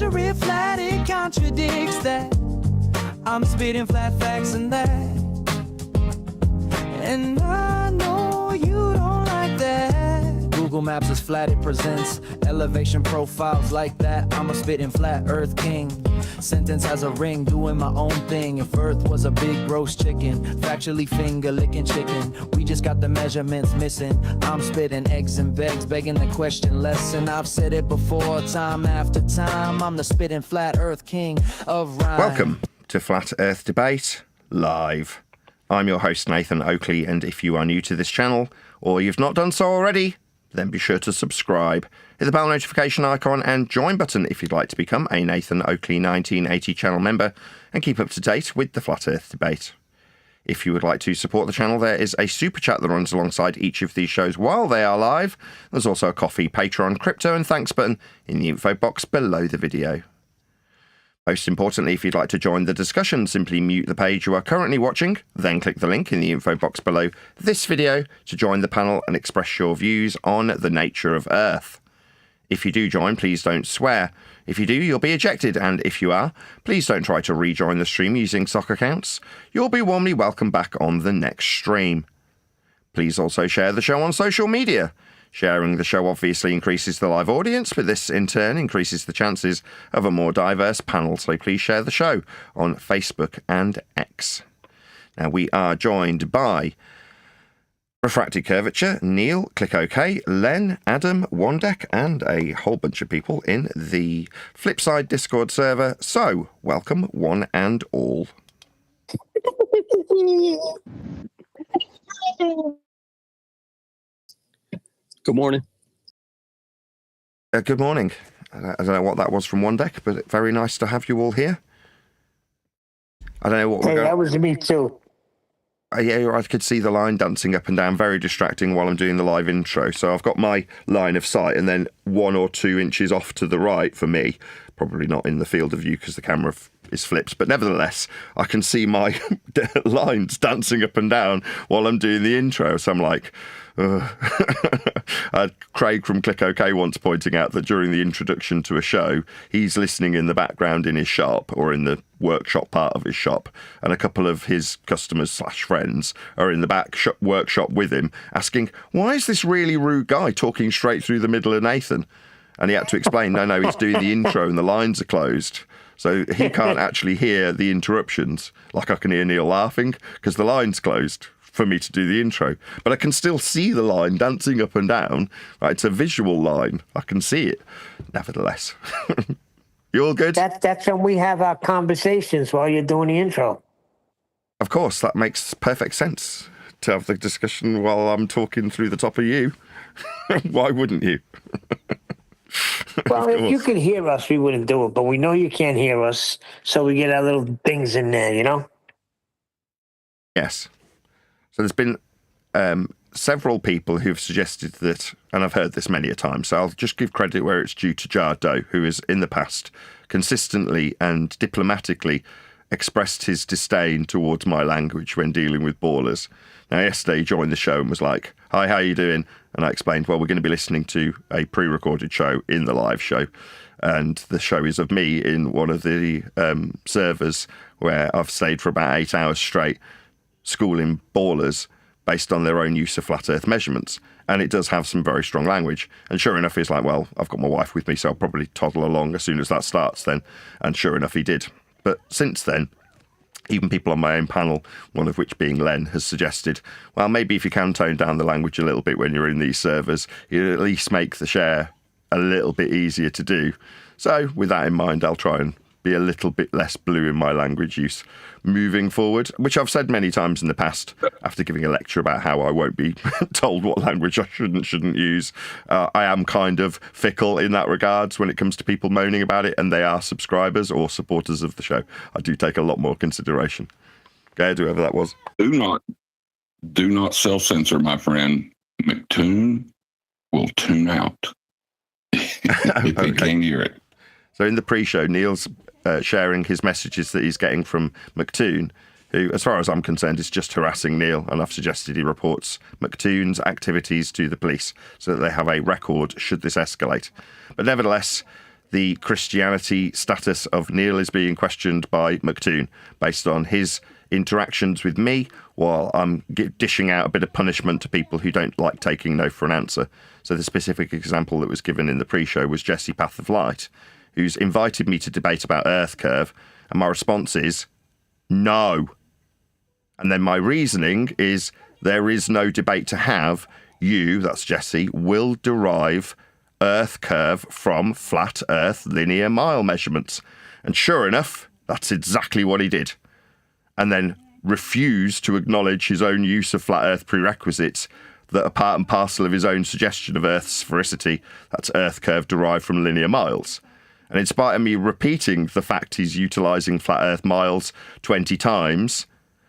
Real flat, it contradicts that. I'm spitting flat facts and that. And I know you don't like that. Google Maps is flat, it presents elevation profiles like that. I'm a spitting flat earth king. Sentence has a ring, doing my own thing. If earth was a big roast chicken, factually finger licking chicken. We just got the measurements missing. I'm spitting eggs and begs, begging the question lesson. I've said it before, time after time. I'm the spitting flat earth king of rhyme. Welcome to Flat Earth Debate Live. I'm your host, Nathan Oakley, and if you are new to this channel, or you've not done so already, then be sure to subscribe. Hit the bell notification icon and join button if you'd like to become a Nathan Oakley 1980 channel member and keep up to date with the Flat Earth Debate. If you would like to support the channel, there is a super chat that runs alongside each of these shows while they are live. There's also a coffee, Patreon, crypto and thanks button in the info box below the video. Most importantly, if you'd like to join the discussion, simply mute the page you are currently watching, then click the link in the info box below this video to join the panel and express your views on the nature of Earth. If you do join, please don't swear. If you do, you'll be ejected, and if you are, please don't try to rejoin the stream using sock accounts. You'll be warmly welcomed back on the next stream. Please also share the show on social media. Sharing the show obviously increases the live audience, but this in turn increases the chances of a more diverse panel, so please share the show on Facebook and X. Now we are joined by Refracted Curvature, Neil, Click OK, Len, Adam, Wandek, and a whole bunch of people in the Flipside Discord server. So, welcome one and all. Good morning. Good morning. I don't know what that was from Wandek, but very nice to have you all here. I don't know what we're going... That was me too. Yeah, I could see the line dancing up and down, very distracting while I'm doing the live intro. So I've got my line of sight and then 1 or 2 inches off to the right for me. Probably not in the field of view because the camera is flipped. But nevertheless, I can see my lines dancing up and down while I'm doing the intro. So I'm like... Craig from Click OK once pointing out that during the introduction to a show, he's listening in the background in his shop or in the workshop part of his shop, and a couple of his customers / friends are in the back workshop with him asking, why is this really rude guy talking straight through the middle of Nathan? And he had to explain, no, he's doing the intro and the lines are closed. So he can't actually hear the interruptions like I can hear Neil laughing because the line's closed for me to do the intro. But I can still see the line dancing up and down. Right, it's a visual line. I can see it. Nevertheless. You all good? That's when we have our conversations while you're doing the intro. Of course, that makes perfect sense to have the discussion while I'm talking through the top of you. Why wouldn't you? Well, if you could hear us, we wouldn't do it. But we know you can't hear us, so we get our little things in there, you know? Yes. So there's been several people who've suggested that, and I've heard this many a time, so I'll just give credit where it's due to Jardo, who has in the past consistently and diplomatically expressed his disdain towards my language when dealing with ballers. Now, yesterday he joined the show and was like, hi, how you doing? And I explained, well, we're going to be listening to a pre-recorded show in the live show. And the show is of me in one of the servers where I've stayed for about 8 hours straight, schooling ballers based on their own use of flat earth measurements. And it does have some very strong language. And sure enough, he's like, well, I've got my wife with me, so I'll probably toddle along as soon as that starts then. And sure enough, he did. But since then, even people on my own panel, one of which being Len, has suggested, well, maybe if you can tone down the language a little bit when you're in these servers, you at least make the share a little bit easier to do. So with that in mind, I'll try and be a little bit less blue in my language use moving forward, which I've said many times in the past after giving a lecture about how I won't be told what language I shouldn't use. I am kind of fickle in that regards when it comes to people moaning about it and they are subscribers or supporters of the show. I do take a lot more consideration. Go ahead, whoever that was. Do not self-censor, my friend. McToon will tune out if he can't hear it. So in the pre-show, Neil's sharing his messages that he's getting from McToon, who, as far as I'm concerned, is just harassing Neil, and I've suggested he reports McToon's activities to the police so that they have a record should this escalate. But nevertheless, the Christianity status of Neil is being questioned by McToon based on his interactions with me while I'm dishing out a bit of punishment to people who don't like taking no for an answer. So the specific example that was given in the pre-show was Jesse Path of Light, who's invited me to debate about Earth curve, and my response is no. And then my reasoning is there is no debate to have. You, that's Jesse, will derive Earth curve from flat Earth linear mile measurements. And sure enough, that's exactly what he did. And then refused to acknowledge his own use of flat Earth prerequisites that are part and parcel of his own suggestion of Earth's sphericity, that's Earth curve derived from linear miles. And in spite of me repeating the fact he's utilising flat Earth miles 20 times,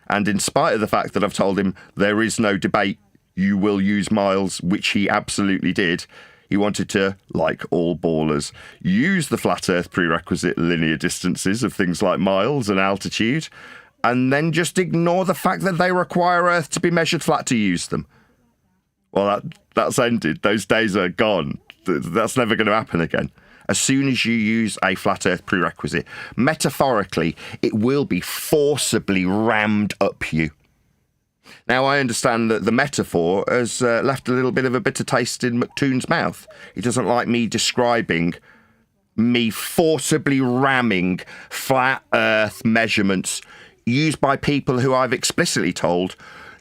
and in spite of the fact that I've told him there is no debate, you will use miles, which he absolutely did, he wanted to, like all ballers, use the flat Earth prerequisite linear distances of things like miles and altitude, and then just ignore the fact that they require Earth to be measured flat to use them. Well, that's ended. Those days are gone. That's never going to happen again. As soon as you use a flat Earth prerequisite, metaphorically, it will be forcibly rammed up you. Now, I understand that the metaphor has left a little bit of a bitter taste in McToon's mouth. He doesn't like me describing me forcibly ramming flat Earth measurements used by people who I've explicitly told,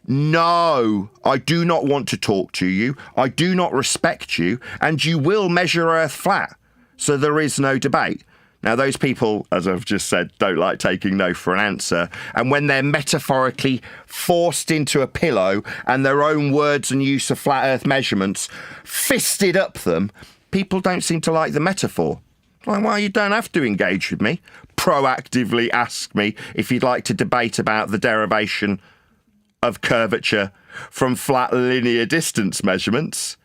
no, I do not want to talk to you, I do not respect you, and you will measure Earth flat. So there is no debate. Now, those people, as I've just said, don't like taking no for an answer. And when they're metaphorically forced into a pillow and their own words and use of flat Earth measurements fisted up them, people don't seem to like the metaphor. Like, well, you don't have to engage with me. Proactively ask me if you'd like to debate about the derivation of curvature from flat linear distance measurements.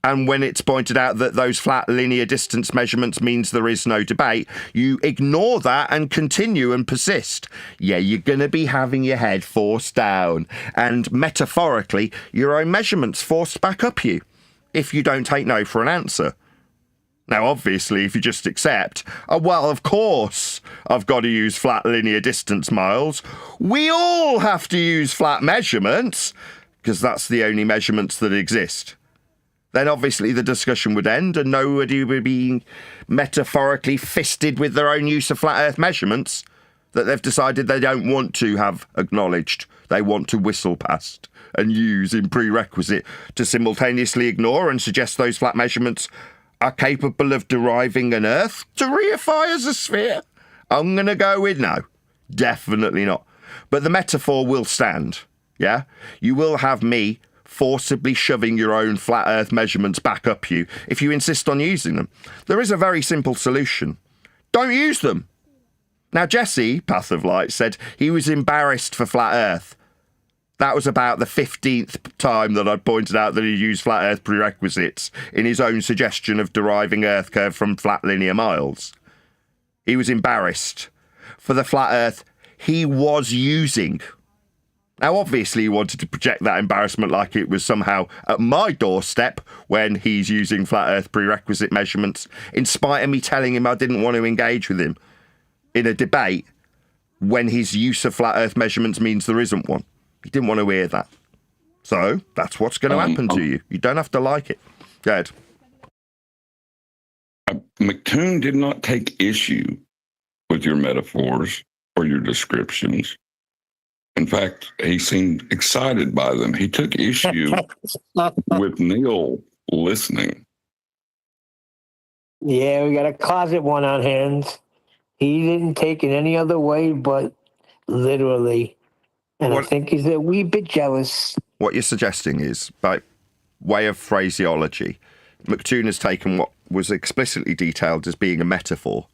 And when it's pointed out that those flat linear distance measurements means there is no debate, you ignore that and continue and persist. Yeah, you're going to be having your head forced down and metaphorically your own measurements forced back up you if you don't take no for an answer. Now, obviously, if you just accept, oh, well, of course, I've got to use flat linear distance miles. We all have to use flat measurements because that's the only measurements that exist. Then obviously the discussion would end and nobody would be metaphorically fisted with their own use of flat Earth measurements that they've decided they don't want to have acknowledged. They want to whistle past and use in prerequisite to simultaneously ignore and suggest those flat measurements are capable of deriving an Earth to reify as a sphere. I'm going to go with no. Definitely not. But the metaphor will stand, yeah? You will have me forcibly shoving your own flat Earth measurements back up you if you insist on using them. There is a very simple solution. Don't use them. Now, Jesse, Path of Light, said he was embarrassed for flat Earth. That was about the 15th time that I'd pointed out that he used flat Earth prerequisites in his own suggestion of deriving Earth curve from flat linear miles. He was embarrassed for the flat Earth he was using. Now, obviously, he wanted to project that embarrassment like it was somehow at my doorstep when he's using flat Earth prerequisite measurements, in spite of me telling him I didn't want to engage with him in a debate when his use of flat Earth measurements means there isn't one. He didn't want to hear that. So that's what's going to happen to you. You don't have to like it. Go ahead. McToon did not take issue with your metaphors or your descriptions. In fact, he seemed excited by them. He took issue with Neil listening. Yeah, we got a closet one on hands. He didn't take it any other way but literally. And I think he's a wee bit jealous. What you're suggesting is, by way of phraseology, McToon has taken what was explicitly detailed as being a metaphor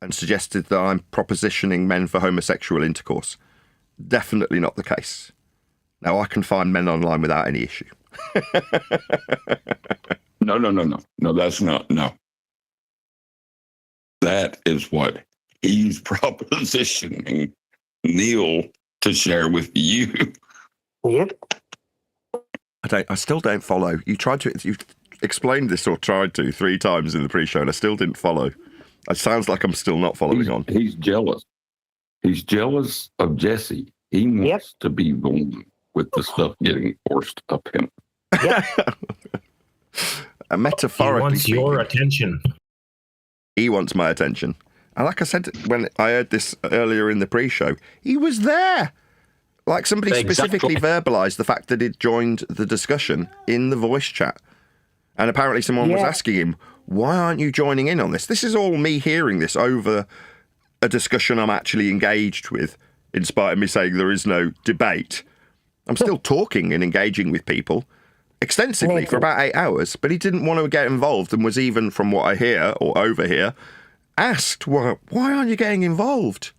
and suggested that I'm propositioning men for homosexual intercourse. Definitely not the case. Now, I can find men online without any issue. No. No, that's not. No. That is what he's propositioning Neil to share with you. Yep. I still don't follow. You explained this or tried to 3 times in the pre-show, and I still didn't follow. It sounds like I'm still not following on. He's jealous. He's jealous of Jesse. He wants to be born with the stuff getting forced up him. Metaphorically, he wants speaking, your attention. He wants my attention. And like I said, when I heard this earlier in the pre-show, he was there. Like somebody specifically verbalised the fact that he'd joined the discussion in the voice chat. And apparently someone was asking him, why aren't you joining in on this? This is all me hearing this over a discussion I'm actually engaged with, in spite of me saying there is no debate. I'm still talking and engaging with people extensively for about 8 hours, but he didn't want to get involved and was even, from what I hear or overhear, asked, why aren't you getting involved?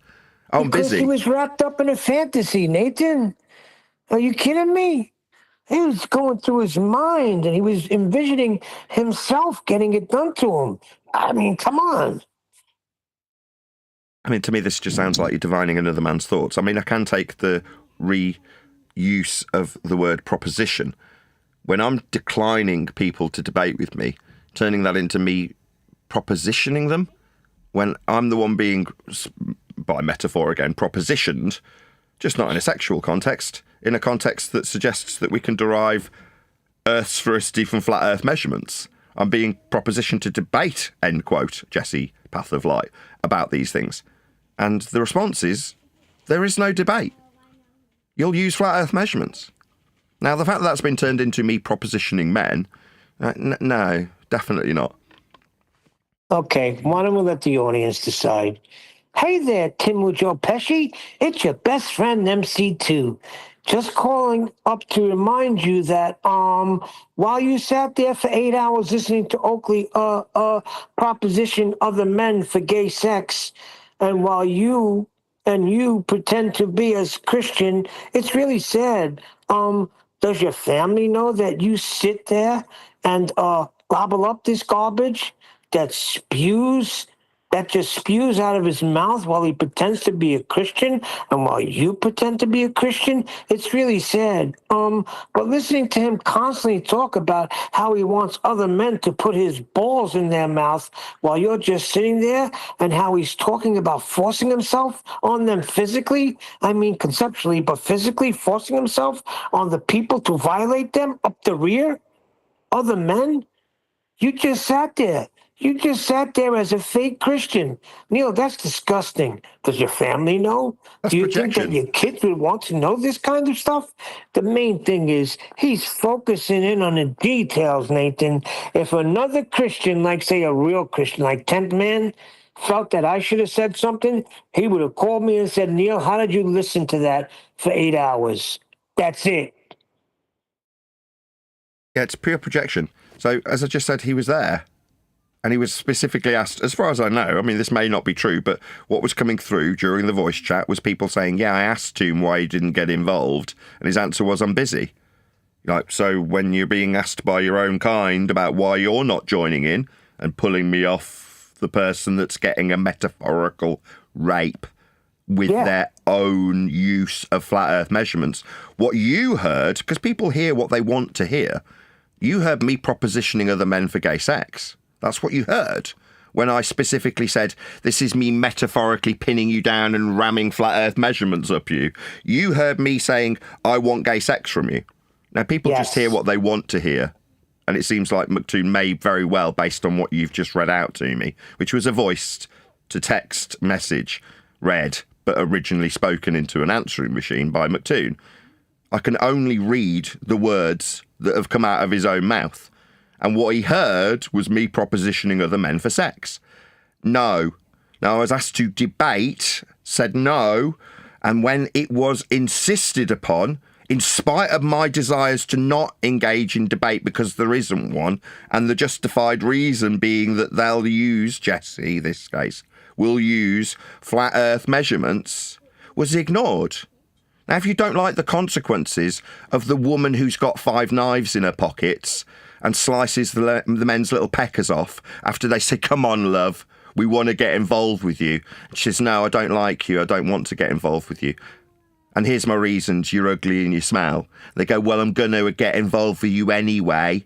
I'm because busy. He was wrapped up in a fantasy, Nathan. Are you kidding me? He was going through his mind and he was envisioning himself getting it done to him. I mean, come on. I mean, to me, this just sounds like you're divining another man's thoughts. I mean, I can take the reuse of the word proposition. When I'm declining people to debate with me, turning that into me propositioning them, when I'm the one being, by metaphor again, propositioned, just not in a sexual context, in a context that suggests that we can derive Earth's sphericity from flat Earth measurements. I'm being propositioned to debate, end quote, Jesse, Path of Light, about these things. And the response is, there is no debate. You'll use flat Earth measurements. Now, the fact that that's been turned into me propositioning men, no, definitely not. Okay, why don't we let the audience decide? Hey there, Tim Joe Pesci. It's your best friend, MC2. Just calling up to remind you that while you sat there for 8 hours listening to Oakley proposition other men for gay sex, and while you pretend to be as Christian, it's really sad. Does your family know that you sit there and gobble up this garbage that just spews out of his mouth while he pretends to be a Christian and while you pretend to be a Christian? It's really sad. But listening to him constantly talk about how he wants other men to put his balls in their mouth while you're just sitting there, and how he's talking about forcing himself on them physically, I mean conceptually, but physically forcing himself on the people to violate them up the rear, other men, you just sat there. You just sat there as a fake Christian. Neil, that's disgusting. Does your family know? That's Do you projection. think that your kids would want to know this kind of stuff? The main thing is he's focusing in on the details, Nathan. If another Christian, like say a real Christian, like 10th Man, felt that I should have said something, he would have called me and said, Neil, how did you listen to that for 8 hours? That's it. Yeah, it's pure projection. So, as I just said, he was there. And he was specifically asked, as far as I know, I mean, this may not be true, but what was coming through during the voice chat was people saying, yeah, I asked him why he didn't get involved. And his answer was, I'm busy. Like, so when you're being asked by your own kind about why you're not joining in and pulling me off the person that's getting a metaphorical rape with their own use of flat Earth measurements, what you heard, because people hear what they want to hear, you heard me propositioning other men for gay sex. That's what you heard when I specifically said, this is me metaphorically pinning you down and ramming flat Earth measurements up you. You heard me saying, I want gay sex from you. Now, people just hear what they want to hear. And it seems like McToon may very well, based on what you've just read out to me, which was a voiced to text message read, but originally spoken into an answering machine by McToon. I can only read the words that have come out of his own mouth. And what he heard was me propositioning other men for sex. No. Now, I was asked to debate, said no, and when it was insisted upon, in spite of my desires to not engage in debate because there isn't one, and the justified reason being that they'll use, Jesse, this case, will use flat Earth measurements, was ignored. Now, if you don't like the consequences of the woman who's got 5 knives in her pockets and slices the men's little peckers off after they say, come on, love, we want to get involved with you. And she says, no, I don't like you. I don't want to get involved with you. And here's my reasons. You're ugly and you smell. They go, well, I'm going to get involved with you anyway.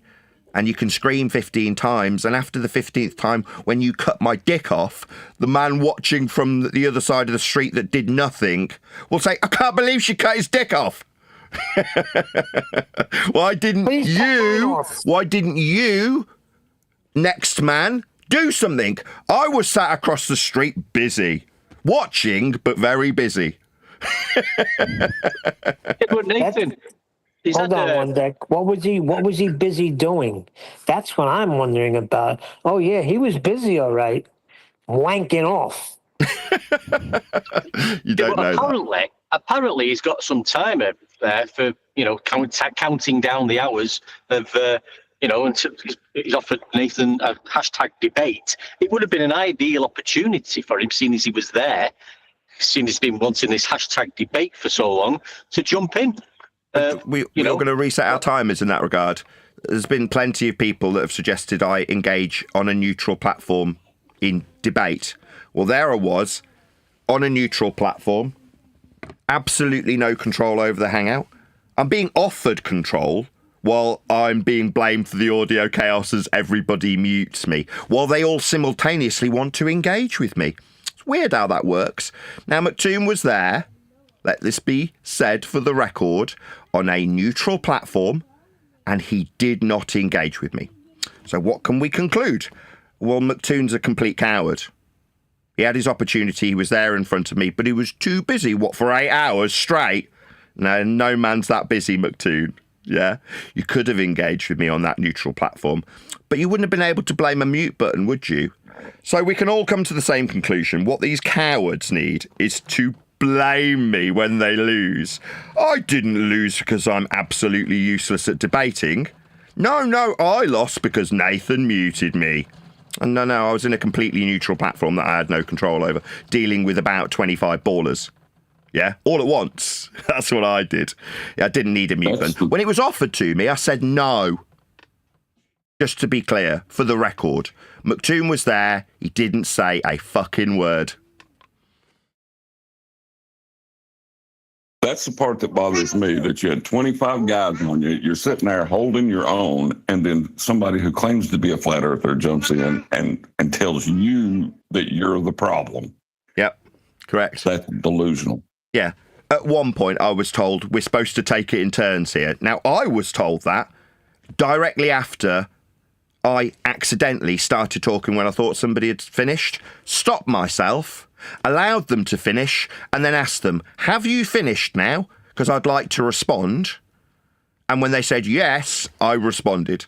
and you can scream 15 times, and after the 15th time, when you cut my dick off, the man watching from the other side of the street that did nothing will say, I can't believe she cut his dick off. Why didn't you, next man, do something? I was sat across the street busy, watching, but very busy. But Nathan, hold on one deck. What was he busy doing? That's what I'm wondering about. Oh yeah, he was busy, all right, wanking off. You don't know that. Apparently, he's got some time there for counting down the hours of and he's offered Nathan a hashtag debate. It would have been an ideal opportunity for him, seeing as he was there, seeing as he's been wanting this hashtag debate for so long, to jump in. We're going to reset our timers in that regard. There's been plenty of people that have suggested I engage on a neutral platform in debate. Well, there I was on a neutral platform, absolutely no control over the Hangout. I'm being offered control while I'm being blamed for the audio chaos as everybody mutes me, while they all simultaneously want to engage with me. It's weird how that works. Now, McToon was there, let this be said for the record, on a neutral platform, and he did not engage with me. So what can we conclude? Well, McToon's a complete coward. He had his opportunity, he was there in front of me, but he was too busy, for 8 hours straight? No man's that busy, McToon. Yeah, you could have engaged with me on that neutral platform, but you wouldn't have been able to blame a mute button, would you? So we can all come to the same conclusion. What these cowards need is to blame me when they lose. I didn't lose because I'm absolutely useless at debating. No, I lost because Nathan muted me. And no, I was in a completely neutral platform that I had no control over, dealing with about 25 ballers. Yeah, all at once. That's what I did. I didn't need a mute button. When it was offered to me, I said no. Just to be clear, for the record, McToon was there. He didn't say a fucking word. That's the part that bothers me, that you had 25 guys on you. You're sitting there holding your own, and then somebody who claims to be a flat earther jumps in and tells you that you're the problem. Yep, correct. That's delusional. Yeah. At one point, I was told we're supposed to take it in turns here. Now, I was told that directly after I accidentally started talking when I thought somebody had finished, stopped myself, allowed them to finish, and then asked them, have you finished now? Because I'd like to respond. And when they said yes, I responded.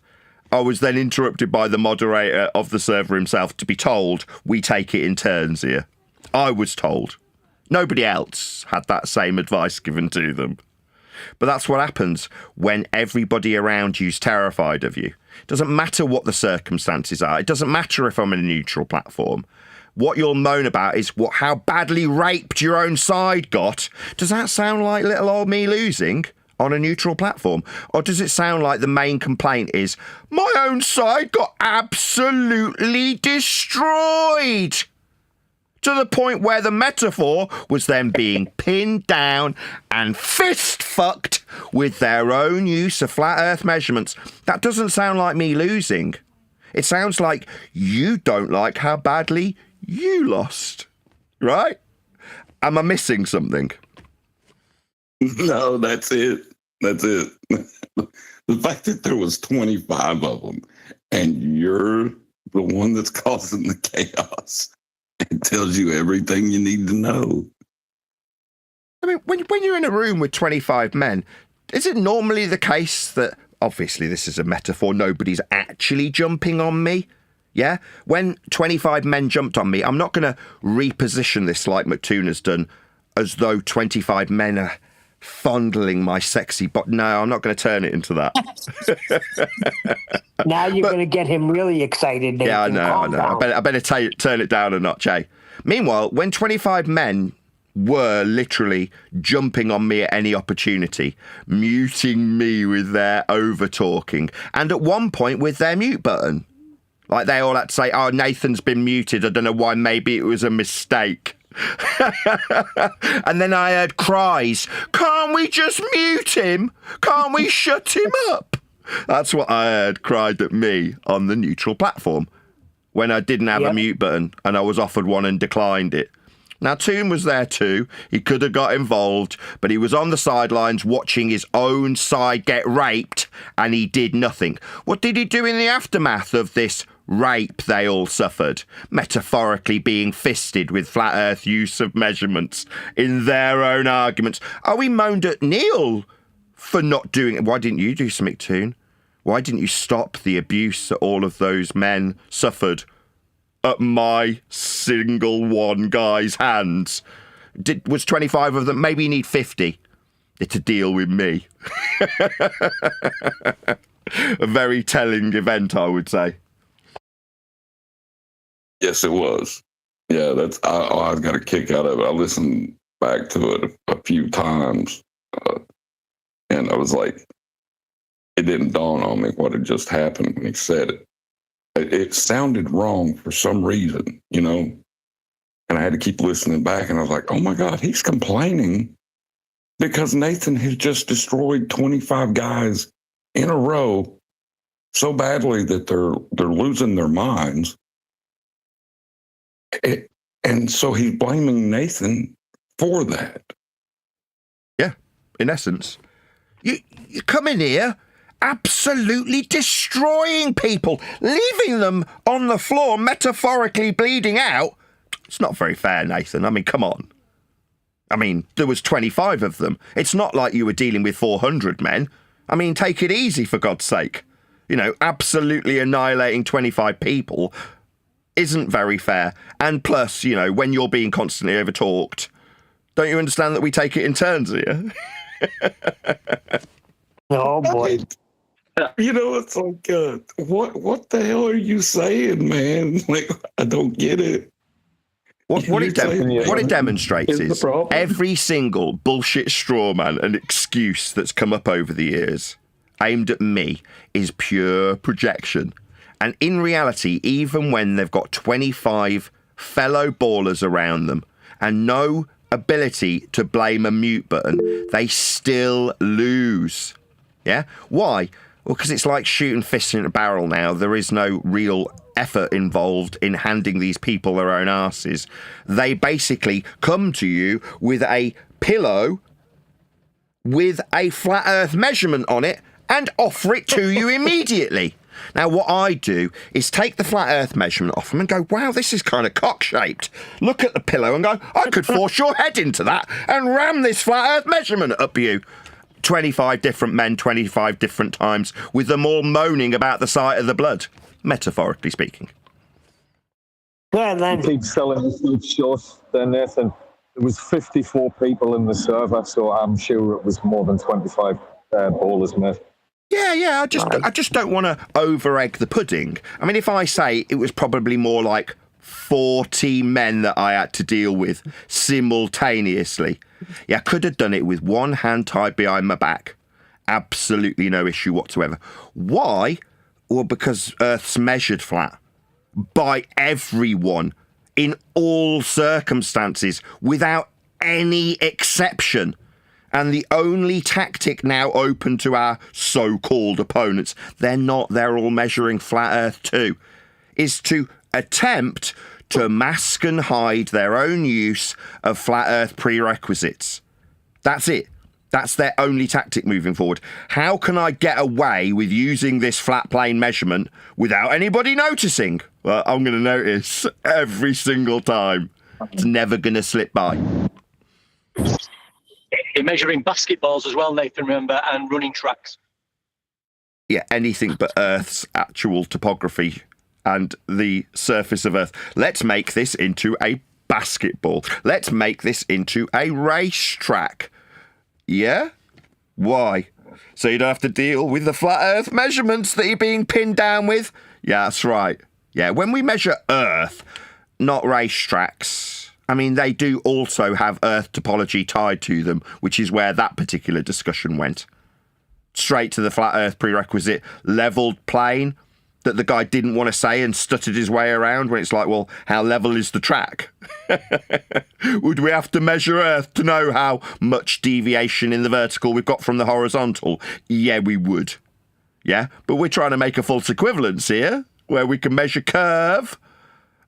I was then interrupted by the moderator of the server himself to be told, we take it in turns here. I was told. Nobody else had that same advice given to them. But that's what happens when everybody around you's terrified of you. It doesn't matter what the circumstances are. It doesn't matter if I'm in a neutral platform. What you'll moan about is how badly raped your own side got. Does that sound like little old me losing on a neutral platform? Or does it sound like the main complaint is, my own side got absolutely destroyed? To the point where the metaphor was them being pinned down and fist-fucked with their own use of flat earth measurements. That doesn't sound like me losing. It sounds like you don't like how badly you lost. Right? Am I missing something? No, that's it. That's it. The fact that there was 25 of them and you're the one that's causing the chaos. It tells you everything you need to know. I mean, when you're in a room with 25 men, is it normally the case that, obviously this is a metaphor, nobody's actually jumping on me? Yeah? When 25 men jumped on me, I'm not going to reposition this like McToon has done, as though 25 men are fondling my sexy body. No, I'm not going to turn it into that. Now you're going to get him really excited. Nathan. Yeah, I know. I better turn it down a notch, eh? Meanwhile, when 25 men were literally jumping on me at any opportunity, muting me with their over-talking, and at one point with their mute button. Like they all had to say, oh, Nathan's been muted. I don't know why. Maybe it was a mistake. And then I heard cries, can't we just mute him? Can't we shut him up? That's what I heard cried at me on the neutral platform when I didn't have a mute button and I was offered one and declined it. Now, Toon was there too. He could have got involved, but he was on the sidelines watching his own side get raped, and he did nothing. What did he do in the aftermath of this rape they all suffered? Metaphorically being fisted with flat earth use of measurements in their own arguments. Oh, we moaned at Neil for not doing it. Why didn't you do something, Toon? Why didn't you stop the abuse that all of those men suffered at my single one guy's hands? Was 25 of them? Maybe you need 50 to deal with me. A very telling event, I would say. Yes, it was. Yeah, I got a kick out of it. I listened back to it a few times, and I was like, it didn't dawn on me what had just happened when he said it. It sounded wrong for some reason, and I had to keep listening back, and I was like, oh my God, he's complaining because Nathan has just destroyed 25 guys in a row so badly that they're losing their minds. And so he's blaming Nathan for that. Yeah, in essence. You come in here absolutely destroying people, leaving them on the floor metaphorically bleeding out. It's not very fair, Nathan. I mean, come on. I mean, there was 25 of them. It's not like you were dealing with 400 men. I mean, take it easy, for God's sake. Absolutely annihilating 25 people isn't very fair. And plus, when you're being constantly overtalked, don't you understand that we take it in turns here? Oh, boy. It's like, what the hell are you saying, man? Like, I don't get it. What it demonstrates is every single bullshit straw man and excuse that's come up over the years aimed at me is pure projection. And in reality, even when they've got 25 fellow ballers around them and no ability to blame a mute button, they still lose. Yeah? Why? Well, because it's like shooting fists in a barrel now. There is no real effort involved in handing these people their own asses. They basically come to you with a pillow with a flat earth measurement on it and offer it to you immediately. Now, what I do is take the flat earth measurement off them and go, wow, this is kind of cock-shaped. Look at the pillow and go, I could force your head into that and ram this flat earth measurement up you. 25 different men, 25 different times, with them all moaning about the sight of the blood, metaphorically speaking. Go ahead, Len. Keep selling yourself short there, Nathan. There was 54 people in the server, so I'm sure it was more than 25 ballers, mate. Yeah, I just don't want to over-egg the pudding. I mean, if I say it was probably more like 40 men that I had to deal with simultaneously. Yeah, I could have done it with one hand tied behind my back. Absolutely no issue whatsoever. Why? Well, because Earth's measured flat by everyone in all circumstances without any exception. And the only tactic now open to our so-called opponents, they're not, they're all measuring flat Earth too, is to attempt to mask and hide their own use of flat Earth prerequisites. That's it. That's their only tactic moving forward. How can I get away with using this flat plane measurement without anybody noticing? Well, I'm going to notice every single time. It's never going to slip by. They're measuring basketballs as well, Nathan, remember, and running tracks. Yeah, anything but Earth's actual topography and the surface of Earth. Let's make this into a basketball. Let's make this into a racetrack. Yeah? Why? So you don't have to deal with the flat Earth measurements that you're being pinned down with? Yeah, that's right. Yeah, when we measure Earth, not racetracks, I mean, they do also have Earth topology tied to them, which is where that particular discussion went. Straight to the flat Earth prerequisite, leveled plane that the guy didn't want to say and stuttered his way around when it's like, well, how level is the track? Would we have to measure Earth to know how much deviation in the vertical we've got from the horizontal? Yeah, we would. Yeah, but we're trying to make a false equivalence here, where we can measure curve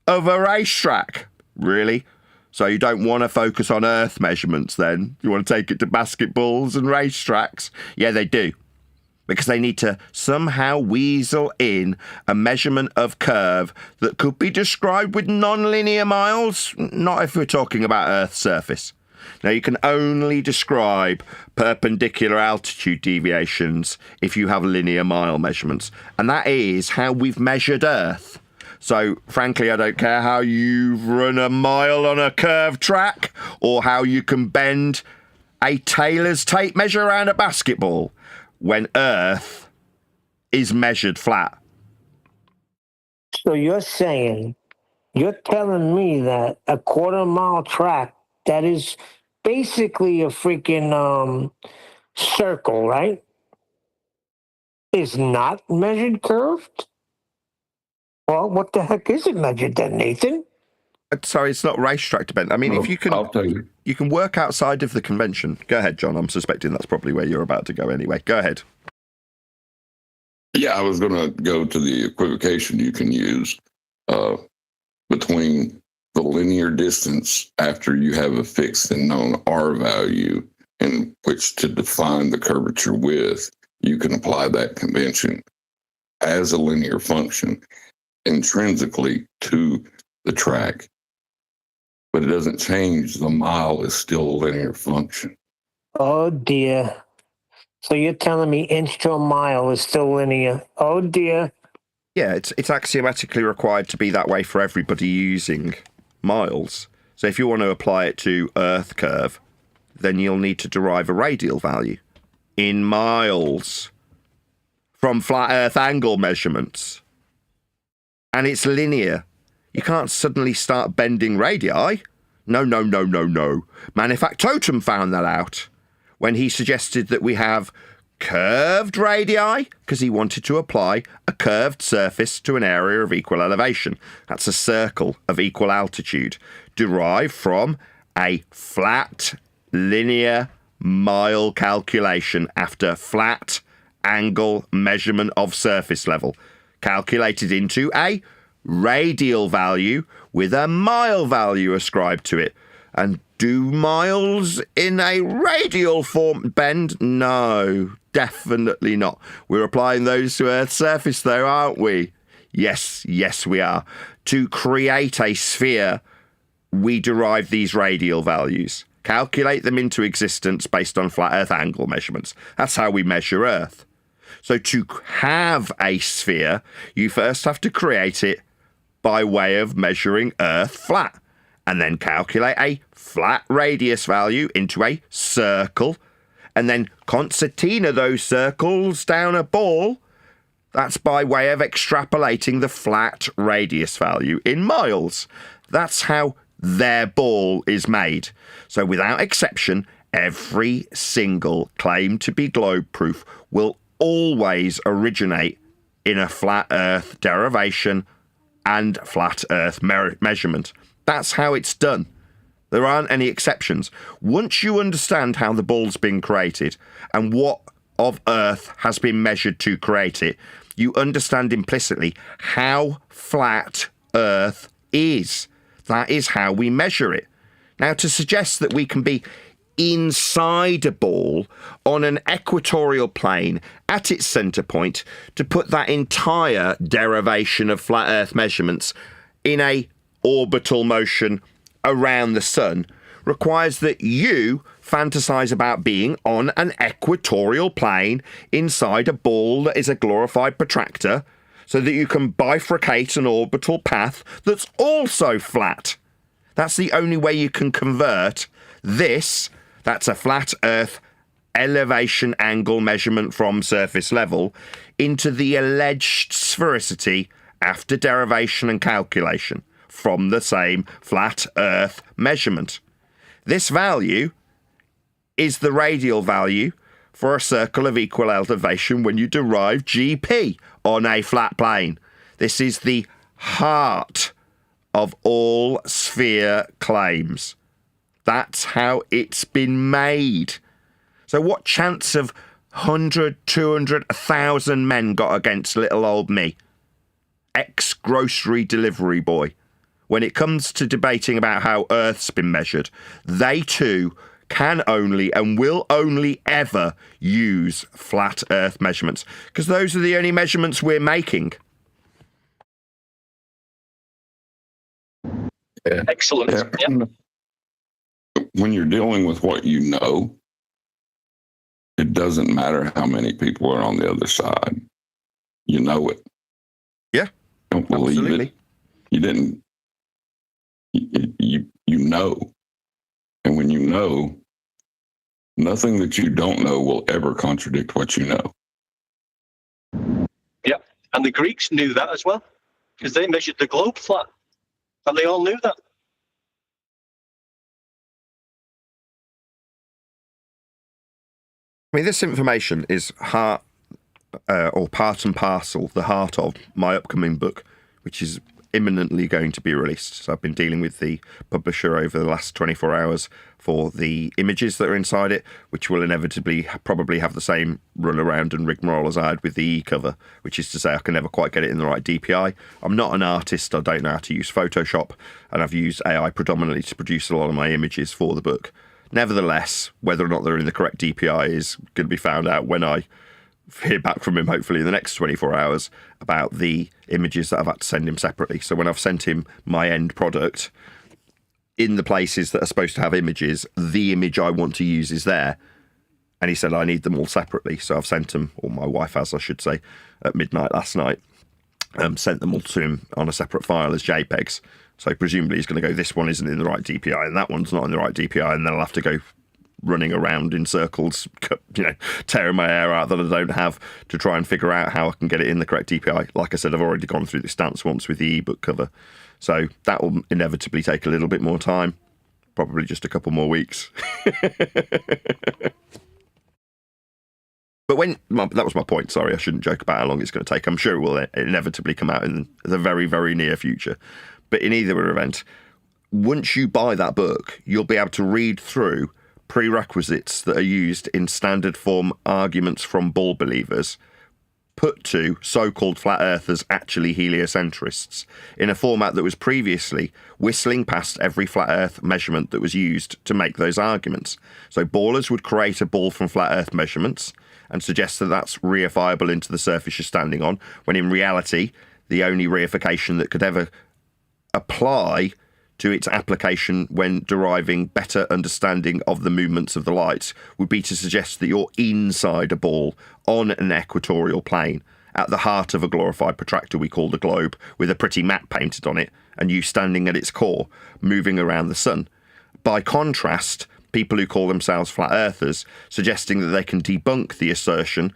of a racetrack. Really? So you don't want to focus on Earth measurements then? You want to take it to basketballs and racetracks? Yeah, they do. Because they need to somehow weasel in a measurement of curve that could be described with non-linear miles, not if we're talking about Earth's surface. Now, you can only describe perpendicular altitude deviations if you have linear mile measurements, and that is how we've measured Earth. So, frankly, I don't care how you've run a mile on a curved track or how you can bend a Taylor's tape measure around a basketball when Earth is measured flat. So you're telling me that a quarter-mile track that is basically a freaking circle, right, is not measured curved? Well, what the heck is it measured then, Nathan? Sorry, it's not racetrack dependent. I mean, if you can, I'll tell you. You can work outside of the convention. Go ahead, John. I'm suspecting that's probably where you're about to go anyway. Go ahead. Yeah, I was going to go to the equivocation you can use between the linear distance after you have a fixed and known R value in which to define the curvature with. You can apply that convention as a linear function intrinsically to the track, but it doesn't change. The mile is still a linear function. Oh, dear. So you're telling me inch to a mile is still linear. Oh, dear. Yeah, it's axiomatically required to be that way for everybody using miles. So if you want to apply it to Earth curve, then you'll need to derive a radial value in miles from flat Earth angle measurements. And it's linear. You can't suddenly start bending radii. No. Manufactotum found that out when he suggested that we have curved radii because he wanted to apply a curved surface to an area of equal elevation. That's a circle of equal altitude derived from a flat linear mile calculation after flat angle measurement of surface level, calculated into a radial value with a mile value ascribed to it. And do miles in a radial form bend? No, definitely not. We're applying those to Earth's surface though, aren't we? Yes, we are. To create a sphere, we derive these radial values, calculate them into existence based on flat Earth angle measurements. That's how we measure Earth. So to have a sphere, you first have to create it by way of measuring Earth flat, and then calculate a flat radius value into a circle, and then concertina those circles down a ball. That's by way of extrapolating the flat radius value in miles. That's how their ball is made. So without exception, every single claim to be globe-proof will always originate in a flat Earth derivation and flat Earth measurement. That's how it's done. There aren't any exceptions. Once you understand how the ball's been created and what of Earth has been measured to create it, you understand implicitly how flat Earth is. That is how we measure it. Now, to suggest that we can be inside a ball on an equatorial plane at its centre point, to put that entire derivation of flat Earth measurements in a orbital motion around the sun, requires that you fantasize about being on an equatorial plane inside a ball that is a glorified protractor, so that you can bifurcate an orbital path that's also flat. That's the only way you can convert this, that's a flat Earth elevation angle measurement from surface level, into the alleged sphericity after derivation and calculation from the same flat Earth measurement. This value is the radial value for a circle of equal elevation when you derive GP on a flat plane. This is the heart of all sphere claims. That's how it's been made. So what chance of 100, 200, 1,000 men got against little old me, ex-grocery delivery boy. When it comes to debating about how Earth's been measured, they too can only and will only ever use flat Earth measurements, because those are the only measurements we're making. Yeah. Excellent. Yeah. When you're dealing with what you know, it doesn't matter how many people are on the other side. You know it. Yeah, Don't believe absolutely. it. You didn't. You know. And when you know, nothing that you don't know will ever contradict what you know. Yeah, and the Greeks knew that as well, because they measured the globe flat, and they all knew that. I mean, this information is part and parcel, the heart of my upcoming book, which is imminently going to be released. So I've been dealing with the publisher over the last 24 hours for the images that are inside it, which will inevitably probably have the same run around and rigmarole as I had with the e-cover, which is to say I can never quite get it in the right DPI. I'm not an artist, I don't know how to use Photoshop, and I've used AI predominantly to produce a lot of my images for the book. Nevertheless, whether or not they're in the correct DPI is going to be found out when I hear back from him, hopefully in the next 24 hours, about the images that I've had to send him separately. So when I've sent him my end product, in the places that are supposed to have images, the image I want to use is there. And he said, I need them all separately. So I've sent them, or my wife has, I should say, at midnight last night, sent them all to him on a separate file as JPEGs. So presumably he's going to go, this one isn't in the right DPI and that one's not in the right DPI, and then I'll have to go running around in circles, tearing my hair out that I don't have, to try and figure out how I can get it in the correct DPI. Like I said, I've already gone through this dance once with the ebook cover, so that will inevitably take a little bit more time, probably just a couple more weeks. But that was my point. Sorry, I shouldn't joke about how long it's going to take. I'm sure it will inevitably come out in the very, very near future. But in either event, once you buy that book, you'll be able to read through prerequisites that are used in standard form arguments from bull believers put to so-called flat earthers, actually heliocentrists, in a format that was previously whistling past every flat earth measurement that was used to make those arguments. So ballers would create a ball from flat earth measurements and suggest that that's reifiable into the surface you're standing on, when in reality the only reification that could ever apply to its application when deriving better understanding of the movements of the light would be to suggest that you're inside a ball on an equatorial plane at the heart of a glorified protractor we call the globe, with a pretty map painted on it, and you standing at its core, moving around the sun. By contrast, people who call themselves flat earthers, suggesting that they can debunk the assertion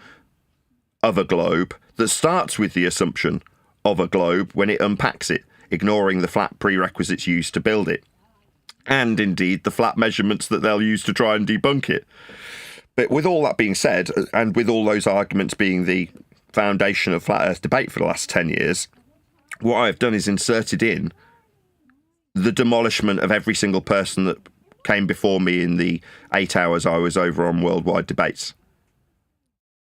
of a globe that starts with the assumption of a globe when it unpacks it, ignoring the flat prerequisites used to build it, and indeed the flat measurements that they'll use to try and debunk it. But with all that being said, and with all those arguments being the foundation of flat earth debate for the last 10 years, what I've done is inserted in the demolishment of every single person that came before me in the 8 hours I was over on worldwide debates.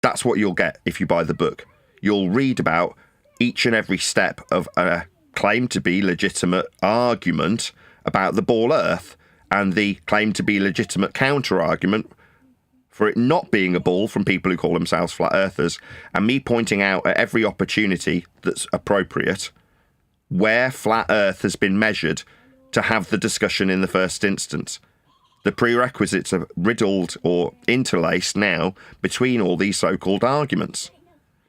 That's what you'll get if you buy the book. You'll read about each and every step of a claim to be legitimate argument about the ball earth, and the claim to be legitimate counter argument for it not being a ball from people who call themselves flat earthers, and me pointing out at every opportunity that's appropriate where flat earth has been measured to have the discussion in the first instance. The prerequisites are riddled or interlaced now between all these so-called arguments.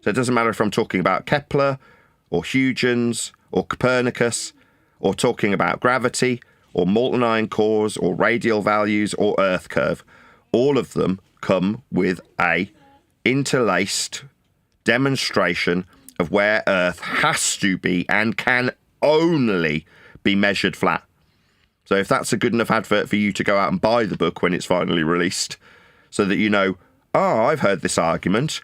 So it doesn't matter if I'm talking about Kepler or Huygens or Copernicus, or talking about gravity or molten iron cores or radial values or earth curve. All of them come with a interlaced demonstration of where earth has to be and can only be measured flat. So if that's a good enough advert for you to go out and buy the book when it's finally released, so that you know, oh, I've heard this argument,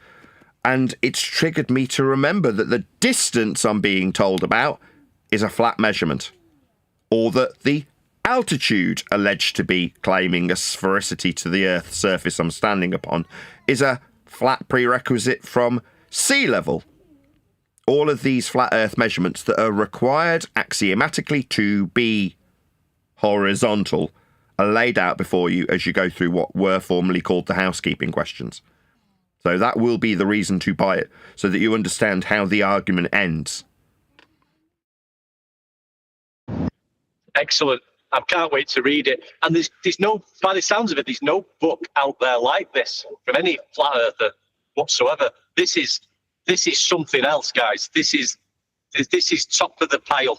and it's triggered me to remember that the distance I'm being told about is a flat measurement, or that the altitude alleged to be claiming a sphericity to the Earth's surface I'm standing upon is a flat prerequisite from sea level. All of these flat Earth measurements that are required axiomatically to be horizontal are laid out before you as you go through what were formerly called the housekeeping questions. So that will be the reason to buy it, so that you understand how the argument ends. Excellent. I can't wait to read it. And there's no, by the sounds of it, there's no book out there like this from any flat earther whatsoever. This is something else, guys. This is top of the pile.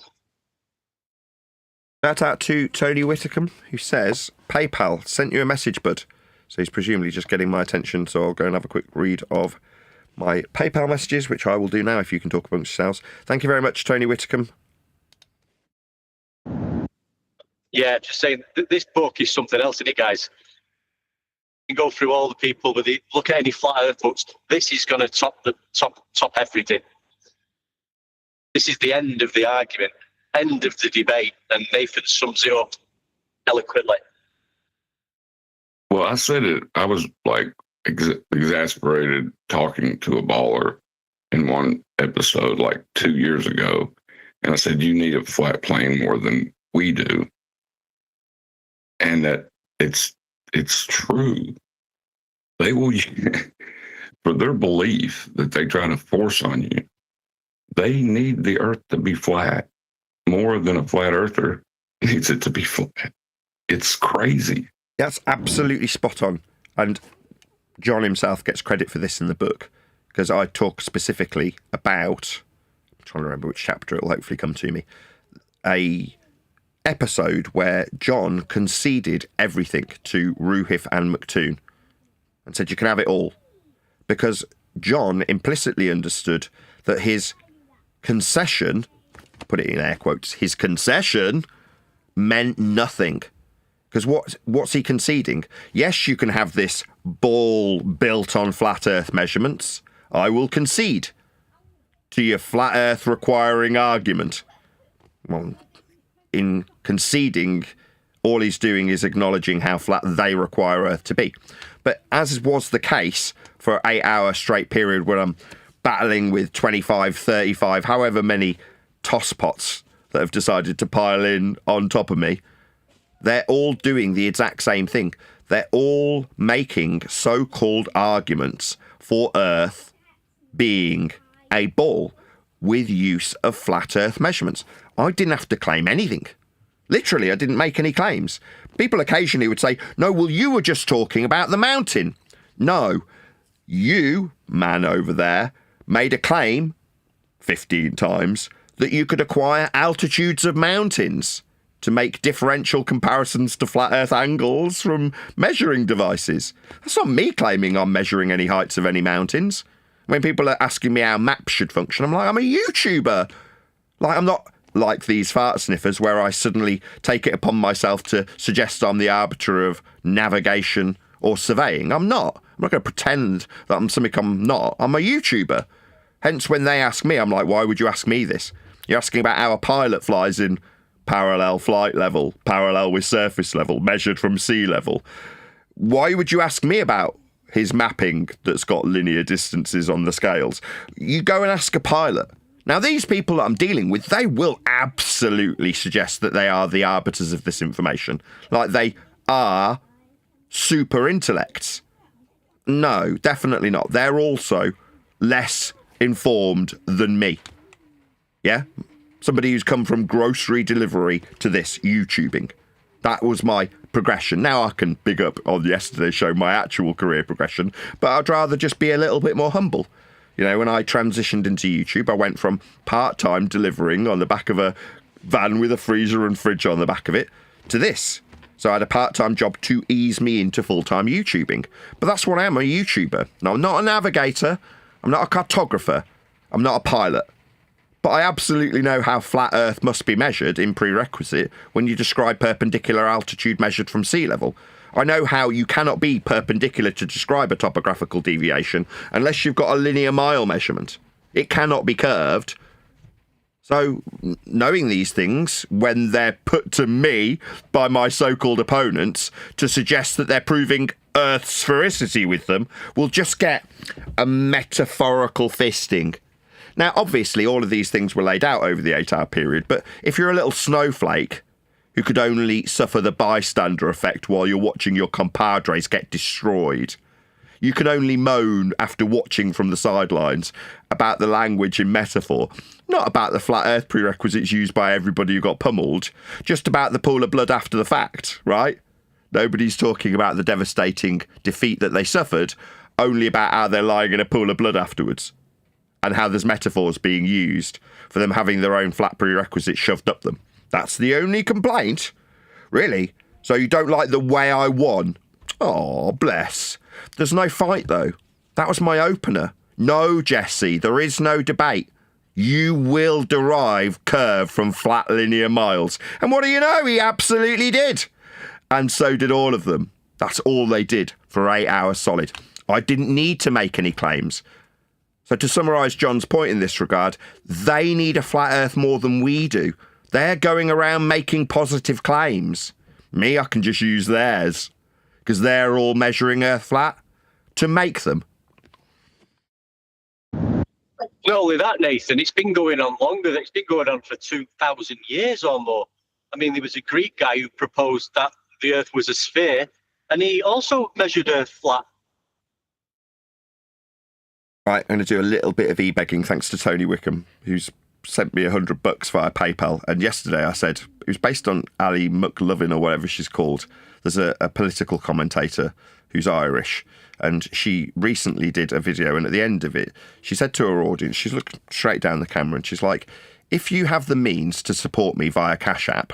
Shout out to Tony Whitcomb, who says, PayPal sent you a message, bud. So he's presumably just getting my attention, so I'll go and have a quick read of my PayPal messages, which I will do now if you can talk amongst yourselves. Thank you very much, Tony Whitcomb. Yeah, just saying, this book is something else, isn't it, guys? You can go through all the people with it, look at any flat earth books. This is going to top everything. This is the end of the argument, end of the debate, and Nathan sums it up eloquently. Well, I said it. I was like exasperated talking to a baller in one episode like 2 years ago. And I said, you need a flat plane more than we do. And that it's true. They will, for their belief that they try to force on you, they need the earth to be flat more than a flat earther needs it to be flat. It's crazy. That's absolutely spot on. And John himself gets credit for this in the book, because I talk specifically about, I'm trying to remember which chapter, it'll hopefully come to me, a episode where John conceded everything to Ruhif and McToon and said, you can have it all. Because John implicitly understood that his concession, put it in air quotes, his concession meant nothing. Because what's he conceding? Yes, you can have this ball built on flat Earth measurements. I will concede to your flat Earth requiring argument. Well, in conceding, all he's doing is acknowledging how flat they require Earth to be. But as was the case for an 8-hour straight period where I'm battling with 25, 35, however many tosspots that have decided to pile in on top of me, they're all doing the exact same thing. They're all making so-called arguments for Earth being a ball with use of flat Earth measurements. I didn't have to claim anything. Literally, I didn't make any claims. People occasionally would say, no, well, you were just talking about the mountain. No, you, man over there, made a claim 15 times that you could acquire altitudes of mountains to make differential comparisons to flat Earth angles from measuring devices. That's not me claiming I'm measuring any heights of any mountains. When people are asking me how maps should function, I'm like, I'm a YouTuber. Like, I'm not like these fart sniffers where I suddenly take it upon myself to suggest I'm the arbiter of navigation or surveying. I'm not. I'm not going to pretend that I'm something I'm not. I'm a YouTuber. Hence, when they ask me, I'm like, why would you ask me this? You're asking about how a pilot flies in parallel flight level, parallel with surface level, measured from sea level. Why would you ask me about his mapping that's got linear distances on the scales? You go and ask a pilot. Now, these people that I'm dealing with, they will absolutely suggest that they are the arbiters of this information. Like they are super intellects. No, definitely not. They're also less informed than me. Yeah? Somebody who's come from grocery delivery to this YouTubing. That was my progression. Now I can big up on yesterday's show my actual career progression, but I'd rather just be a little bit more humble. You know, when I transitioned into YouTube, I went from part-time delivering on the back of a van with a freezer and fridge on the back of it to this. So I had a part-time job to ease me into full-time YouTubing. But that's what I am, a YouTuber. Now, I'm not a navigator. I'm not a cartographer. I'm not a pilot. But I absolutely know how flat Earth must be measured in prerequisite when you describe perpendicular altitude measured from sea level. I know how you cannot be perpendicular to describe a topographical deviation unless you've got a linear mile measurement. It cannot be curved. So, knowing these things, when they're put to me by my so-called opponents to suggest that they're proving Earth's sphericity with them, we'll just get a metaphorical fisting. Now, obviously, all of these things were laid out over the 8-hour period, but if you're a little snowflake who could only suffer the bystander effect while you're watching your compadres get destroyed, you can only moan after watching from the sidelines about the language in metaphor, not about the flat earth prerequisites used by everybody who got pummeled, just about the pool of blood after the fact, right? Nobody's talking about the devastating defeat that they suffered, only about how they're lying in a pool of blood afterwards, and how there's metaphors being used for them having their own flat prerequisites shoved up them. That's the only complaint. Really? So you don't like the way I won? Oh, bless. There's no fight, though. That was my opener. No, Jesse, there is no debate. You will derive curve from flat linear miles. And what do you know? He absolutely did. And so did all of them. That's all they did for 8 hours solid. I didn't need to make any claims. So to summarise John's point in this regard, they need a flat earth more than we do. They're going around making positive claims. Me, I can just use theirs, because they're all measuring Earth flat to make them. Not only that, Nathan, it's been going on longer. It's been going on for 2,000 years or more. I mean, there was a Greek guy who proposed that the Earth was a sphere, and he also measured Earth flat. Right, I'm going to do a little bit of e-begging thanks to Tony Wickham, who's sent me $100 via PayPal. And yesterday I said, it was based on Ali McLovin or whatever she's called. There's a political commentator who's Irish, and she recently did a video, and at the end of it, she said to her audience, she's looking straight down the camera, and she's like, if you have the means to support me via Cash App,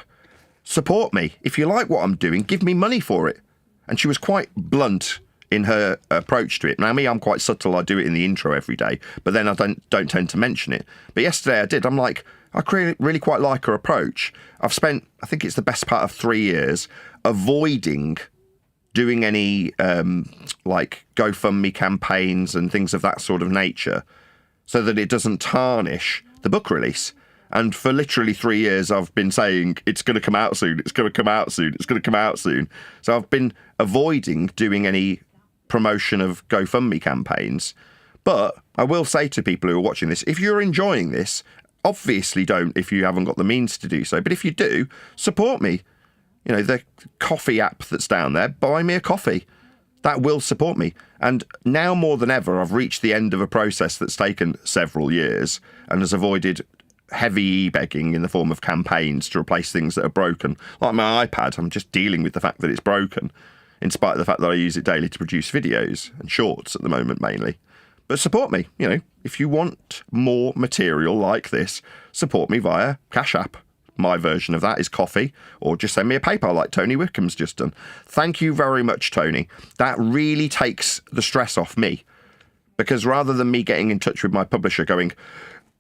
support me. If you like what I'm doing, give me money for it. And she was quite blunt in her approach to it. Now, me, I'm quite subtle. I do it in the intro every day, but then I don't tend to mention it. But yesterday I did. I'm like, I really quite like her approach. I've spent, I think it's the best part of 3 years, avoiding doing any like GoFundMe campaigns and things of that sort of nature so that it doesn't tarnish the book release. And for literally 3 years, I've been saying, it's going to come out soon, it's going to come out soon, it's going to come out soon. So I've been avoiding doing any promotion of GoFundMe campaigns. But I will say to people who are watching this, if you're enjoying this, obviously don't if you haven't got the means to do so. But if you do, support me. You know, the coffee app that's down there, buy me a coffee. That will support me. And now more than ever, I've reached the end of a process that's taken several years and has avoided heavy e-begging in the form of campaigns to replace things that are broken. Like my iPad, I'm just dealing with the fact that it's broken, in spite of the fact that I use it daily to produce videos and shorts at the moment mainly. But support me, you know, if you want more material like this, support me via Cash App. My version of that is coffee, or just send me a PayPal like Tony Wickham's just done. Thank you very much, Tony. That really takes the stress off me, because rather than me getting in touch with my publisher going,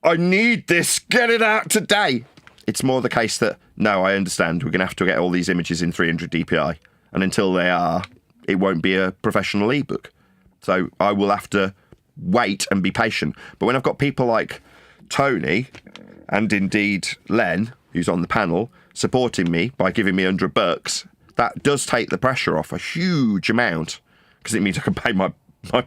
I need this, get it out today, it's more the case that, no, I understand, we're going to have to get all these images in 300 DPI. And until they are, it won't be a professional ebook. So I will have to wait and be patient. But when I've got people like Tony and indeed Len, who's on the panel, supporting me by giving me $100, that does take the pressure off a huge amount, because it means I can pay my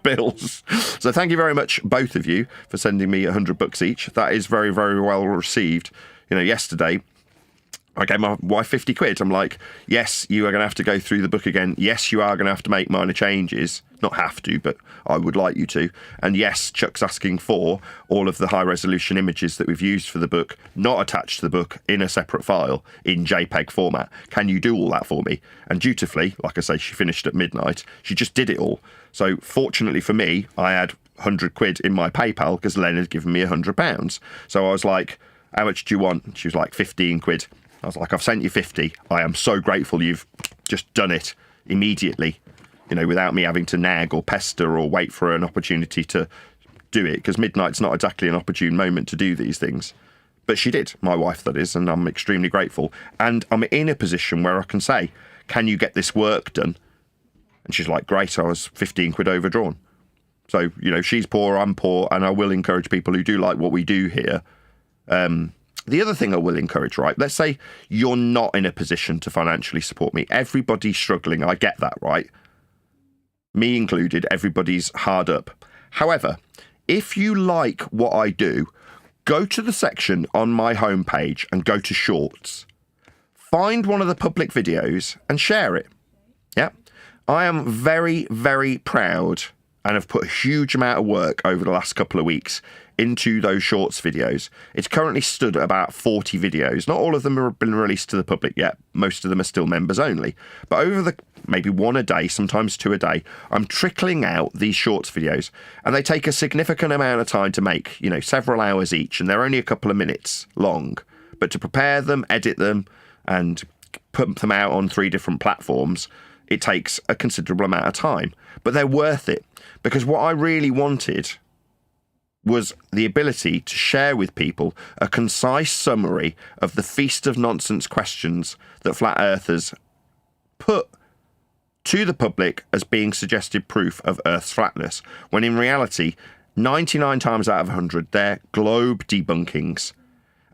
bills. So thank you very much, both of you, for sending me $100 each. That is very, very well received. You know, yesterday I gave my wife 50 quid. I'm like, yes, you are going to have to go through the book again. Yes, you are going to have to make minor changes. Not have to, but I would like you to. And yes, Chuck's asking for all of the high resolution images that we've used for the book, not attached to the book, in a separate file in JPEG format. Can you do all that for me? And dutifully, like I say, she finished at midnight. She just did it all. So fortunately for me, I had 100 quid in my PayPal because Len had given me £100. So I was like, how much do you want? And she was like, 15 quid. I was like, I've sent you 50. I am so grateful you've just done it immediately, you know, without me having to nag or pester or wait for an opportunity to do it, because midnight's not exactly an opportune moment to do these things. But she did, my wife that is, and I'm extremely grateful. And I'm in a position where I can say, can you get this work done? And she's like, great, I was 15 quid overdrawn. So, you know, she's poor, I'm poor, and I will encourage people who do like what we do here, The other thing I will encourage, right? Let's say you're not in a position to financially support me. Everybody's struggling. I get that, right? Me included, everybody's hard up. However, if you like what I do, go to the section on my homepage and go to Shorts. Find one of the public videos and share it. Yeah. I am very, very proud and have put a huge amount of work over the last couple of weeks into those Shorts videos. It's currently stood at about 40 videos. Not all of them have been released to the public yet. Most of them are still members only. But over the maybe one a day, sometimes two a day, I'm trickling out these Shorts videos, and they take a significant amount of time to make, you know, several hours each, and they're only a couple of minutes long. But to prepare them, edit them, and put them out on 3 different platforms, it takes a considerable amount of time. But they're worth it, because what I really wanted was the ability to share with people a concise summary of the feast of nonsense questions that flat earthers put to the public as being suggested proof of Earth's flatness, when in reality, 99 times out of 100, they're globe debunkings.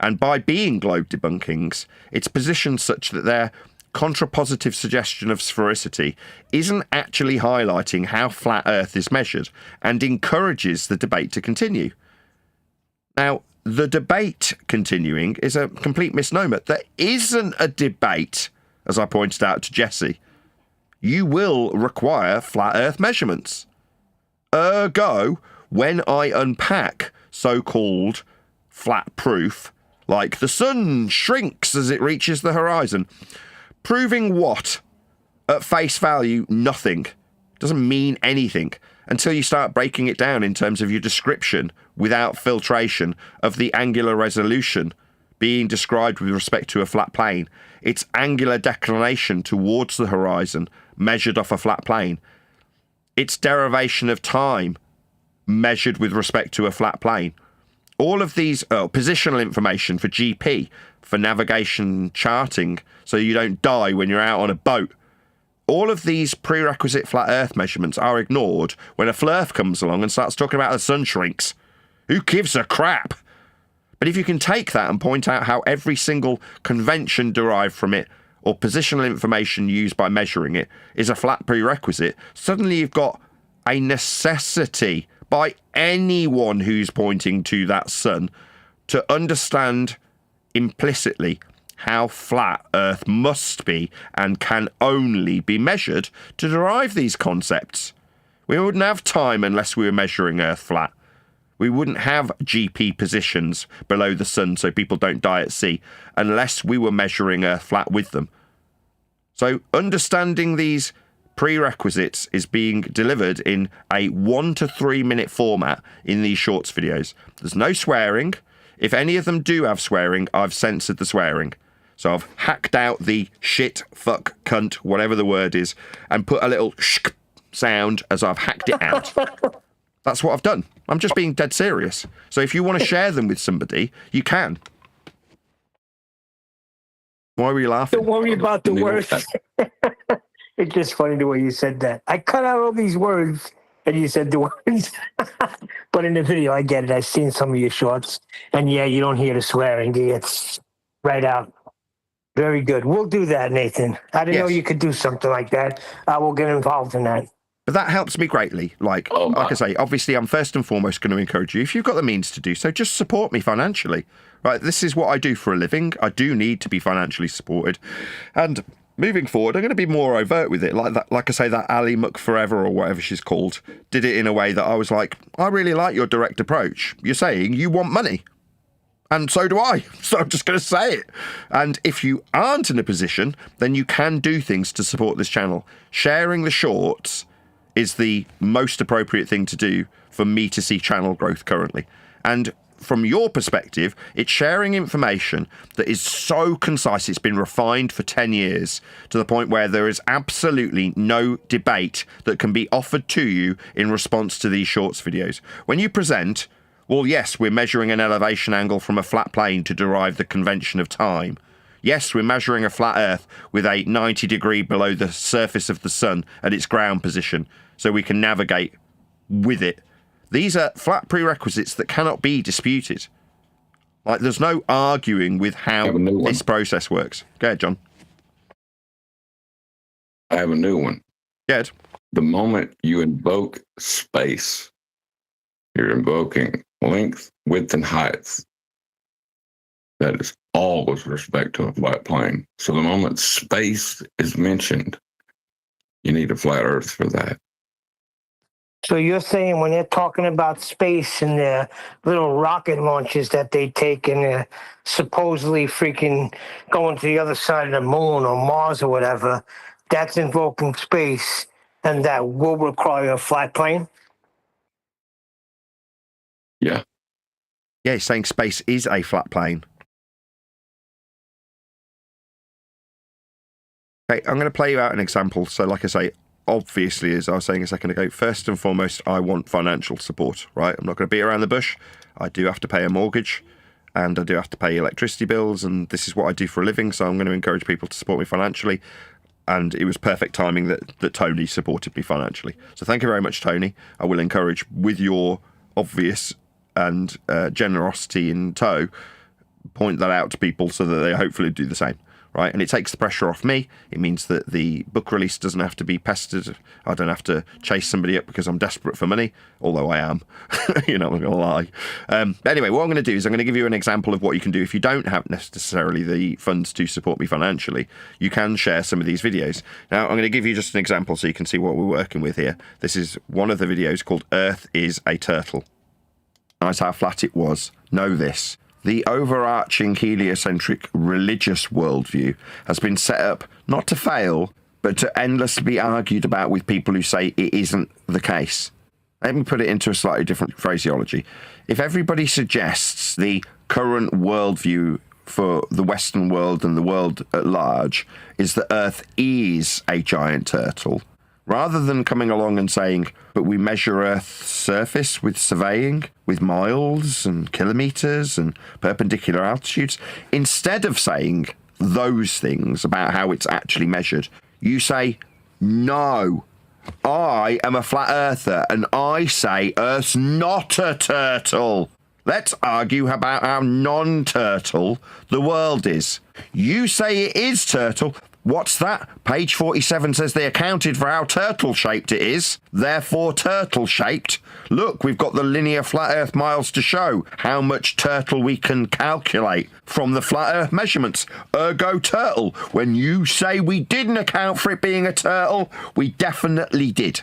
And by being globe debunkings, it's positioned such that their contrapositive suggestion of sphericity isn't actually highlighting how flat Earth is measured and encourages the debate to continue. Now, the debate continuing is a complete misnomer. There isn't a debate, as I pointed out to Jesse. You will require flat Earth measurements. Ergo, when I unpack so-called flat proof, like the sun shrinks as it reaches the horizon, proving what? At face value, nothing. Doesn't mean anything until you start breaking it down in terms of your description without filtration of the angular resolution being described with respect to a flat plane. Its angular declination towards the horizon measured off a flat plane. Its derivation of time measured with respect to a flat plane. All of these positional information for GP, for navigation charting, so you don't die when you're out on a boat. All of these prerequisite flat Earth measurements are ignored when a flurf comes along and starts talking about the sun shrinks. Who gives a crap? But if you can take that and point out how every single convention derived from it or positional information used by measuring it is a flat prerequisite, suddenly you've got a necessity by anyone who's pointing to that sun to understand implicitly how flat Earth must be and can only be measured to derive these concepts. We wouldn't have time unless we were measuring Earth flat. We wouldn't have GP positions below the sun so people don't die at sea unless we were measuring Earth flat with them. So understanding these prerequisites is being delivered in a 1 to 3 minute format in these Shorts videos. There's no swearing. If any of them do have swearing, I've censored the swearing. So I've hacked out the shit, fuck, cunt, whatever the word is, and put a little shk sound as I've hacked it out. That's what I've done. I'm just being dead serious. So if you want to share them with somebody, you can. Why were you laughing? Don't worry about the words. It's just funny the way you said that. I cut out all these words and you said the words. But in the video, I get it. I've seen some of your shorts. And yeah, you don't hear the swearing. It's right out. Very good. We'll do that, Nathan. I didn't know you could do something like that. I will get involved in that. But that helps me greatly. Like I say, obviously, I'm first and foremost going to encourage you. If you've got the means to do so, just support me financially. Right? This is what I do for a living. I do need to be financially supported. And moving forward, I'm going to be more overt with it. Like that, like I say, that Ali McForever or whatever she's called did it in a way that I was like, I really like your direct approach. You're saying you want money. And so do I. So I'm just going to say it. And if you aren't in a position, then you can do things to support this channel. Sharing the shorts is the most appropriate thing to do for me to see channel growth currently. And from your perspective, it's sharing information that is so concise, it's been refined for 10 years to the point where there is absolutely no debate that can be offered to you in response to these shorts videos. When you present, well, yes, we're measuring an elevation angle from a flat plane to derive the convention of time. Yes, we're measuring a flat Earth with a 90 degree below the surface of the sun at its ground position so we can navigate with it. These are flat prerequisites that cannot be disputed. Like, there's no arguing with how have a new one. this process works. Go ahead, John. I have a new one. Go ahead. The moment you invoke space, you're invoking length, width, and height. That is all with respect to a flat plane. So the moment space is mentioned, you need a flat Earth for that. So you're saying when they're talking about space and the little rocket launches that they take and they're supposedly freaking going to the other side of the moon or Mars or whatever, that's invoking space and that will require a flat plane? Yeah. Yeah, he's saying space is a flat plane. Okay, I'm going to play you out an example. So, like I say, obviously, as I was saying a second ago, first and foremost, I want financial support, right? I'm not going to beat around the bush. I do have to pay a mortgage and I do have to pay electricity bills, and this is what I do for a living, so I'm going to encourage people to support me financially. And it was perfect timing that Tony supported me financially. So thank you very much, Tony. I will encourage, with your obvious and generosity in tow, point that out to people so that they hopefully do the same. Right, and it takes the pressure off me. It means that the book release doesn't have to be pestered. I don't have to chase somebody up because I'm desperate for money, although I am. You're not going to lie. Anyway, what I'm going to do is I'm going to give you an example of what you can do if you don't have necessarily the funds to support me financially. You can share some of these videos. Now, I'm going to give you just an example so you can see what we're working with here. This is one of the videos called Earth is a Turtle. Nice how flat it was. Know this. The overarching heliocentric religious worldview has been set up not to fail, but to endlessly be argued about with people who say it isn't the case. Let me put it into a slightly different phraseology. If everybody suggests the current worldview for the Western world and the world at large is that Earth is a giant turtle, rather than coming along and saying, but we measure Earth's surface with surveying, with miles and kilometres and perpendicular altitudes, instead of saying those things about how it's actually measured, you say, no, I am a flat earther and I say Earth's not a turtle. Let's argue about how non-turtle the world is. You say it is turtle. What's that? Page 47 says they accounted for how turtle-shaped it is. Therefore, turtle-shaped. Look, we've got the linear flat Earth miles to show how much turtle we can calculate from the flat Earth measurements. Ergo turtle. When you say we didn't account for it being a turtle, we definitely did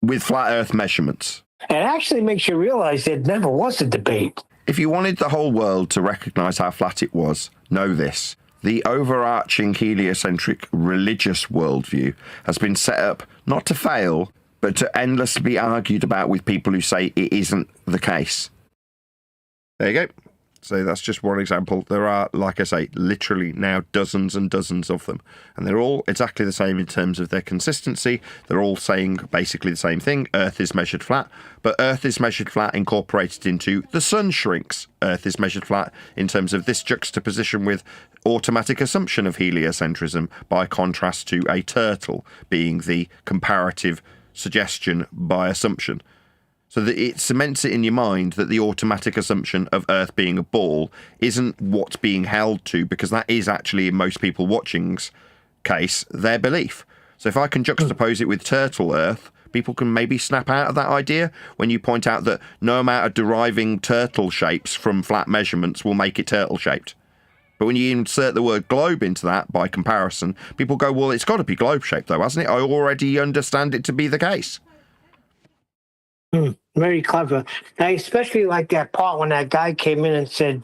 with flat Earth measurements. It actually makes you realize there never was a debate. If you wanted the whole world to recognise how flat it was, know this. The overarching heliocentric religious worldview has been set up not to fail, but to endlessly be argued about with people who say it isn't the case. There you go. So that's just one example. There are, like I say, literally now dozens and dozens of them. And they're all exactly the same in terms of their consistency. They're all saying basically the same thing. Earth is measured flat, but Earth is measured flat incorporated into the sun shrinks. Earth is measured flat in terms of this juxtaposition with automatic assumption of heliocentrism by contrast to a turtle being the comparative suggestion by assumption. So that it cements it in your mind that the automatic assumption of Earth being a ball isn't what's being held to, because that is actually, in most people watching's case, their belief. So if I can juxtapose it with turtle Earth, people can maybe snap out of that idea when you point out that no amount of deriving turtle shapes from flat measurements will make it turtle-shaped. But when you insert the word globe into that, by comparison, people go, well, it's got to be globe-shaped, though, hasn't it? I already understand it to be the case. Very clever. I especially like that part when that guy came in and said,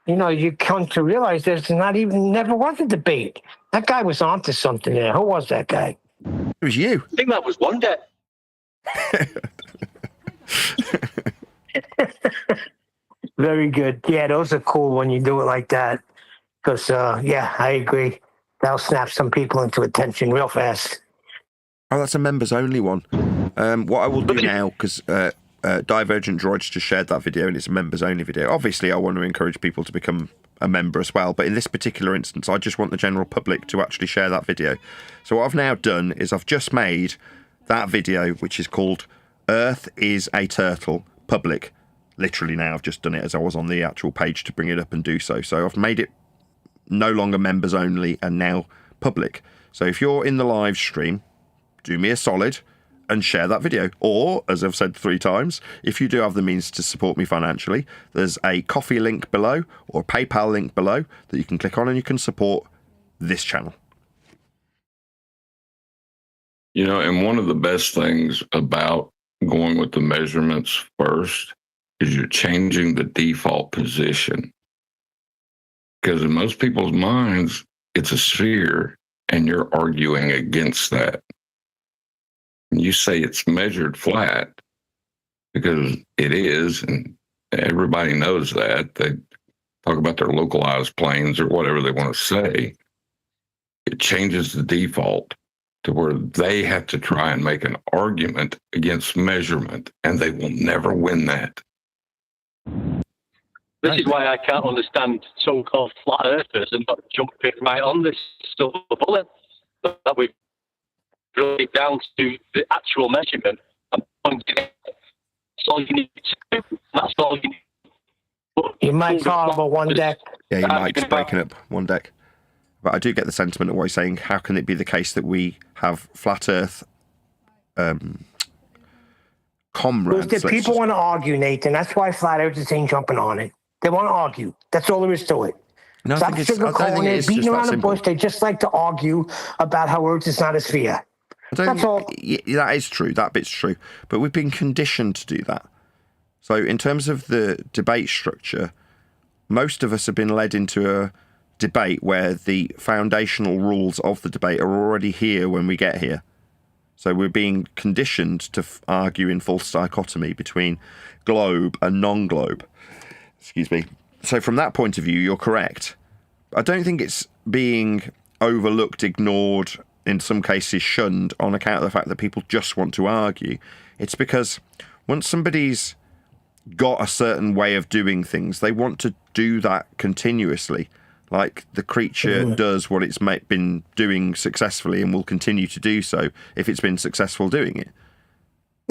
you know, you come to realize there's never was a debate. That guy was onto something there. Who was that guy? It was you. I think that was one day. Very good. Yeah, those are cool when you do it like that. Because, yeah, I agree. That'll snap some people into attention real fast. Oh, that's a members-only one. What I will do now, because Divergent Droids just shared that video and it's a members-only video. Obviously, I want to encourage people to become a member as well. But in this particular instance, I just want the general public to actually share that video. So what I've now done is I've just made that video, which is called Earth is a Turtle, public. literally now I've just done it as I was on the actual page to bring it up and do so. So I've made it no longer members only and now public. So if you're in the live stream, do me a solid and share that video. Or, as I've said 3 times, if you do have the means to support me financially, there's a Ko-fi link below or a PayPal link below that you can click on and you can support this channel. You know, and one of the best things about going with the measurements first is you're changing the default position. Because in most people's minds, it's a sphere, and you're arguing against that. You say it's measured flat because it is, and everybody knows that. They talk about their localized planes or whatever they want to say. It changes the default to where they have to try and make an argument against measurement, and they will never win that. This is why I can't understand so-called flat earthers and not jumping right on this silver bullet that we've drilled it down to the actual measurement and pointed it. That's all you need to do. That's all you need. You might call about one deck. Yeah, your mic's breaking up one deck. But I do get the sentiment of what he's saying. How can it be the case that we have flat Earth comrades? Because the people want to argue, Nathan. That's why flat earthers ain't jumping on it. They want to argue. That's all there is to it. No, Stop sugarcoating it, beating around the bush. They just like to argue about how Earth is not a sphere. That's all. That is true. That bit's true. But we've been conditioned to do that. So in terms of the debate structure, most of us have been led into a debate where the foundational rules of the debate are already here when we get here. So we're being conditioned to argue in false dichotomy between globe and non-globe. Excuse me. So from that point of view, you're correct. I don't think it's being overlooked, ignored, in some cases shunned on account of the fact that people just want to argue. It's because once somebody's got a certain way of doing things, they want to do that continuously. Like the creature does what it's been doing successfully and will continue to do so if it's been successful doing it.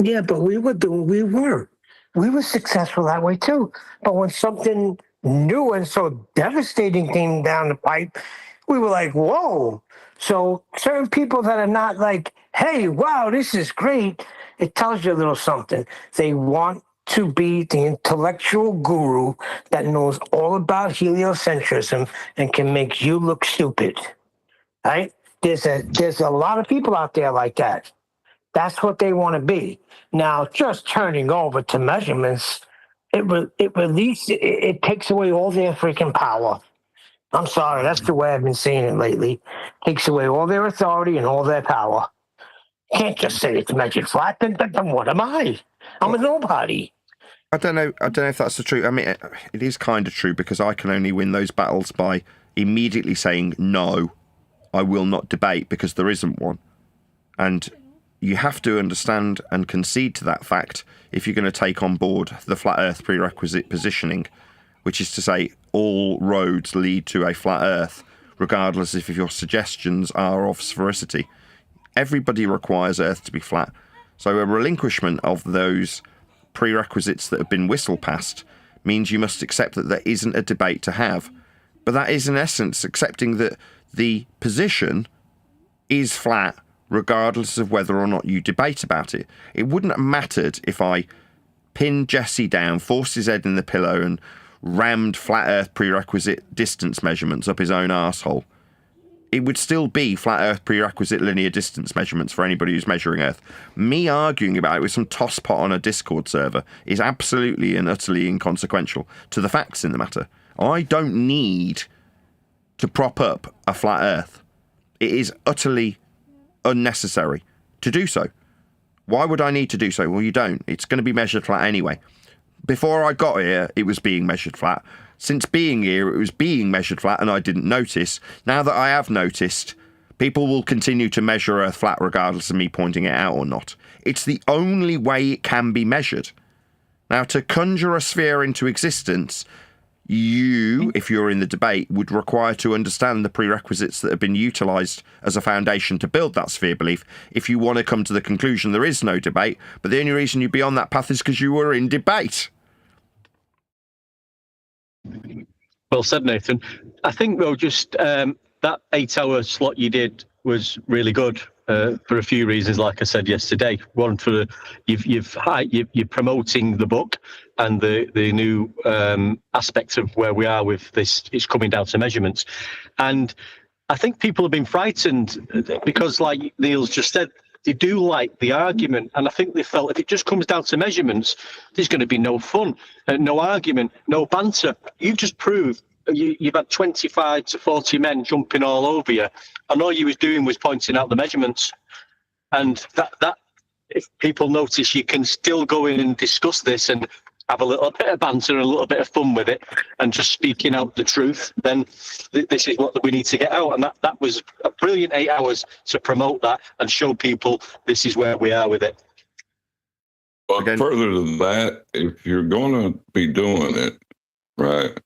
Yeah, but we were successful that way too. But when something new and so devastating came down the pipe, we were like, whoa. So certain people that are not like, hey, wow, this is great, it tells you a little something. They want to be the intellectual guru that knows all about heliocentrism and can make you look stupid, right? There's a lot of people out there like that. That's what they want to be. Now, just turning over to measurements, it takes away all their freaking power. I'm sorry, that's the way I've been saying it lately. Takes away all their authority and all their power. Can't just say it's measured flat. Then what am I? I'm a nobody. I don't know if that's the truth. I mean, it is kind of true because I can only win those battles by immediately saying, no, I will not debate because there isn't one. And you have to understand and concede to that fact if you're going to take on board the flat Earth prerequisite positioning, which is to say all roads lead to a flat Earth, regardless if your suggestions are of sphericity. Everybody requires Earth to be flat. So a relinquishment of those prerequisites that have been whistled past means you must accept that there isn't a debate to have. But that is in essence accepting that the position is flat regardless of whether or not you debate about it. It wouldn't have mattered if I pinned Jesse down, forced his head in the pillow and rammed flat Earth prerequisite distance measurements up his own arsehole. It would still be flat Earth prerequisite linear distance measurements for anybody who's measuring Earth. Me arguing about it with some tosspot on a Discord server is absolutely and utterly inconsequential to the facts in the matter. I don't need to prop up a flat Earth. It is utterly unnecessary to do so. Why would I need to do so? Well, you don't. It's going to be measured flat anyway. Before I got here, it was being measured flat. Since being here, it was being measured flat and I didn't notice. Now that I have noticed, people will continue to measure Earth flat regardless of me pointing it out or not. It's the only way it can be measured. Now, to conjure a sphere into existence, you, if you're in the debate, would require to understand the prerequisites that have been utilised as a foundation to build that sphere belief if you want to come to the conclusion there is no debate, but the only reason you'd be on that path is because you were in debate. Well said, Nathan. I think though, just that 8-hour slot you did was really good for a few reasons. Like I said yesterday, one for you're promoting the book and the new aspects of where we are with this. It's coming down to measurements, and I think people have been frightened because, like Neil's just said, they do like the argument, and I think they felt if it just comes down to measurements, there's going to be no fun, no argument, no banter. You've just proved you've had 25 to 40 men jumping all over you, and all you was doing was pointing out the measurements. And that if people notice you can still go in and discuss this and have a little bit of banter and a little bit of fun with it and just speaking out the truth, then this is what we need to get out. And that was a brilliant 8 hours to promote that and show people this is where we are with it. Well, further to that, if you're going to be doing it, right,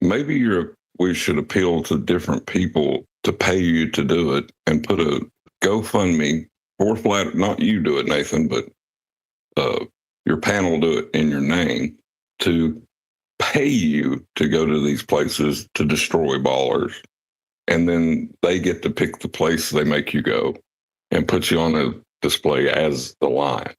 maybe we should appeal to different people to pay you to do it and put a GoFundMe or flat, not you do it, Nathan, but your panel do it in your name to pay you to go to these places to destroy ballers. And then they get to pick the place they make you go and put you on a display as the line.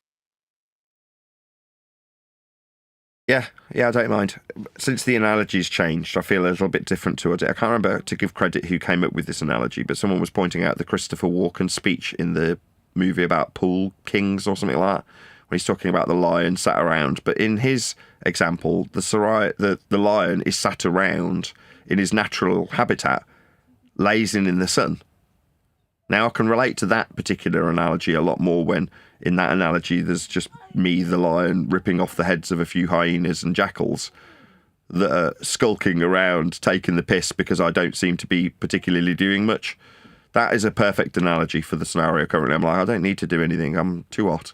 Yeah, I don't mind. Since the analogy's changed, I feel a little bit different to it. I can't remember to give credit who came up with this analogy, but someone was pointing out the Christopher Walken speech in the movie about pool kings or something like that, when he's talking about the lion sat around. But in his example, the lion is sat around in his natural habitat, lazing in the sun. Now, I can relate to that particular analogy a lot more when, in that analogy, there's just me, the lion, ripping off the heads of a few hyenas and jackals that are skulking around, taking the piss because I don't seem to be particularly doing much. That is a perfect analogy for the scenario currently. I'm like, I don't need to do anything. I'm too hot.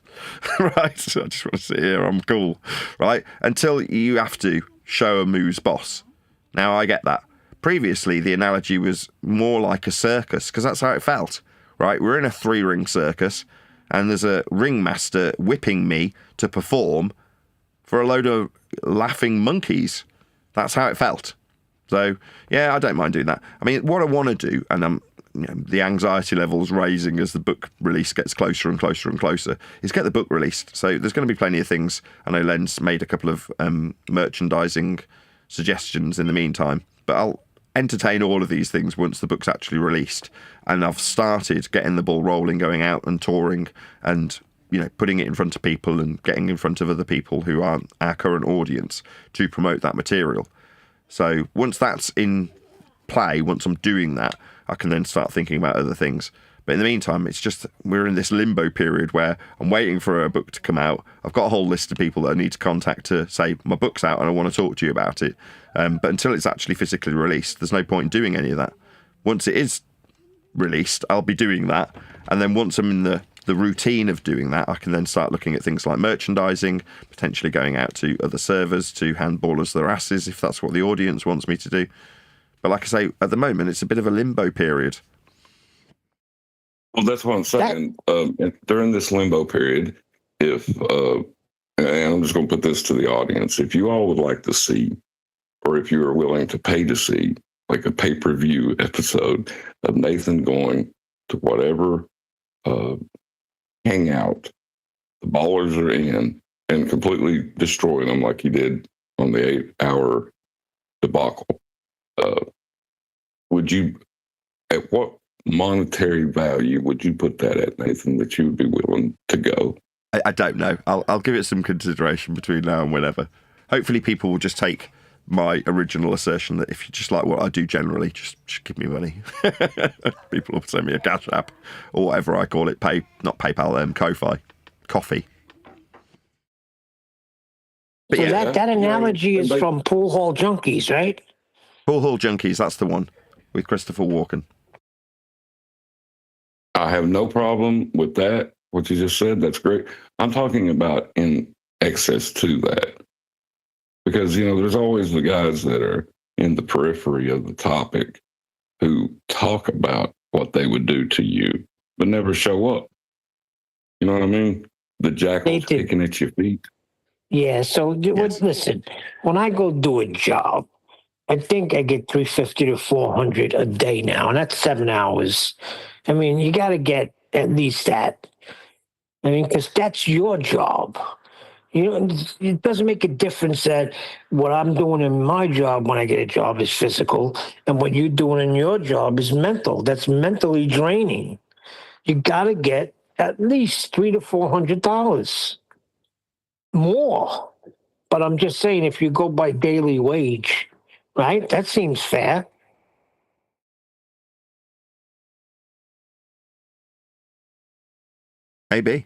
Right? So I just want to sit here. I'm cool. Right? Until you have to show a moose boss. Now, I get that. Previously, the analogy was more like a circus because that's how it felt. Right? We're in a 3-ring circus and there's a ringmaster whipping me to perform for a load of laughing monkeys. That's how it felt. So, yeah, I don't mind doing that. I mean, what I want to do, and the anxiety levels rising as the book release gets closer and closer and closer, is get the book released. So there's going to be plenty of things. I know Len's made a couple of merchandising suggestions in the meantime, but I'll entertain all of these things once the book's actually released. And I've started getting the ball rolling, going out and touring and, putting it in front of people and getting in front of other people who aren't our current audience to promote that material. So once that's in play, once I'm doing that, I can then start thinking about other things. But in the meantime, it's just we're in this limbo period where I'm waiting for a book to come out. I've got a whole list of people that I need to contact to say, my book's out and I want to talk to you about it. But until it's actually physically released, there's no point in doing any of that. Once it is released, I'll be doing that. And then once I'm in the routine of doing that, I can then start looking at things like merchandising, potentially going out to other servers to hand ballers their asses if that's what the audience wants me to do. But like I say, at the moment, it's a bit of a limbo period. Well, that's what I'm saying. During this limbo period, if, and I'm just going to put this to the audience, if you all would like to see, or if you are willing to pay to see, like a pay-per-view episode of Nathan going to whatever hangout the ballers are in and completely destroying them like he did on the 8-hour debacle, would you, at what monetary value would you put that at, Nathan, that you would be willing to go? I don't know. I'll give it some consideration between now and whenever. Hopefully people will just take my original assertion that if you just like what I do generally, just give me money. People will send me a Cash App or whatever I call it. Not PayPal, Ko-Fi. Coffee. But So yeah, that analogy is from Pool Hall Junkies, right? Pool Hall Junkies, that's the one with Christopher Walken. I have no problem with that, what you just said. That's great. I'm talking about in excess to that. Because, there's always the guys that are in the periphery of the topic who talk about what they would do to you, but never show up. You know what I mean? The jackals picking at your feet. Yeah, so Yes. listen, when I go do a job, I think I get 350 to 400 a day now, and that's 7 hours. I mean, you got to get at least that. I mean, because that's your job. You know, it doesn't make a difference that what I'm doing in my job when I get a job is physical, and what you're doing in your job is mental. That's mentally draining. You got to get at least $300 to $400 more. But I'm just saying, if you go by daily wage, right? That seems fair. Maybe.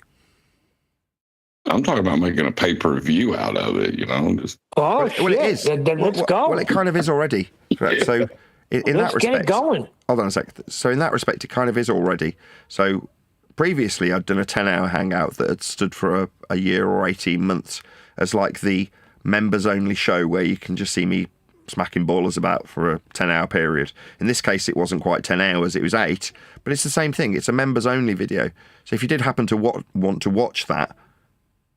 I'm talking about making a pay-per-view out of it, you know. Just Oh, Well, shit. it is. Then let's go. Well, it kind of is already. Right, so in Let's that get respect, it going. hold on a sec. So in that respect, it kind of is already. So previously, I'd done a 10-hour hangout that had stood for a year or 18 months as like the members-only show where you can just see me smacking ballers about for a 10-hour period. In this case, it wasn't quite 10 hours, it was 8, but it's the same thing. It's a members-only video. So if you did happen to want to watch that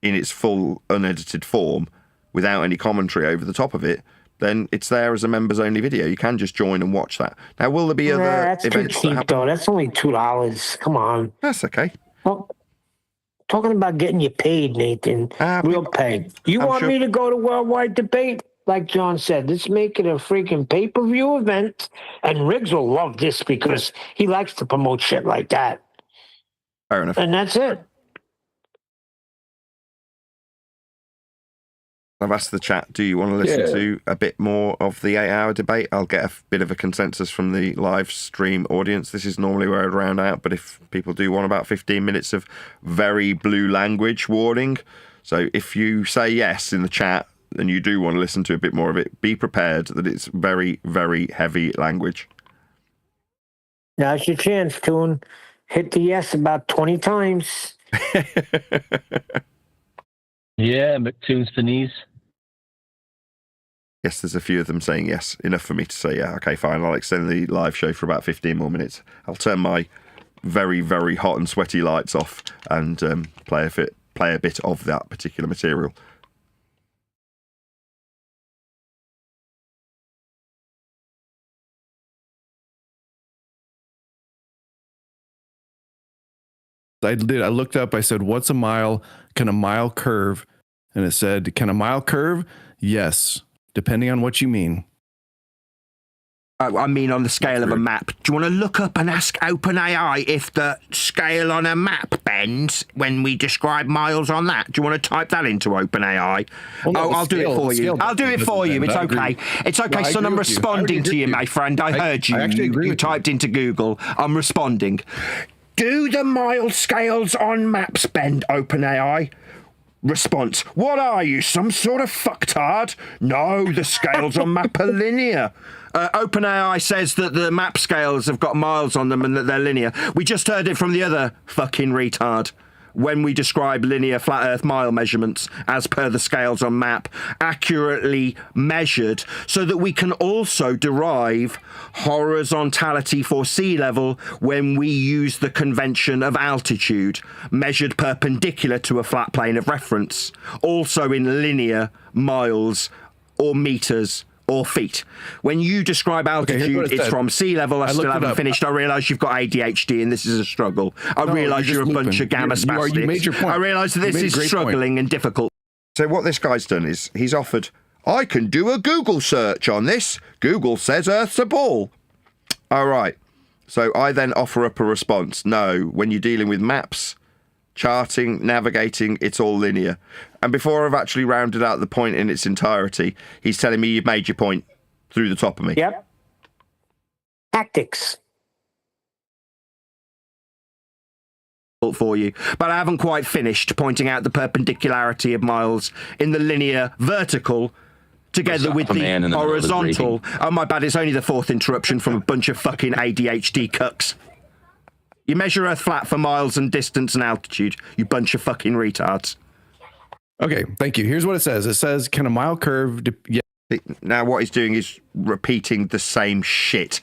in its full unedited form without any commentary over the top of it, then it's there as a members-only video. You can just join and watch that. Now, will there be other That's too events that cheap, happen? though. That's only $2. Come on. That's okay. Well, talking about getting you paid, Nathan. Real pay. You I'm want sure- me to go to Worldwide Debate? Like John said, let's make it a freaking pay-per-view event. And Riggs will love this because he likes to promote shit like that. Fair enough. And that's it. I've asked the chat, do you want to listen to a bit more of the 8-hour debate? I'll get a bit of a consensus from the live stream audience. This is normally where I'd round out, but if people do want about 15 minutes of very blue language warning. So if you say yes in the chat and you do want to listen to a bit more of it, be prepared that it's very, very heavy language. Now's your chance, Toon. Hit the yes about 20 times. Yeah, McToon's for knees. Yes, there's a few of them saying yes. Enough for me to say, yeah, okay, fine. I'll extend the live show for about 15 more minutes. I'll turn my very, very hot and sweaty lights off and play a bit of that particular material. I did. I looked up. I said, "What's a mile? Can a mile curve?" And it said, "Can a mile curve? Yes, depending on what you mean." I mean, on the scale of a map. Do you want to look up and ask OpenAI if the scale on a map bends when we describe miles on that? Do you want to type that into OpenAI? Well, no, I'll do it for you. I'll do it for you. It's okay. It's okay, son. I'm responding to you, my friend. I heard you. You typed into Google. I'm responding. Do the mile scales on maps bend, OpenAI? Response: what are you, some sort of fucktard? No, the scales on map are linear. OpenAI says that the map scales have got miles on them and that they're linear. We just heard it from the other fucking retard when we describe linear flat earth mile measurements as per the scales on map, accurately measured, so that we can also derive horizontality for sea level when we use the convention of altitude, measured perpendicular to a flat plane of reference, also in linear miles or meters or feet. When you describe altitude, it's from sea level. I still haven't finished. I realise you've got ADHD and this is a struggle. I realise you're a bunch of gamma spastics. You made your point. I realise that this is struggling and difficult. So what this guy's done is he's offered, I can do a Google search on this. Google says Earth's a ball. All right. So I then offer up a response. No, when you're dealing with maps, charting, navigating, it's all linear. And before I've actually rounded out the point in its entirety, he's telling me you've made your point through the top of me. Yep. Tactics. For you, but I haven't quite finished pointing out the perpendicularity of miles in the linear vertical together with the horizontal. Oh, my bad, it's only the fourth interruption from a bunch of fucking ADHD cucks. You measure Earth flat for miles and distance and altitude, you bunch of fucking retards. Okay, thank you. Here's what it says. It says, can a mile curve... Now what he's doing is repeating the same shit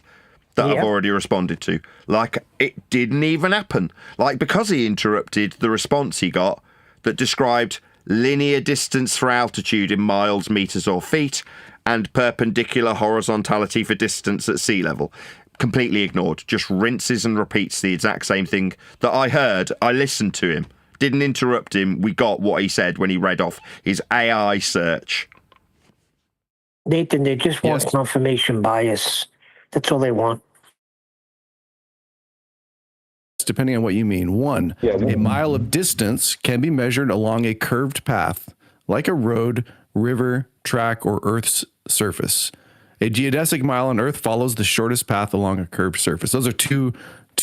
that I've already responded to. Like, it didn't even happen. Like, because he interrupted the response he got that described linear distance for altitude in miles, meters, or feet, and perpendicular horizontality for distance at sea level. Completely ignored. Just rinses and repeats the exact same thing that I heard. I listened to him. Didn't interrupt him. We got what he said when he read off his AI search. Nathan, they just want confirmation bias. That's all they want. Depending on what you mean. One, a mile of distance can be measured along a curved path, like a road, river, track, or Earth's surface. A geodesic mile on Earth follows the shortest path along a curved surface. Those are two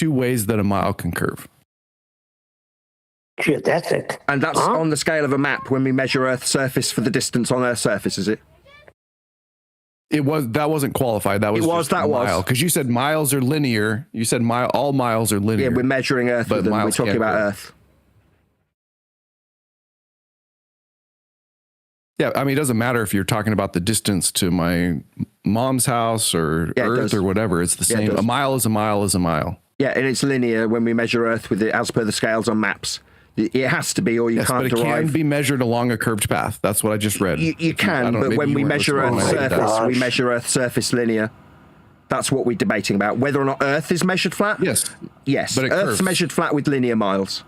ways that a mile can curve. Geodesic. And that's on the scale of a map when we measure Earth's surface for the distance on Earth's surface, is it? That wasn't qualified. That was mile. Because you said miles are linear. You said all miles are linear. Yeah, we're measuring Earth with them. We're talking about Earth. Yeah, I mean, it doesn't matter if you're talking about the distance to my mom's house or Earth or whatever. It's the same. A mile is a mile is a mile. Yeah, and it's linear when we measure Earth with it as per the scales on maps. It has to be, or you can't but it derive. Can be measured along a curved path. That's what I just read. You can, but when we measure Earth's surface, we measure Earth's surface linear. That's what we're debating about. Whether or not Earth is measured flat? Yes. Yes, but Earth's measured flat with linear miles.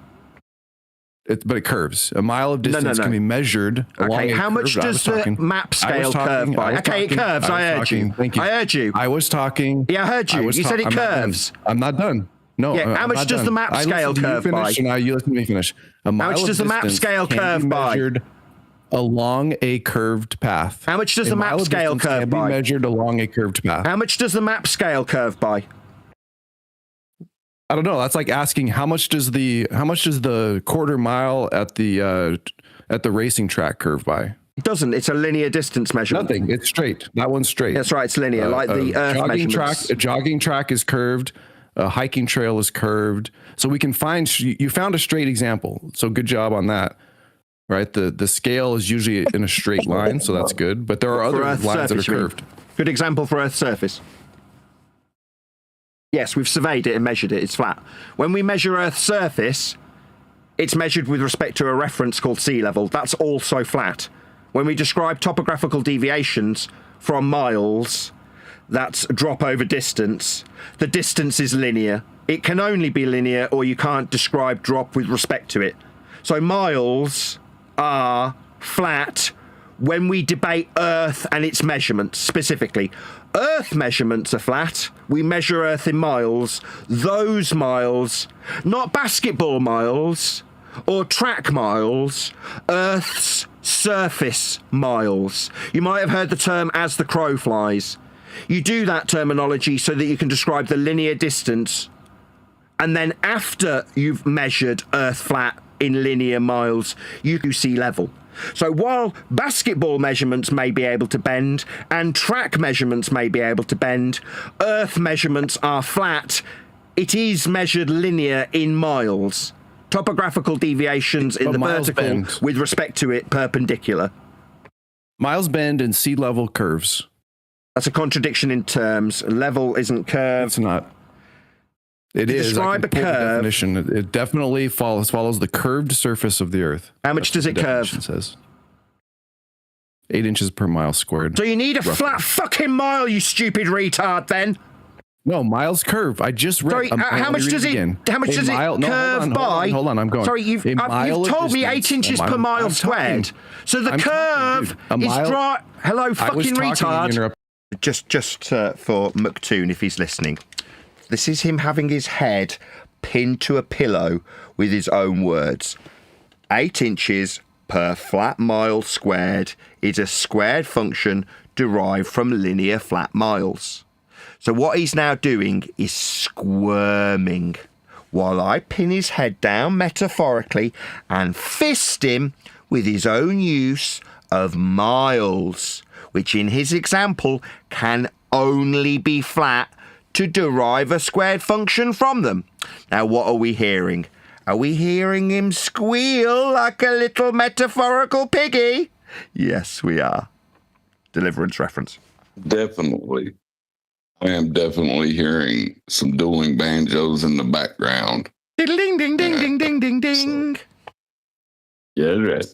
But it curves. A mile of distance can be measured. Okay, how much does the map scale curve by? Okay, it curves. I heard you. Thank you. I heard you. I was talking. Yeah, I heard you. You said it curves. I'm not done. No. Yeah, how much does the map scale curve by? Now you listen to me finish. How much does the map scale curve by? Measured along a curved path. How much does the map scale curve by? Can be measured along a curved path. How much does the map scale curve by? I don't know. That's like asking how much does the quarter mile at the racing track curve by? It doesn't. It's a linear distance measurement. Nothing. It's straight. That one's straight. That's right. It's linear, like the Earth measurements. A jogging track is curved. A hiking trail is curved. So we can find. You found a straight example. So good job on that. Right. The scale is usually in a straight line, so that's good. But there are other lines that are curved. Good example for Earth's surface. Yes, we've surveyed it and measured it. It's flat. When we measure Earth's surface, it's measured with respect to a reference called sea level. That's also flat. When we describe topographical deviations from miles, that's drop over distance. The distance is linear. It can only be linear, or you can't describe drop with respect to it. So miles are flat when we debate Earth and its measurements specifically. Earth measurements are flat. We measure Earth in miles. Those miles, not basketball miles or track miles, Earth's surface miles. You might have heard the term as the crow flies. You do that terminology so that you can describe the linear distance, and then after you've measured Earth flat in linear miles, you do sea level. So while basketball measurements may be able to bend and track measurements may be able to bend, Earth measurements are flat. It is measured linear in miles. Topographical deviations in the vertical with respect to it perpendicular. Miles bend and sea level curves. That's a contradiction in terms. Level isn't curved. It's not. It is. Describe a curve. Definition. It definitely follows the curved surface of the Earth. How much does it curve? It says 8 inches per mile squared. So you need a flat fucking mile, you stupid retard, then? No, miles curve. I just read. Sorry, how much does it curve by? Hold on, I'm going. Sorry, you've told me 8 inches per mile squared. So the curve is dry. Hello, fucking retard. Just for McToon, if he's listening. This is him having his head pinned to a pillow with his own words. 8 inches per flat mile squared is a squared function derived from linear flat miles. So what he's now doing is squirming while I pin his head down metaphorically and fist him with his own use of miles, which in his example can only be flat to derive a squared function from them. Now, what are we hearing? Are we hearing him squeal like a little metaphorical piggy? Yes, we are. Deliverance reference. Definitely. I am definitely hearing some dueling banjos in the background. Ding, ding, ding, ding, ding, ding, ding. Yeah, right.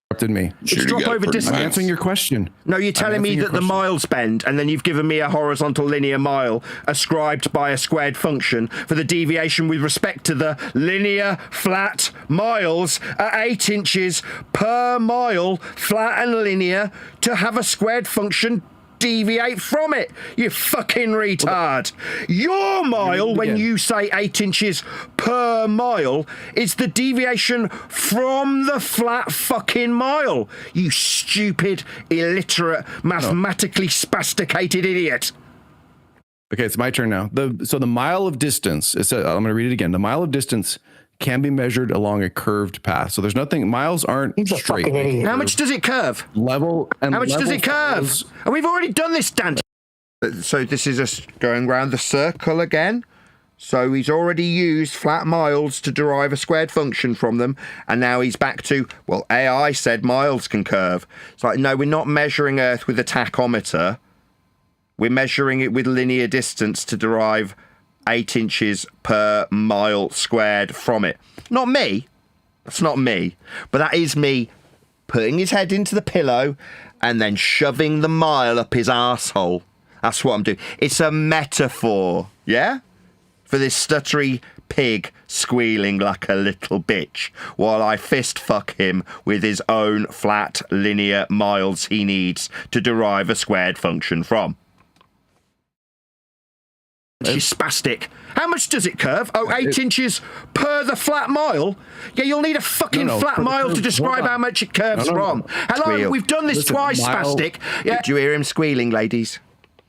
Interrupted me. It's drop over distance. I'm answering your question. No, you're telling me that the miles bend, and then you've given me a horizontal linear mile ascribed by a squared function for the deviation with respect to the linear flat miles at 8 inches per mile, flat and linear, to have a squared function deviate from it, you fucking retard. Your mile, when you say 8 inches per mile, is the deviation from the flat fucking mile. You stupid, illiterate, mathematically spasticated idiot. Okay, it's my turn now. So the mile of distance, I'm going to read it again. The mile of distance can be measured along a curved path. So there's nothing, miles aren't straight. How much does it curve? Level and how much does it curve? And we've already done this, Dan. So this is us going round the circle again. So he's already used flat miles to derive a squared function from them, and now he's back to, well, AI said miles can curve. It's like, no, we're not measuring Earth with a tachometer. We're measuring it with linear distance to derive 8 inches per mile squared from it. Not me. That's not me. But that is me putting his head into the pillow and then shoving the mile up his arsehole. That's what I'm doing. It's a metaphor, yeah? For this stuttery pig squealing like a little bitch while I fist fuck him with his own flat linear miles he needs to derive a squared function from. She's spastic. How much does it curve? Oh, 8 inches per the flat mile? Yeah, you'll need a fucking flat mile to describe how much it curves from. Hello, Squeal. we've done this twice, spastic. Yeah. Do you hear him squealing, ladies?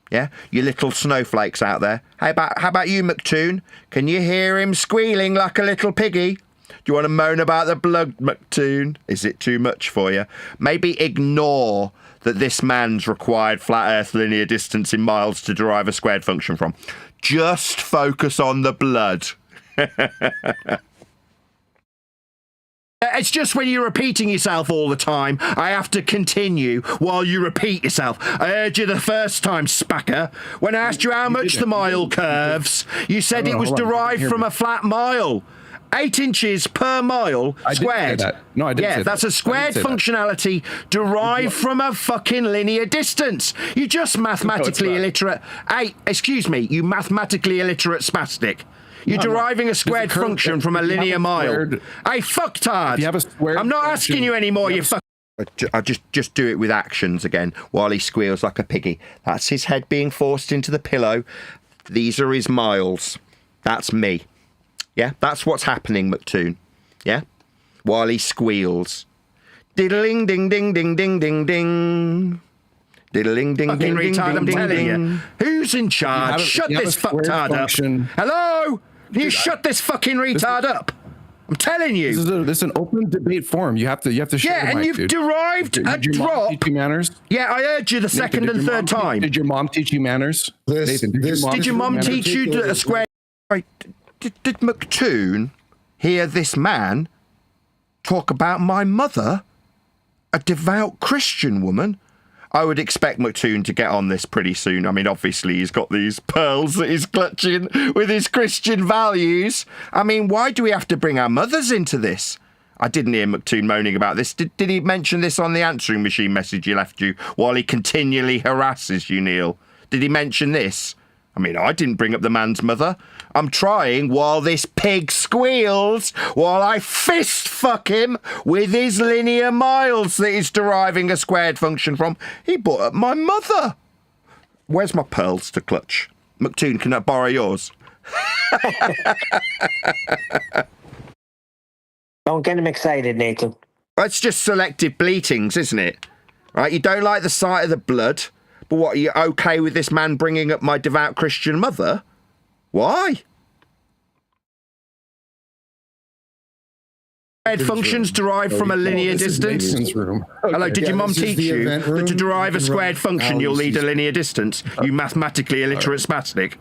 Yeah? You little snowflakes out there. How about you, McToon? Can you hear him squealing like a little piggy? Do you want to moan about the blood, McToon? Is it too much for you? Maybe ignore that this man's required flat Earth linear distance in miles to derive a squared function from. Just focus on the blood. It's just when you're repeating yourself all the time, I have to continue while you repeat yourself. I heard you the first time, Spacker. When I asked you how much the mile curves, you said it was derived from a flat mile. 8 inches per mile squared. No, I didn't say that. Yeah, that's a squared functionality derived from a fucking linear distance. You just mathematically illiterate. Hey, excuse me, you mathematically illiterate spastic. You're deriving a squared function from a linear mile. Hey, fucktard. I'm not asking you anymore, you fuck. I just do it with actions again while he squeals like a piggy. That's his head being forced into the pillow. These are his miles. That's me. Yeah, that's what's happening, McToon. Yeah? While he squeals. Diddling ding ding ding ding ding ding. Diddling ding ding ding ding I'm ding telling ding. you. Who's in charge? Shut this fucktard up. Hello? You shut this fucking retard up. I'm telling you. This is an open debate forum. You have to shut yeah, your and mic, you've dude. Derived a Did your mom drop. teach you manners? Yeah, I heard you the second and third time. Did your mom teach you manners? Nathan, did your mom teach you a square? Right, did McToon hear this man talk about my mother, a devout Christian woman? I would expect McToon to get on this pretty soon. I mean, obviously, he's got these pearls that he's clutching with his Christian values. I mean, why do we have to bring our mothers into this? I didn't hear McToon moaning about this. Did he mention this on the answering machine message he left you while he continually harasses you, Neil? Did he mention this? I mean, I didn't bring up the man's mother. I'm trying while this pig squeals, while I fist fuck him with his linear miles that he's deriving a squared function from. He brought up my mother. Where's my pearls to clutch? McToon, can I borrow yours? Don't get him excited, Nathan. That's just selective bleatings, isn't it? Right? You don't like the sight of the blood, but what, are you okay with this man bringing up my devout Christian mother? Why? Functions derived from a linear distance. Hello, did your mum teach you that to derive a squared function you'll need a linear distance? You mathematically illiterate spastic.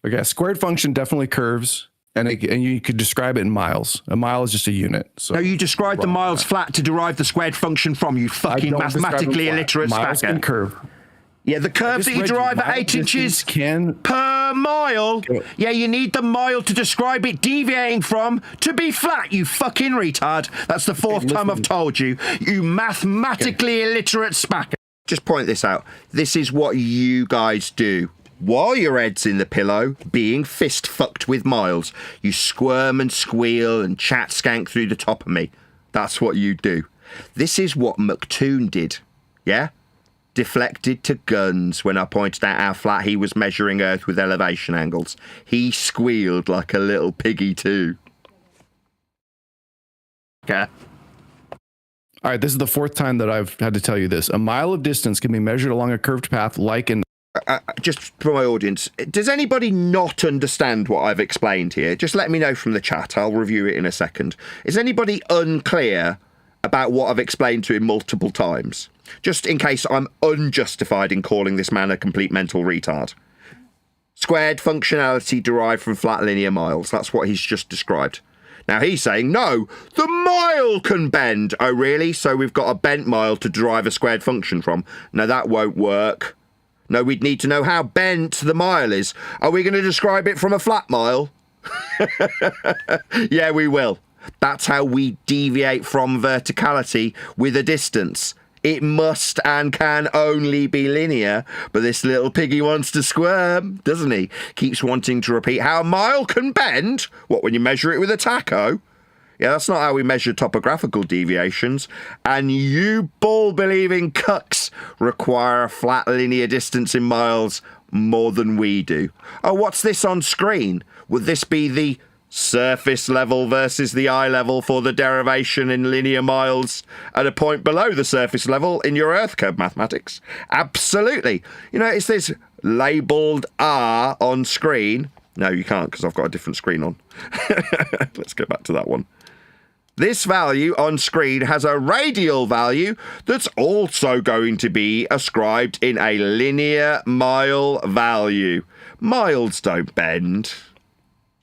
Okay, a squared function definitely curves, and you could describe it in miles. A mile is just a unit. So no, you described the miles flat to derive the squared function from, you fucking mathematically illiterate miles spacker. Can curve. Yeah, the curve that you derive at 8 inches per per mile. Yeah, you need the mile to describe it deviating from to be flat, you fucking retard. That's the fourth time I've told you. You mathematically illiterate spacker. Just point this out. This is what you guys do. While your head's in the pillow, being fist-fucked with Miles, you squirm and squeal and chat skank through the top of me. That's what you do. This is what McToon did, yeah? Deflected to guns when I pointed out how flat he was measuring Earth with elevation angles. He squealed like a little piggy too. Okay. All right, this is the fourth time that I've had to tell you this. A mile of distance can be measured along a curved path like an... Just for my audience, does anybody not understand what I've explained here? Just let me know from the chat. I'll review it in a second. Is anybody unclear about what I've explained to him multiple times? Just in case I'm unjustified in calling this man a complete mental retard. Squared functionality derived from flat linear miles. That's what he's just described. Now he's saying, no, the mile can bend. Oh, really? So we've got a bent mile to derive a squared function from? No, that won't work. No, we'd need to know how bent the mile is. Are we going to describe it from a flat mile? Yeah, we will. That's how we deviate from verticality with a distance. It must and can only be linear, but this little piggy wants to squirm, doesn't he? Keeps wanting to repeat how a mile can bend. What, when you measure it with a taco? Yeah, that's not how we measure topographical deviations. And you ball-believing cucks require a flat linear distance in miles more than we do. Oh, what's this on screen? Would this be the surface level versus the eye level for the derivation in linear miles at a point below the surface level in your Earth curve mathematics? Absolutely. You know, it's this labelled R on screen. No, you can't because I've got a different screen on. Let's go back to that one. This value on screen has a radial value that's also going to be ascribed in a linear mile value. Miles don't bend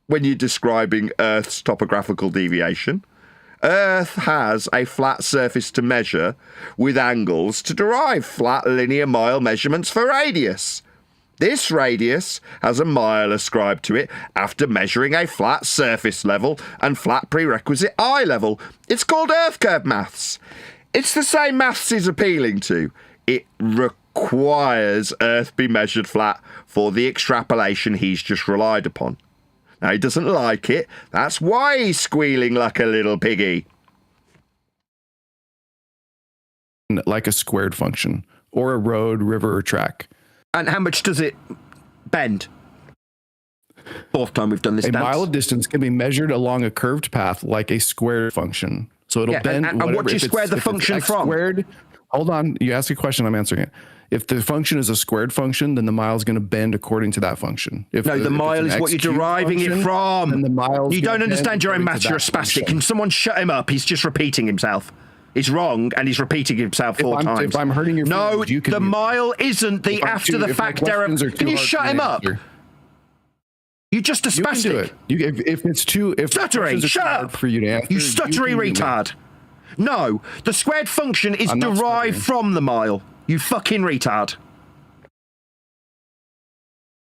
when you're describing Earth's topographical deviation. Earth has a flat surface to measure with angles to derive flat linear mile measurements for radius. This radius has a mile ascribed to it after measuring a flat surface level and flat prerequisite eye level. It's called Earth curve maths. It's the same maths he's appealing to. It requires Earth be measured flat for the extrapolation he's just relied upon. Now, he doesn't like it. That's why he's squealing like a little piggy. Like a squared function, or a road, river, or track. And how much does it bend? Fourth time we've done this. A mile of distance can be measured along a curved path like a squared function. So it'll bend. And what do you square the function from? Squared, hold on. You ask a question, I'm answering it. If the function is a squared function, then the mile is going to bend according to that function. The mile is what you're deriving it from. Then the mile. You don't understand your own maths. You're a spastic. Can someone shut him up? He's just repeating himself. He's wrong, and he's repeating himself four times. If I'm hurting your feelings, no, the mile isn't the after the fact derivation. Can you shut him up? You're just a spastic. You can do it. If it's too, if stuttery, shut up for you to answer. You stuttery retard. No, the squared function is derived from the mile. You fucking retard.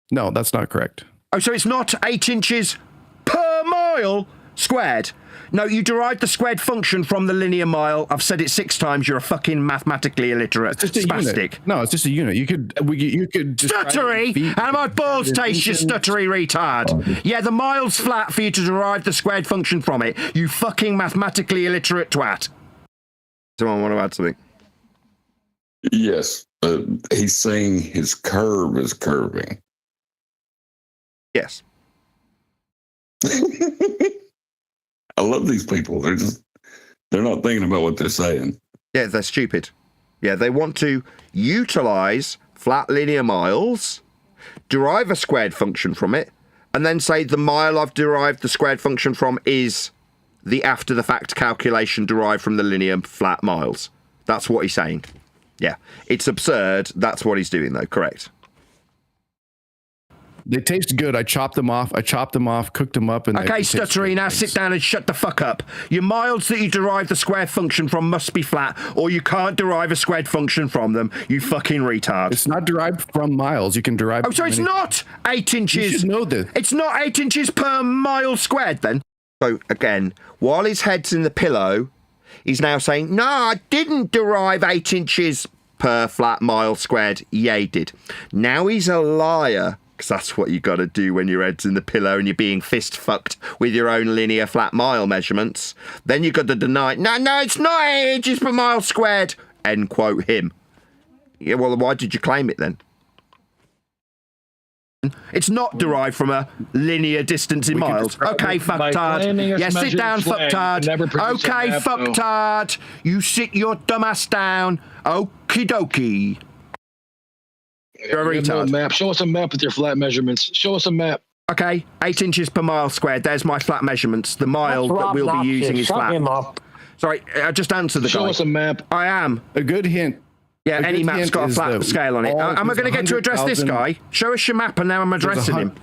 No, that's not correct. Oh, so it's not 8 inches per mile squared? No, you derived the squared function from the linear mile. I've said it 6 times. You're a fucking mathematically illiterate spastic. Unit. No, it's just a unit. You could stuttery, and my balls taste, you stuttery retard. Yeah, the mile's flat for you to derive the squared function from it. You fucking mathematically illiterate twat. Someone want to add something? Yes, he's saying his curve is curving. Yes. I love these people. They're not thinking about what they're saying. Yeah, they're stupid. Yeah, they want to utilize flat linear miles, derive a squared function from it, and then say the mile I've derived the squared function from is the after the fact calculation derived from the linear flat miles. That's what he's saying. Yeah, it's absurd. That's what he's doing, though. Correct. They taste good. I chopped them off, cooked them up. And Okay, stuttery, now sit down and shut the fuck up. Your miles that you derive the squared function from must be flat, or you can't derive a squared function from them, you fucking retard. It's not derived from miles. You can derive... Oh, so it's not 8 inches. You should know this. It's not 8 inches per mile squared, then? So, again, while his head's in the pillow, he's now saying, no, I didn't derive 8 inches per flat mile squared. Yeah, he did. Now he's a liar, because that's what you got to do when your head's in the pillow and you're being fist fucked with your own linear flat mile measurements. Then you got to deny, no, it's not 8 inches per mile squared. End quote him. Yeah, well, why did you claim it then? It's not derived from a linear distance in miles. Okay, fucktard. Yeah, sit down, fucktard. Okay, fucktard. You sit your dumbass down. Okie dokie. You're a retard. Map. Show us a map with your flat measurements. Show us a map. Okay, 8 inches per mile squared. There's my flat measurements. The mile that we'll be using is flat. Sorry, I just answered the guy. Show us a map. I am. A good hint. Yeah, any map's got a flat scale on it. Am I going to get to address this guy? Show us your map and now I'm addressing him.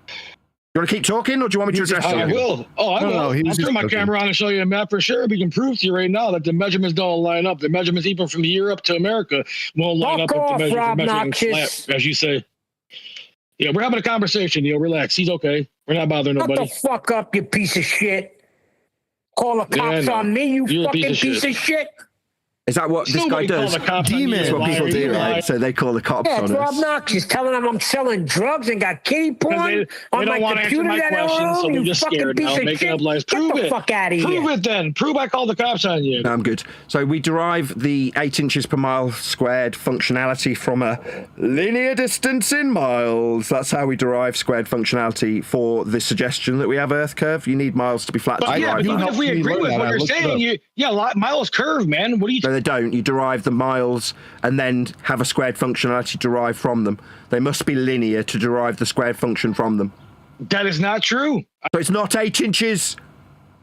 You want to keep talking or do you want me to address him? I will. Oh, I will. I'll turn my camera on and show you a map for sure. We can prove to you right now that the measurements don't line up. The measurements even from Europe to America won't line up with the measurements flat, as you say. Yeah, we're having a conversation, Neil. Relax. He's okay. We're not bothering nobody. Shut the fuck up, you piece of shit. Call the cops on me, you fucking piece of shit. Is that what this guy does? That's what people do, right? So they call the cops on us. Yeah, it's obnoxious. Telling them I'm selling drugs and got kitty porn on my computer. My questions, so they're just scared now, making up lies. Prove it. Fuck out of here. Prove it then. Prove I called the cops on you. No, I'm good. So we derive the 8 inches per mile squared functionality from a linear distance in miles. That's how we derive squared functionality for the suggestion that we have Earth curve. You need miles to be flat. But yeah, even if we agree with what you're saying, miles curve, man. What are you? No, they don't. You derive the miles and then have a squared functionality derived from them. They must be linear to derive the squared function from them. That is not true. So it's not 8 inches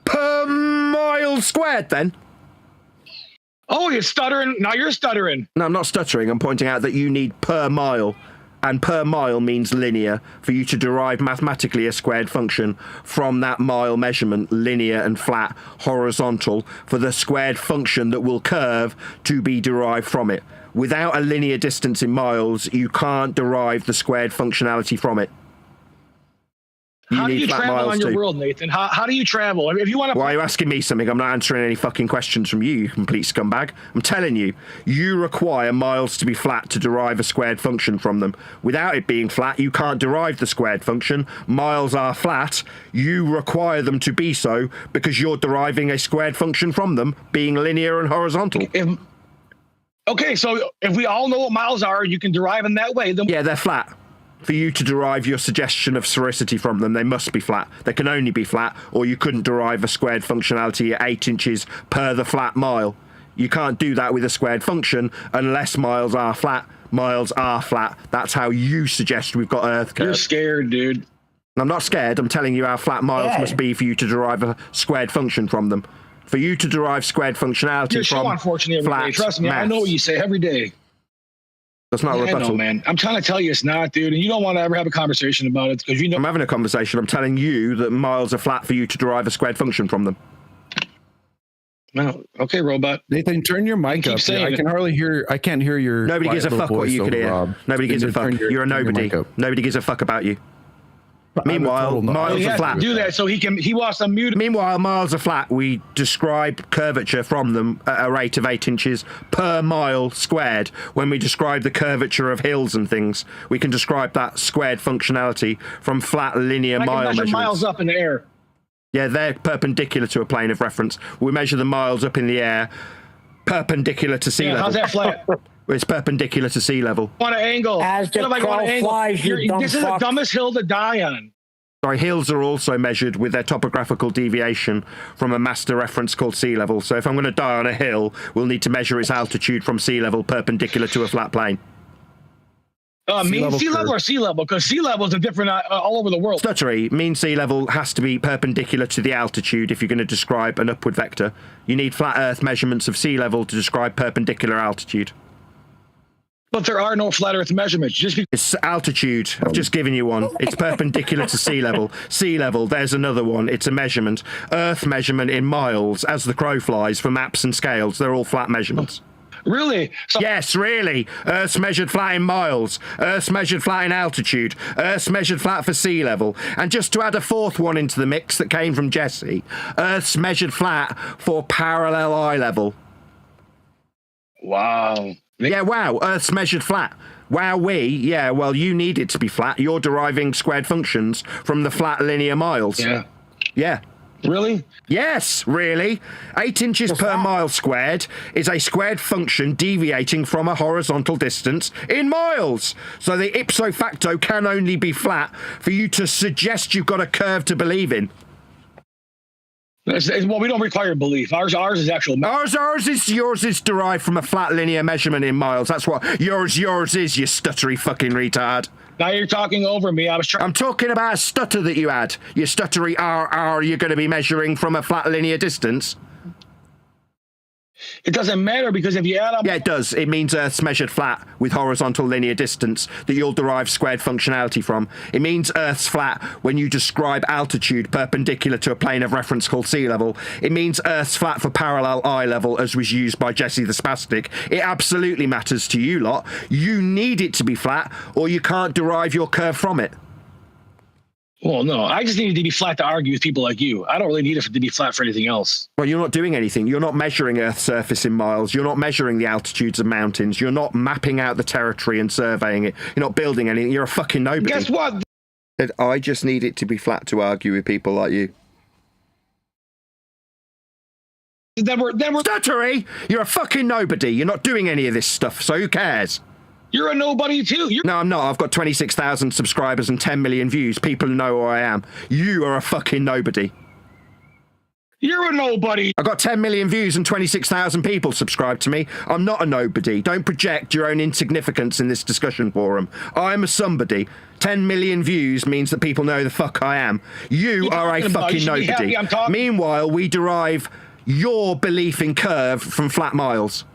per mile squared then? Oh, you're stuttering. Now you're stuttering. No, I'm not stuttering. I'm pointing out that you need per mile. And per mile means linear for you to derive mathematically a squared function from that mile measurement, linear and flat, horizontal, for the squared function that will curve to be derived from it. Without a linear distance in miles, you can't derive the squared functionality from it. How do you travel on your world, Nathan? How do you travel? If you want to... Why are you asking me something? I'm not answering any fucking questions from you, you complete scumbag. I'm telling you, you require miles to be flat to derive a squared function from them. Without it being flat, you can't derive the squared function. Miles are flat. You require them to be so because you're deriving a squared function from them, being linear and horizontal. Okay, so if we all know what miles are, you can derive them that way. Then yeah, they're flat. For you to derive your suggestion of sphericity from them, they must be flat. They can only be flat, or you couldn't derive a squared functionality at 8 inches per the flat mile. You can't do that with a squared function unless miles are flat. Miles are flat. That's how you suggest we've got Earth curve. You're scared, dude. I'm not scared. I'm telling you how flat miles must be for you to derive a squared function from them. For you to derive squared functionality You're from so unfortunate every day. Trust me, maths. I know what you say every day. That's not a rebuttal. I know, man. I'm trying to tell you it's not, dude, and you don't want to ever have a conversation about it because you know. I'm having a conversation. I'm telling you that miles are flat for you to derive a squared function from them. Well, okay, robot. Nathan, turn your mic up. I can hardly hear. I can't hear your. Nobody gives a fuck what you could hear. Rob. Nobody gives a fuck. You're a nobody. Nobody gives a fuck about you. Meanwhile, miles are flat. Do that so he wants to mute. Meanwhile, miles are flat. We describe curvature from them at a rate of 8 inches per mile squared. When we describe the curvature of hills and things, we can describe that squared functionality from flat linear mile measurements. Miles up in the air. Yeah, they're perpendicular to a plane of reference. We measure the miles up in the air, perpendicular to sea level. How's that flat? It's perpendicular to sea level. On an angle. As the crow flies, this is the dumbest hill to die on. Sorry, hills are also measured with their topographical deviation from a master reference called sea level. So if I'm going to die on a hill, we'll need to measure its altitude from sea level perpendicular to a flat plane. Mean sea level or sea level? Because sea levels are different all over the world. Stuttery, mean sea level has to be perpendicular to the altitude if you're going to describe an upward vector. You need flat Earth measurements of sea level to describe perpendicular altitude. But there are no flat Earth measurements. It's altitude. I've just given you one. It's perpendicular to sea level. Sea level, there's another one. It's a measurement. Earth measurement in miles, as the crow flies, for maps and scales. They're all flat measurements. Really? Yes, really. Earth's measured flat in miles. Earth's measured flat in altitude. Earth's measured flat for sea level. And just to add a fourth one into the mix that came from Jesse, Earth's measured flat for parallel eye level. Wow. Yeah, wow. Earth's measured flat. Wowee. Yeah, well, you need it to be flat. You're deriving squared functions from the flat linear miles. Yeah. Yeah. Really? Yes, really. 8 inches per mile squared is a squared function deviating from a horizontal distance in miles. So the ipso facto can only be flat for you to suggest you've got a curve to believe in. Well, we don't require belief. Ours is actual. Yours is derived from a flat linear measurement in miles. That's what yours is, you stuttery fucking retard. Now you're talking over me. I'm talking about a stutter that you had. You stuttery R, you're going to be measuring from a flat linear distance. It doesn't matter because if you add up... Yeah, it does. It means Earth's measured flat with horizontal linear distance that you'll derive squared functionality from. It means Earth's flat when you describe altitude perpendicular to a plane of reference called sea level. It means Earth's flat for parallel eye level, as was used by Jesse the Spastic. It absolutely matters to you lot. You need it to be flat or you can't derive your curve from it. Well, no, I just need it to be flat to argue with people like you. I don't really need it to be flat for anything else. Well, you're not doing anything. You're not measuring Earth's surface in miles. You're not measuring the altitudes of mountains. You're not mapping out the territory and surveying it. You're not building anything. You're a fucking nobody. Guess what? I just need it to be flat to argue with people like you. Then we're Stuttery! You're a fucking nobody. You're not doing any of this stuff, so who cares? You're a nobody too. No, I'm not. I've got 26,000 subscribers and 10 million views. People know who I am. You are a fucking nobody. You're a nobody. I've got 10 million views and 26,000 people subscribed to me. I'm not a nobody. Don't project your own insignificance in this discussion forum. I'm a somebody. 10 million views means that people know the fuck I am. You are a fucking nobody. Meanwhile, we derive your belief in curve from flat miles.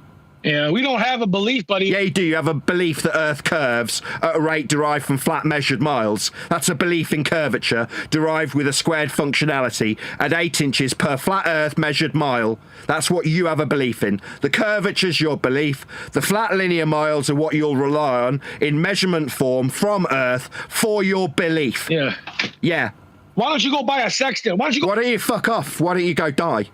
Yeah, we don't have a belief, buddy. Yeah, you do. You have a belief that Earth curves at a rate derived from flat measured miles. That's a belief in curvature derived with a squared functionality at 8 inches per flat Earth measured mile. That's what you have a belief in. The curvature's your belief. The flat linear miles are what you'll rely on in measurement form from Earth for your belief. Yeah. Yeah. Why don't you go buy a sextant? Why don't you fuck off? Why don't you go die?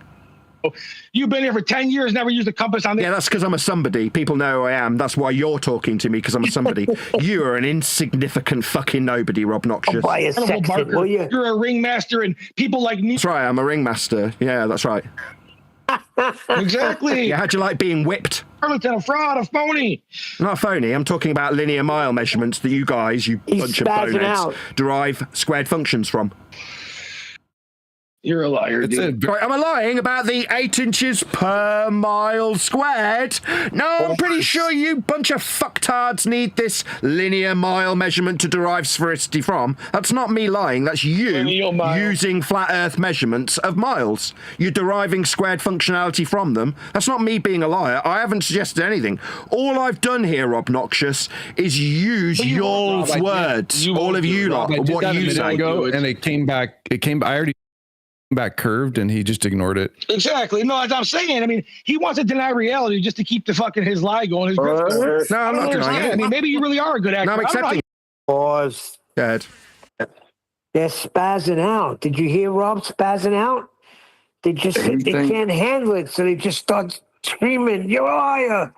You've been here for 10 years, never used a compass on the... Yeah, that's because I'm a somebody. People know who I am. That's why you're talking to me, because I'm a somebody. You are an insignificant fucking nobody, Rob Noxious. Buy a sextant, will you? You're a ringmaster, and people like me... That's right, I'm a ringmaster. Yeah, that's right. Exactly. Yeah, how'd you like being whipped? A fraud, a phony. Not a phony. I'm talking about linear mile measurements that you guys, you bunch of boneheads, derive squared functions from. You're a liar, dude. Right, am I lying about the 8 inches per mile squared? No, I'm pretty sure you bunch of fucktards need this linear mile measurement to derive sphericity from. That's not me lying. That's you using flat Earth measurements of miles. You're deriving squared functionality from them. That's not me being a liar. I haven't suggested anything. All I've done here, Rob Noxious, is use y'all's words. All of you lot, what you say. And it came back. I already back curved and he just ignored it. Exactly. No, as I'm saying, I mean, he wants to deny reality just to keep the fucking his lie going. No, I'm not denying it. I mean, maybe you really are a good actor. No, I'm accepting. Pause. Dead. They're spazzing out. Did you hear Rob spazzing out? They can't handle it, so they just start screaming, "You're a liar!"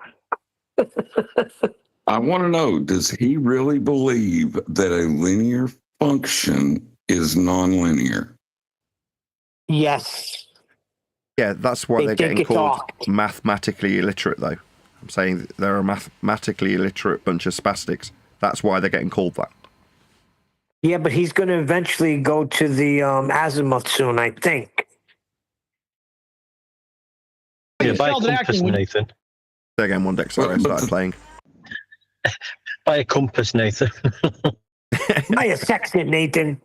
I want to know, does he really believe that a linear function is nonlinear? Yes. Yeah, that's why they're getting called mathematically illiterate, though. I'm saying that they're a mathematically illiterate bunch of spastics. That's why they're getting called that. Yeah, but he's going to eventually go to the azimuth soon, I think. Yeah, buy a compass, Nathan. Say again, one deck. Sorry, I started playing. Buy a compass, Nathan. Buy a sextant, Nathan.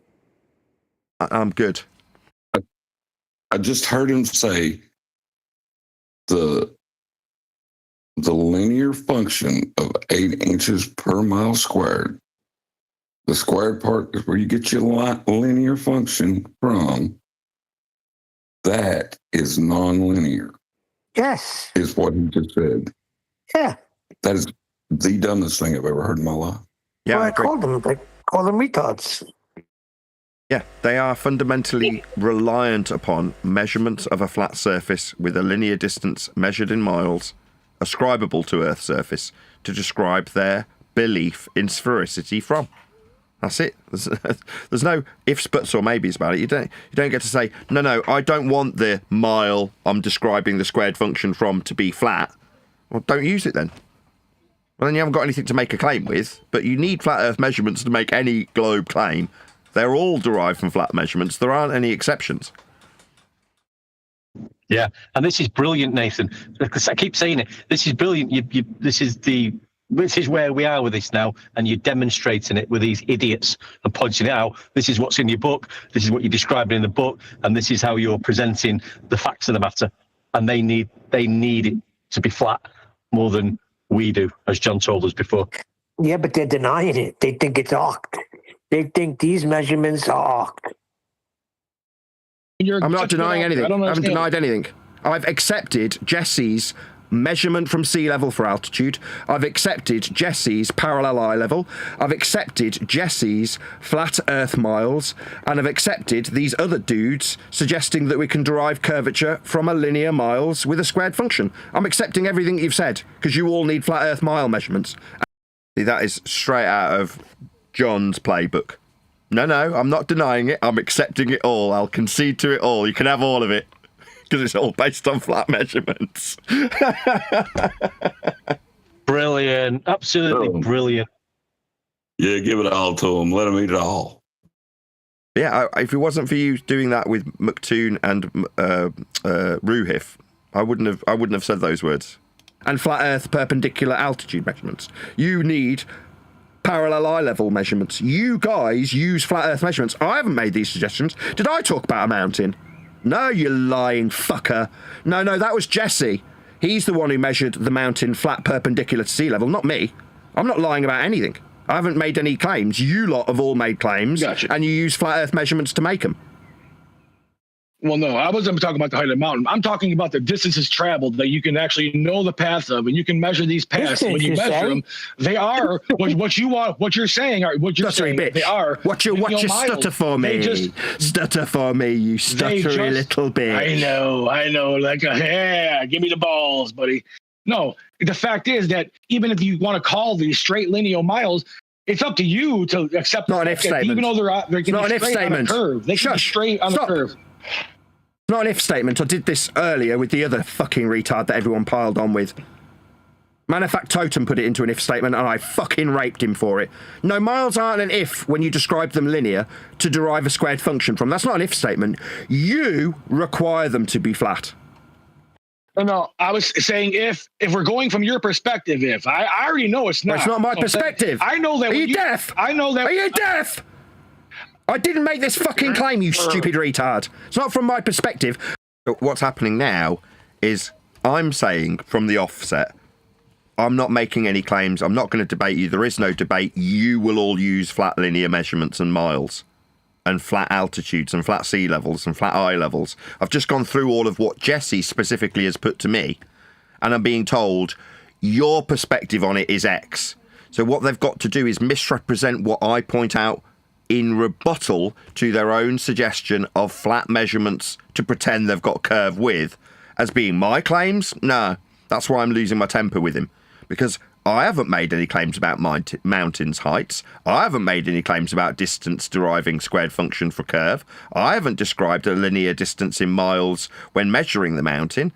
I'm good. I just heard him say the the linear function of 8 inches per mile squared. The squared part is where you get your linear function from. That is nonlinear. Yes. Is what he just said. Yeah. That is the dumbest thing I've ever heard in my life. Yeah, well, I agree. call them retards. Yeah, they are fundamentally reliant upon measurements of a flat surface with a linear distance measured in miles, ascribable to Earth's surface, to describe their belief in sphericity from. That's it. There's no ifs, buts, or maybes about it. You don't get to say, no, I don't want the mile I'm describing the squared function from to be flat. Well, don't use it then. Well, then you haven't got anything to make a claim with, but you need flat Earth measurements to make any globe claim. They're all derived from flat measurements. There aren't any exceptions. Yeah, and this is brilliant, Nathan. Because I keep saying it. This is brilliant. This is where we are with this now, and you're demonstrating it with these idiots and pointing it out. This is what's in your book. This is what you're describing in the book, and this is how you're presenting the facts of the matter. And they need it to be flat more than we do, as John told us before. Yeah, but they're denying it. They think it's arced. They think these measurements are arced. I'm not denying anything. I haven't denied anything. I've accepted Jesse's measurement from sea level for altitude. I've accepted Jesse's parallel eye level. I've accepted Jesse's flat Earth miles. And I've accepted these other dudes suggesting that we can derive curvature from a linear miles with a squared function. I'm accepting everything you've said, because you all need flat Earth mile measurements. That is straight out of John's playbook. No, I'm not denying it. I'm accepting it all. I'll concede to it all. You can have all of it, because it's all based on flat measurements. Brilliant. Absolutely brilliant. Yeah, give it all to them. Let them eat it all. Yeah, if it wasn't for you doing that with McToon and Ruhif, I wouldn't have said those words. And flat Earth perpendicular altitude measurements. You need parallel eye level measurements. You guys use flat Earth measurements. I haven't made these suggestions. Did I talk about a mountain? No, you lying fucker. No, that was Jesse. He's the one who measured the mountain flat perpendicular to sea level, not me. I'm not lying about anything. I haven't made any claims. You lot have all made claims, Gotcha. And you use flat Earth measurements to make them. Well, no, I wasn't talking about the height of the mountain. I'm talking about the distances traveled that you can actually know the path of, and you can measure these paths. And when you measure them, they are what you want. What you're saying, what you're saying, bitch. They are. What you stutter for me? Stutter for me, you stuttery little bitch. I know. Like, give me the balls, buddy. No, the fact is that even if you want to call these straight linear miles, it's up to you to accept. Not an if statement. Even though they're not an if statement. Curve. They can be straight on the curve. Not an if statement. I did this earlier with the other fucking retard that everyone piled on with. Matter of fact, Totem put it into an if statement and I fucking raped him for it. No, miles aren't an if when you describe them linear to derive a squared function from. That's not an if statement. You require them to be flat. No, I was saying if we're going from your perspective, if I already know it's not. It's not my perspective. I know that. Are you deaf? I know that. Are you deaf? I didn't make this fucking claim, you stupid retard. It's not from my perspective. But what's happening now is I'm saying from the offset, I'm not making any claims. I'm not going to debate you. There is no debate. You will all use flat linear measurements and miles and flat altitudes and flat sea levels and flat eye levels. I've just gone through all of what Jesse specifically has put to me, and I'm being told your perspective on it is X. So what they've got to do is misrepresent what I point out in rebuttal to their own suggestion of flat measurements to pretend they've got curve with as being my claims. No, that's why I'm losing my temper with him, because I haven't made any claims about mountains' heights. I haven't made any claims about distance deriving squared function for curve. I haven't described a linear distance in miles when measuring the mountain.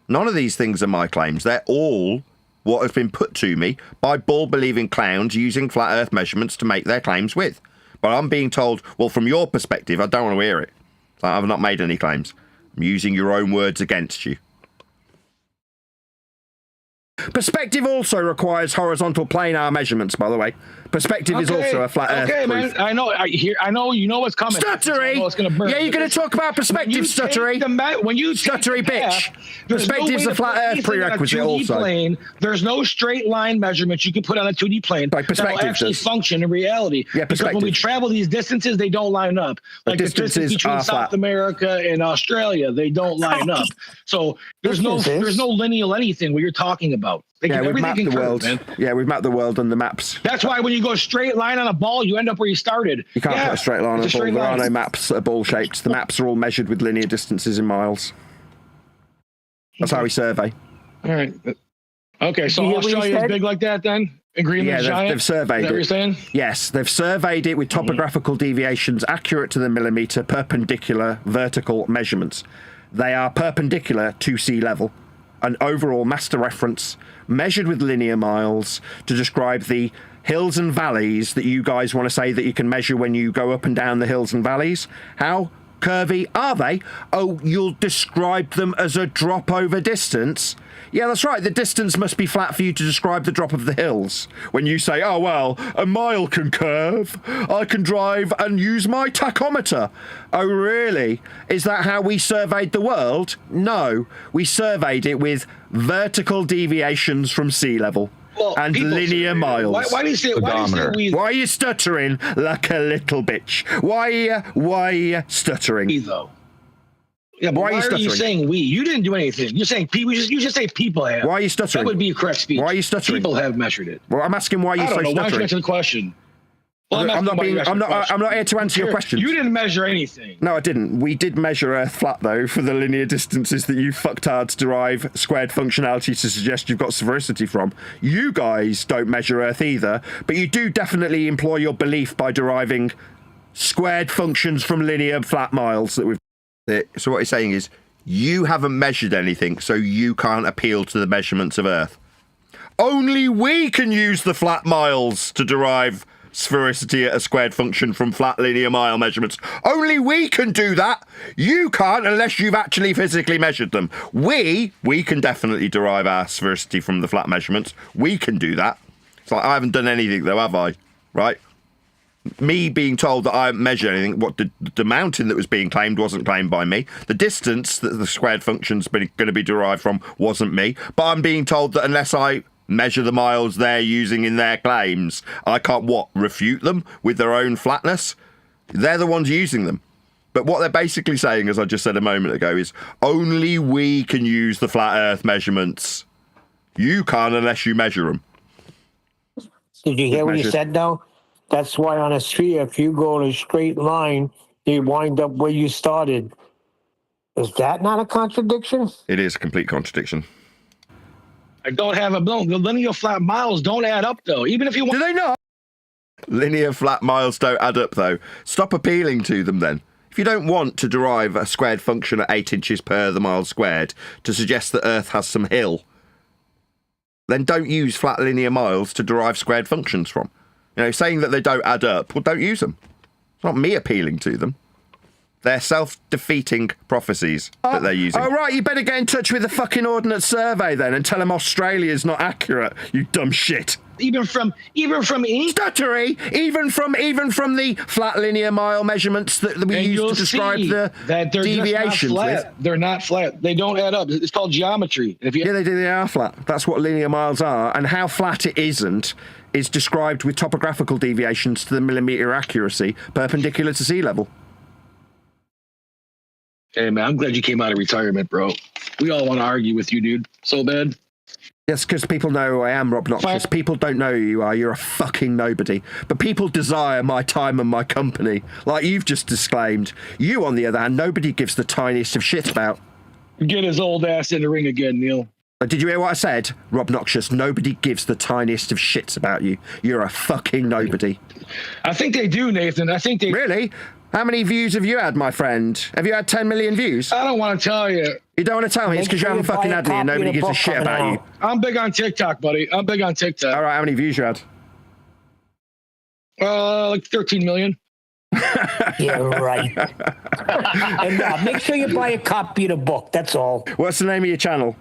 None of these things are my claims. They're all what has been put to me by ball-believing clowns using flat Earth measurements to make their claims with. But I'm being told, well, from your perspective, I don't want to hear it. I've not made any claims. I'm using your own words against you. Perspective also requires horizontal planar measurements, by the way. Perspective is also a flat Earth. Okay, proof. man. I know. You know what's coming. Stuttery. It's gonna burn. Yeah, you're going to talk about perspective, Stuttery. When you Stuttery bitch. Perspective's a flat Earth prerequisite also. Plane, there's no straight line measurements you can put on a 2D plane that will actually function in reality. Yeah, because when we travel these distances, they don't line up. Like the distance between South America and Australia, they don't line up. So there's no lineal anything what you're talking about. We've mapped the world. Man. Yeah, we've mapped the world on the maps. That's why when you go straight line on a ball, you end up where you started. You can't put a straight line on a ball. There are no maps that are ball shaped. The maps are all measured with linear distances in miles. That's how we survey. All right. Okay, so Australia is big like that then? Agreement giant? They've surveyed it. Is that what you're saying? Yes, they've surveyed it with topographical deviations accurate to the millimetre, perpendicular, vertical measurements. They are perpendicular to sea level. An overall master reference measured with linear miles to describe the hills and valleys that you guys want to say that you can measure when you go up and down the hills and valleys. How curvy are they? Oh, you'll describe them as a drop over distance? Yeah, that's right. The distance must be flat for you to describe the drop of the hills. When you say, oh, well, a mile can curve. I can drive and use my tachometer. Oh, really? Is that how we surveyed the world? No. We surveyed it with vertical deviations from sea level. And linear miles. Why do you say we? Why are you stuttering like a little bitch? Why are you stuttering? We, though. Yeah, but why are you saying we? You didn't do anything. You're saying people. You just say people have. Why are you stuttering? That would be a correct speech. Why are you stuttering? People have measured it. Well, I'm asking why you're so stuttering. Why don't you answer the question? Well, I'm not here to answer your question. You didn't measure anything. No, I didn't. We did measure Earth flat, though, for the linear distances that you fucktards derive squared functionality to suggest you've got sphericity from. You guys don't measure Earth either, but you do definitely employ your belief by deriving squared functions from linear flat miles that we've... So what he's saying is, you haven't measured anything, so you can't appeal to the measurements of Earth. Only we can use the flat miles to derive sphericity at a squared function from flat linear mile measurements. Only we can do that. You can't unless you've actually physically measured them. We can definitely derive our sphericity from the flat measurements. We can do that. It's like, I haven't done anything though, have I? Right? Me being told that I haven't measured anything, what the mountain that was being claimed wasn't claimed by me. The distance that the squared function's going to be derived from wasn't me. But I'm being told that unless I measure the miles they're using in their claims, I can't, refute them with their own flatness? They're the ones using them. But what they're basically saying, as I just said a moment ago, is only we can use the flat Earth measurements. You can't unless you measure them. Did you hear what you said, though? That's why on a street, if you go in a straight line, you wind up where you started. Is that not a contradiction? It is a complete contradiction. I don't have the linear flat miles don't add up, though. Even if you want... Do they not? Linear flat miles don't add up, though. Stop appealing to them, then. If you don't want to derive a squared function at 8 inches per the mile squared to suggest that Earth has some hill, then don't use flat linear miles to derive squared functions from. You know, saying that they don't add up, well, don't use them. It's not me appealing to them. They're self-defeating prophecies that they're using. Oh, right, you better get in touch with the fucking Ordnance Survey, then, and tell them Australia's not accurate, you dumb shit. Even from Stuttery, even from the flat linear mile measurements that we use to describe the deviations with. They're not flat. They don't add up. It's called geometry. Yeah, they are flat. That's what linear miles are. And how flat it isn't is described with topographical deviations to the millimetre accuracy perpendicular to sea level. Hey, man, I'm glad you came out of retirement, bro. We all want to argue with you, dude. So bad. Yes, because people know who I am, Rob Noxious. People don't know who you are. You're a fucking nobody. But people desire my time and my company, like you've just disclaimed. You, on the other hand, nobody gives the tiniest of shit about. Get his old ass in the ring again, Neil. Did you hear what I said, Rob Noxious? Nobody gives the tiniest of shits about you. You're a fucking nobody. I think they do, Nathan. I think they... Really? How many views have you had, my friend? Have you had 10 million views? I don't want to tell you. You don't want to tell me? It's because you haven't fucking had any and nobody gives a shit about you. I'm big on TikTok, buddy. I'm big on TikTok. All right, how many views you had? Like 13 million. Yeah, right. And make sure you buy a copy of the book. That's all. What's the name of your channel?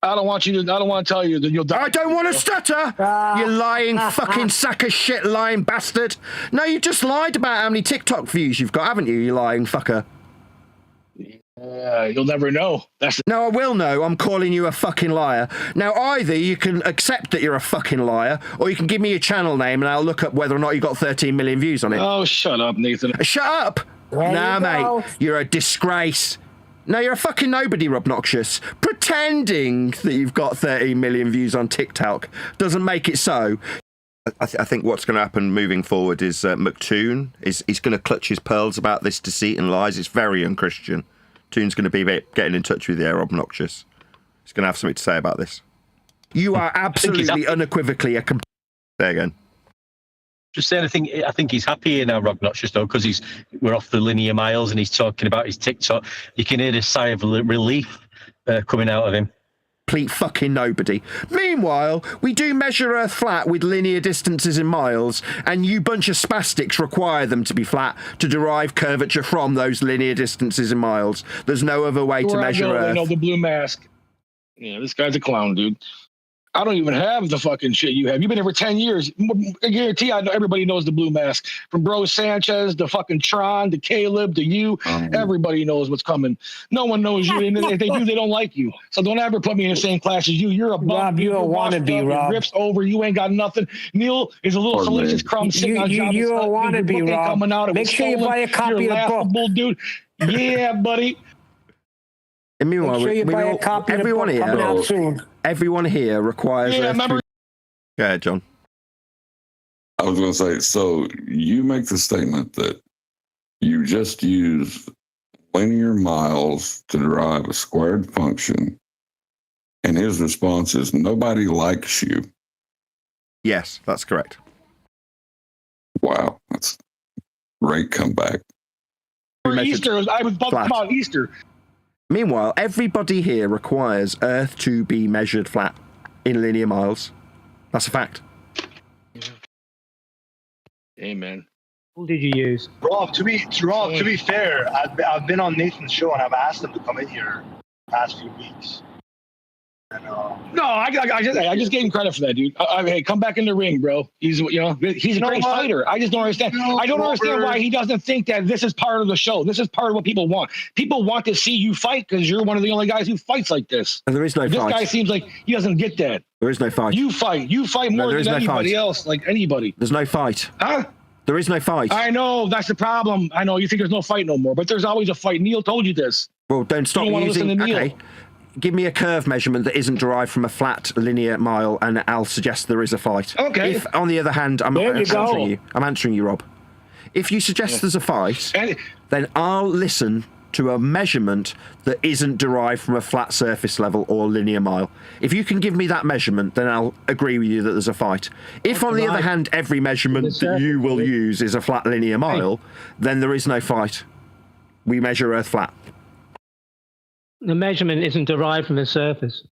I don't want to tell you that you'll die. I don't want to stutter. You lying fucking sack of shit, lying bastard. No, you just lied about how many TikTok views you've got, haven't you? You lying fucker. You'll never know. No, I will know. I'm calling you a fucking liar. Now, either you can accept that you're a fucking liar, or you can give me your channel name and I'll look up whether or not you got 13 million views on it. Oh, shut up, Nathan. Shut up. Nah, mate. You're a disgrace. No, you're a fucking nobody, Rob Noxious. Pretending that you've got 13 million views on TikTok doesn't make it so. I think what's going to happen moving forward is McToon he's going to clutch his pearls about this deceit and lies. It's very unchristian. Toon's going to be getting in touch with you, Rob Noxious. He's going to have something to say about this. You are absolutely unequivocally a there again. Just saying, I think he's happy now, Rob Noxious, though, because we're off the linear miles and he's talking about his TikTok. You can hear the sigh of relief coming out of him. Complete fucking nobody. Meanwhile, we do measure Earth flat with linear distances in miles, and you bunch of spastics require them to be flat to derive curvature from those linear distances in miles. There's no other way to measure Earth. You know, the blue mask. Yeah, this guy's a clown, dude. I don't even have the fucking shit you have. You've been here for 10 years. I guarantee I know everybody knows the blue mask. From Bro Sanchez, to fucking Tron, to Caleb, to you. Everybody knows what's coming. No one knows you. And if they do, they don't like you. So don't ever put me in the same class as you. You're a bum. Rob, you're a wannabe, Rob. Rips over. You ain't got nothing. Neil is a little salacious crumb sitting on Jabba's you're a wannabe, Rob. Make sure you buy a copy of the book. Dude. Yeah, buddy. And meanwhile, make sure you buy a copy everyone of the book coming out soon. Everyone here requires. Yeah, remember. Go ahead, John. I was going to say, so you make the statement that you just use linear miles to derive a squared function, and his response is nobody likes you. Yes, that's correct. Wow, that's a great comeback. For Easter, I was talking about Easter. Meanwhile, everybody here requires Earth to be measured flat in linear miles. That's a fact. Amen. What did you use? Rob, to be fair, I've been on Nathan's show and I've asked him to come in here the past few weeks. And, no, I just gave him credit for that, dude. Hey, come back in the ring, bro. He's a great fighter. I just don't understand. I don't understand why he doesn't think that this is part of the show. This is part of what people want. People want to see you fight because you're one of the only guys who fights like this. And there is no fight. This guy seems like he doesn't get that. There is no fight. You fight more than anybody else, like anybody. There's no fight. Huh? There is no fight. I know, that's the problem. I know, you think there's no fight no more, but there's always a fight. Neil told you this. Well, don't stop using... Okay. Give me a curve measurement that isn't derived from a flat linear mile, and I'll suggest there is a fight. Okay. If, on the other hand, I'm answering you, Rob. If you suggest there's a fight, then I'll listen to a measurement that isn't derived from a flat surface level or linear mile. If you can give me that measurement, then I'll agree with you that there's a fight. If, on the other hand, every measurement that you will use is a flat linear mile, then there is no fight. We measure Earth flat. The measurement isn't derived from the surface.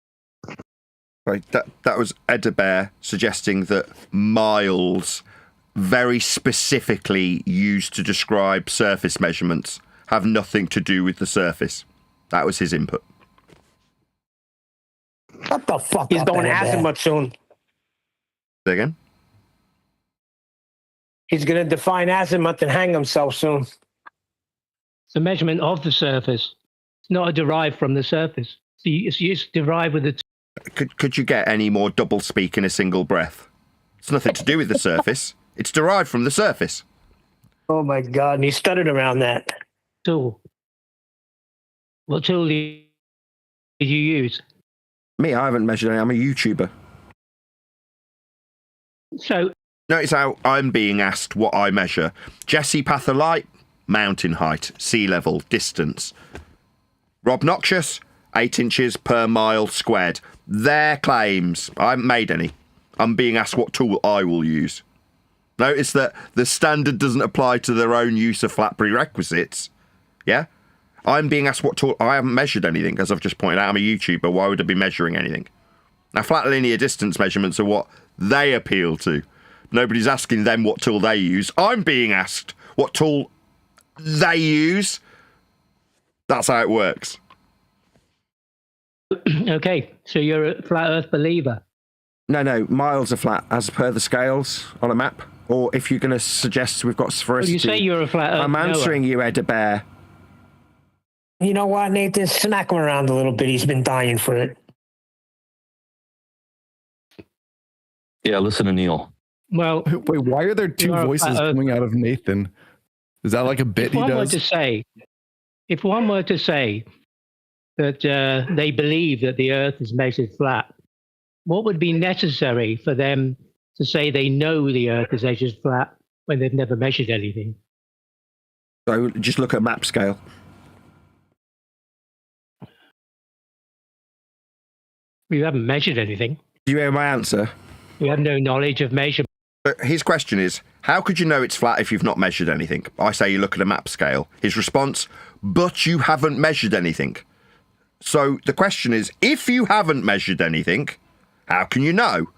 Right, that was Edabear suggesting that miles, very specifically used to describe surface measurements, have nothing to do with the surface. That was his input. What the fuck? He's going azimuth soon. Say again? He's going to define azimuth and hang himself soon. It's the measurement of the surface. It's not derived from the surface. It's derived with the... Could you get any more double speak in a single breath? It's nothing to do with the surface. It's derived from the surface. Oh my God, and he stuttered around that. Tool. What tool did you use? Me, I haven't measured any. I'm a YouTuber. So... Notice how I'm being asked what I measure. Jesse Path of Light, mountain height, sea level, distance. Rob Noxious, 8 inches per mile squared. Their claims. I haven't made any. I'm being asked what tool I will use. Notice that the standard doesn't apply to their own use of flat prerequisites. Yeah? I'm being asked what tool... I haven't measured anything, as I've just pointed out. I'm a YouTuber. Why would I be measuring anything? Now, flat linear distance measurements are what they appeal to. Nobody's asking them what tool they use. I'm being asked what tool they use. That's how it works. Okay, so you're a flat Earth believer. No, miles are flat as per the scales on a map. Or if you're going to suggest we've got sphericity. Well, you say you're a flat Earth I'm answering you, Ed Bear. You know what, Nathan? Smack him around a little bit. He's been dying for it. Yeah, listen to Neil. Well, wait, why are there two voices coming out of Nathan? Is that like a bit he does? If one were to say that they believe that the Earth is measured flat, what would be necessary for them to say they know the Earth is measured flat when they've never measured anything? So just look at map scale. You haven't measured anything. Do you hear my answer? You have no knowledge of measurement. But his question is, how could you know it's flat if you've not measured anything? I say you look at a map scale. His response, but you haven't measured anything. So the question is, if you haven't measured anything, how can you know?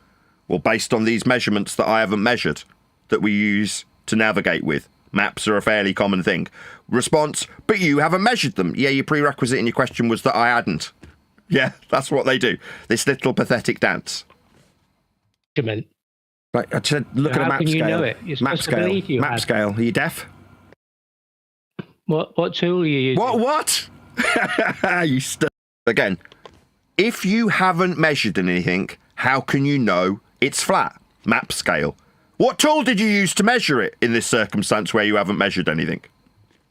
Well, based on these measurements that I haven't measured, that we use to navigate with. Maps are a fairly common thing. Response, but you haven't measured them. Yeah, your prerequisite in your question was that I hadn't. Yeah, that's what they do. This little pathetic dance. Right, I said, look at a map scale. You know it? You're map scale. Map have. Scale. Are you deaf? What tool are you using? What? You Again, if you haven't measured anything, how can you know it's flat? Map scale. What tool did you use to measure it in this circumstance where you haven't measured anything?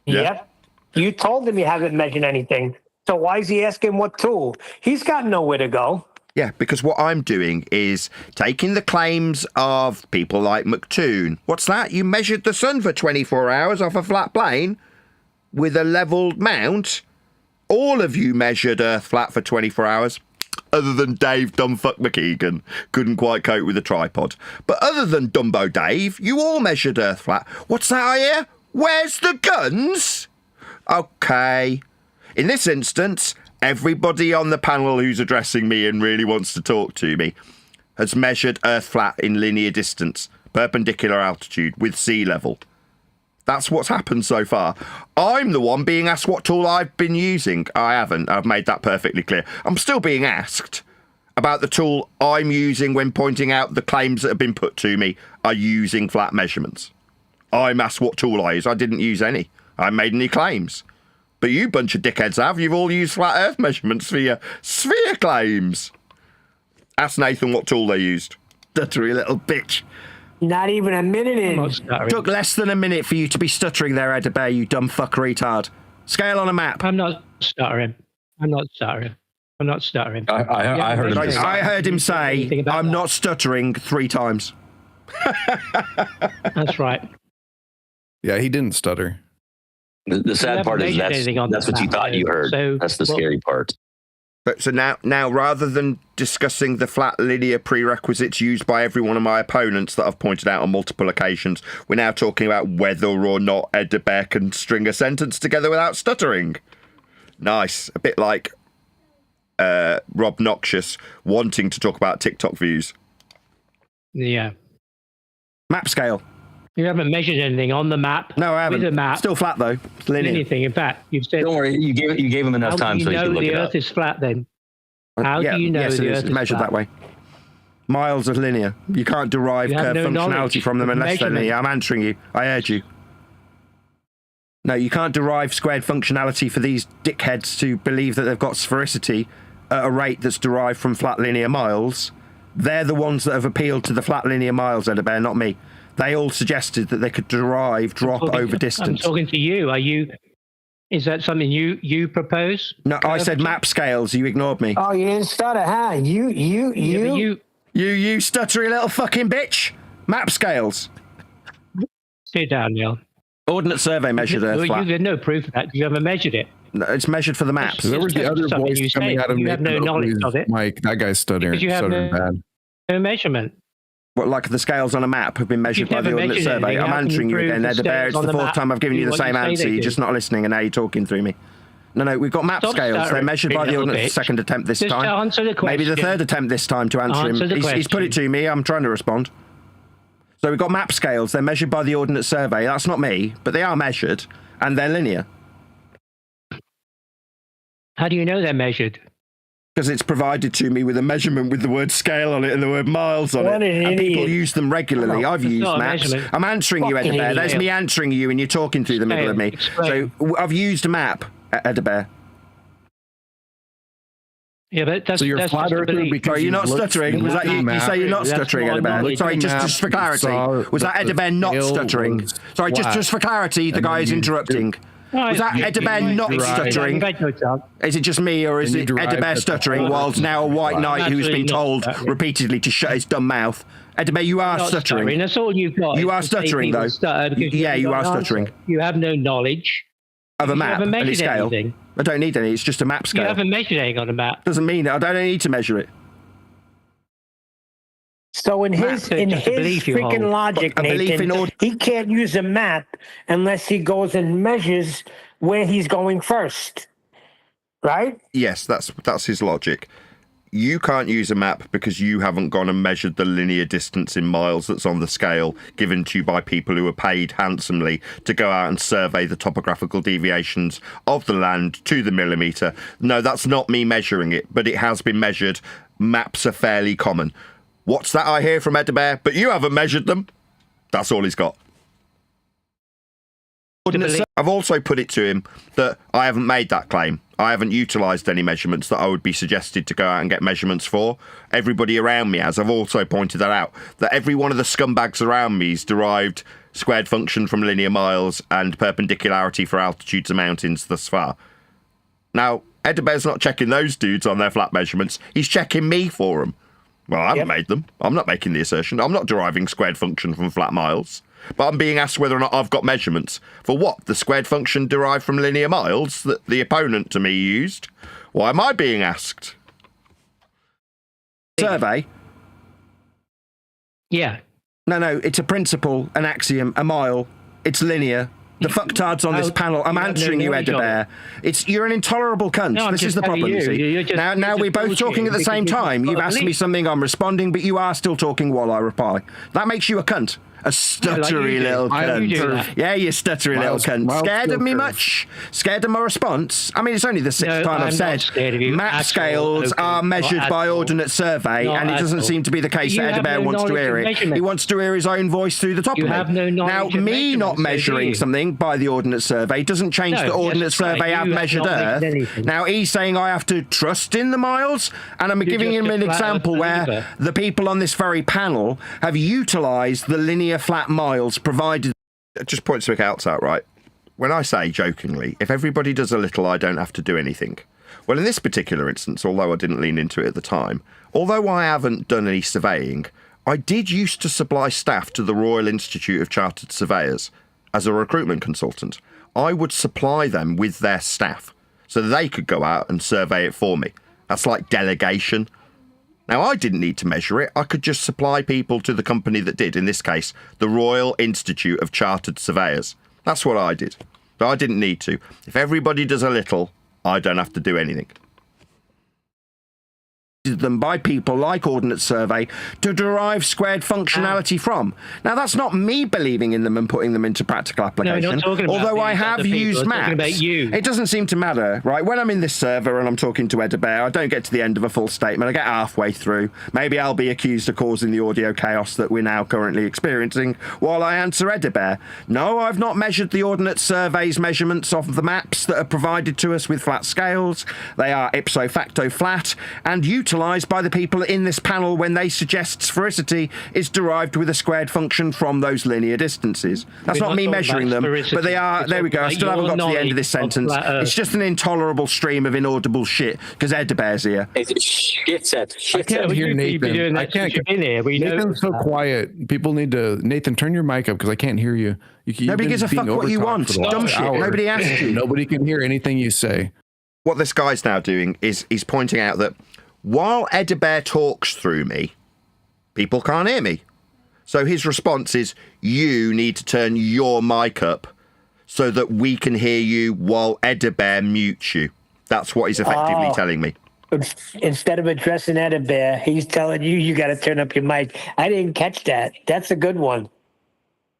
Yep. You told him you haven't measured anything. So why is he asking what tool? He's got nowhere to go. Yeah, because what I'm doing is taking the claims of people like McToon. What's that? You measured the sun for 24 hours off a flat plane with a levelled mount? All of you measured Earth flat for 24 hours, other than Dave Dumbfuck McKeegan. Couldn't quite cope with a tripod. But other than Dumbo Dave, you all measured Earth flat. What's that I hear? Where's the guns? Okay. In this instance, everybody on the panel who's addressing me and really wants to talk to me has measured Earth flat in linear distance, perpendicular altitude, with sea level. That's what's happened so far. I'm the one being asked what tool I've been using. I haven't. I've made that perfectly clear. I'm still being asked about the tool I'm using when pointing out the claims that have been put to me are using flat measurements. I'm asked what tool I use. I didn't use any. I haven't made any claims. But you bunch of dickheads have. You've all used flat Earth measurements for your sphere claims. Ask Nathan what tool they used. Stuttery little bitch. Not even a minute in. Took less than a minute for you to be stuttering there, Ed Bear, you dumb fuck retard. Scale on a map. I'm not stuttering. I heard him say, I'm not stuttering 3 times. That's right. Yeah, he didn't stutter. The sad part is that's what you thought you heard. So, that's the scary part. So now, rather than discussing the flat linear prerequisites used by every one of my opponents that I've pointed out on multiple occasions, we're now talking about whether or not Ed the Bear can string a sentence together without stuttering. Nice. A bit like Rob Noxious wanting to talk about TikTok views. Yeah. Map scale. You haven't measured anything on the map. No, I haven't. With the map. Still flat though. It's linear. Anything. In fact, you've said. Don't worry. You gave him enough time so he can look it up. How do you know the Earth is flat then? How do you know the Earth is measured flat? that way? Miles are linear. You can't derive curve functionality from them unless they're linear. I'm answering you. I heard you. No, you can't derive squared functionality for these dickheads to believe that they've got sphericity at a rate that's derived from flat linear miles. They're the ones that have appealed to the flat linear miles, Ed Bear, not me. They all suggested that they could derive drop over distance. I'm talking to you. Is that something you propose? No, I said map scales. You ignored me. Oh, you didn't stutter, huh? You stuttery little fucking bitch. Map scales. Sit down, Neil. Ordnance survey measured Earth flat. You have no proof of that. You haven't measured it. No, it's measured for the maps. There was the other voice coming out of Nathan Oakley's knowledge of it. Mike, that guy's stuttering. You have bad. No measurement. What, like the scales on a map have been measured by the Ordnance Survey? I'm answering you again, Ed Bear. It's the 4th time I've given you the same answer. You're just not listening, and now you're talking through me. No, we've got map scales. They're measured by the Ordnance. Second attempt this time. Answer the question. Maybe the 3rd attempt this time to answer him. He's put it to me. I'm trying to respond. So we've got map scales. They're measured by the Ordnance Survey. That's not me, but they are measured, and they're linear. How do you know they're measured? because it's provided to me with a measurement with the word scale on it and the word miles on it. And people use them regularly. I've used maps. I'm answering you, Edabear. There's me answering you and you're talking through the middle of me. So I've used a map, Edabear. Yeah, but that's, so you're that's flat earther because you're not stuttering. Was that you say you're not stuttering, Edabear? Sorry, just for clarity. Was that Edabear not stuttering? Sorry, just for clarity, the guy is interrupting. Was that Edabear not stuttering? Is it just me, or is it Edabear stuttering whilst now a white knight who's been told repeatedly to shut his dumb mouth? Edabear, you are stuttering. That's all you've got. You are stuttering, though. Yeah, you are stuttering. You have no knowledge of a map and a scale. Anything. I don't need any. It's just a map scale. You haven't measured anything on a map. Doesn't mean I don't need to measure it. So in his freaking logic, Nathan, he can't use a map unless he goes and measures where he's going first, right? Yes, that's his logic. You can't use a map because you haven't gone and measured the linear distance in miles that's on the scale given to you by people who are paid handsomely to go out and survey the topographical deviations of the land to the millimetre. No, that's not me measuring it, but it has been measured. Maps are fairly common. What's that I hear from Edabear? But you haven't measured them. That's all he's got. I've also put it to him that I haven't made that claim. I haven't utilised any measurements that I would be suggested to go out and get measurements for. Everybody around me has. I've also pointed that out, that every one of the scumbags around me's derived squared function from linear miles and perpendicularity for altitudes of mountains thus far. Now, Edabear's not checking those dudes on their flat measurements. He's checking me for them. Well, I haven't made them. I'm not making the assertion. I'm not deriving squared function from flat miles. But I'm being asked whether or not I've got measurements. For what? The squared function derived from linear miles that the opponent to me used? Why am I being asked? Survey? Yeah. No, it's a principle, an axiom, a mile. It's linear. The fucktards on this panel. I'm answering you, Edabear. You're an intolerable cunt. No, this is the problem, you see. Now we're both talking at the same time. You've asked me something, I'm responding, but you are still talking while I reply. That makes you a cunt. A stuttery little cunt. Yeah, you stuttery little cunt. Scared of me much? Scared of my response? I mean, it's only the sixth time I've said map scales are measured by ordnate survey, and it doesn't seem to be the case that Edabear wants to hear it. He wants to hear his own voice through the top of it. Now, me not measuring something by the ordnate survey doesn't change the ordnate survey have measured Earth. Now, he's saying I have to trust in the miles, and I'm giving him an example where the people on this very panel have utilised the linear flat miles provided. Just point something else out, right? When I say jokingly, if everybody does a little, I don't have to do anything. Well, in this particular instance, although I didn't lean into it at the time, although I haven't done any surveying, I did used to supply staff to the Royal Institute of Chartered Surveyors as a recruitment consultant. I would supply them with their staff so they could go out and survey it for me. That's like delegation. Now, I didn't need to measure it. I could just supply people to the company that did, in this case, the Royal Institute of Chartered Surveyors. That's what I did. But I didn't need to. If everybody does a little, I don't have to do anything. Them by people like Ordnance Survey to derive squared functionality from. Now, that's not me believing in them and putting them into practical application. Although I have used maps, it doesn't seem to matter, right? When I'm in this server and I'm talking to Edabear, I don't get to the end of a full statement. I get halfway through. Maybe I'll be accused of causing the audio chaos that we're now currently experiencing while I answer Edabear. No, I've not measured the Ordnance Survey's measurements of the maps that are provided to us with flat scales. They are ipso facto flat and utilised by the people in this panel when they suggest sphericity is derived with a squared function from those linear distances. That's not me measuring them, but they are. There we go. I still haven't got to the end of this sentence. It's just an intolerable stream of inaudible shit because Edabear's here. It's a shit set. I can't hear Nathan. I can't. Nathan's so quiet. People need to. Nathan, turn your mic up because I can't hear you. Nobody gives a fuck what you want. Dumb shit. Nobody asked you. Nobody can hear anything you say. What this guy's now doing is he's pointing out that while Edabear talks through me, people can't hear me. So his response is, you need to turn your mic up so that we can hear you while Edabear mutes you. That's what he's effectively telling me. Instead of addressing Edabear, he's telling you got to turn up your mic. I didn't catch that. That's a good one.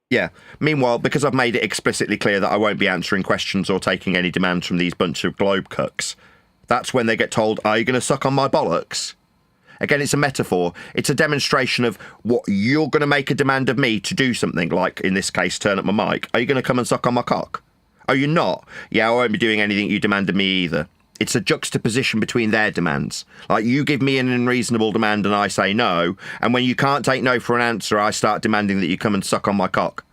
Yeah. Meanwhile, because I've made it explicitly clear that I won't be answering questions or taking any demands from these bunch of globe cucks, That's when they get told, are you going to suck on my bollocks? Again, it's a metaphor. It's a demonstration of what you're going to make a demand of me to do something, like, in this case, turn up my mic. Are you going to come and suck on my cock? Are you not? Yeah, I won't be doing anything you demand of me either. It's a juxtaposition between their demands. Like, you give me an unreasonable demand and I say no, and when you can't take no for an answer, I start demanding that you come and suck on my cock.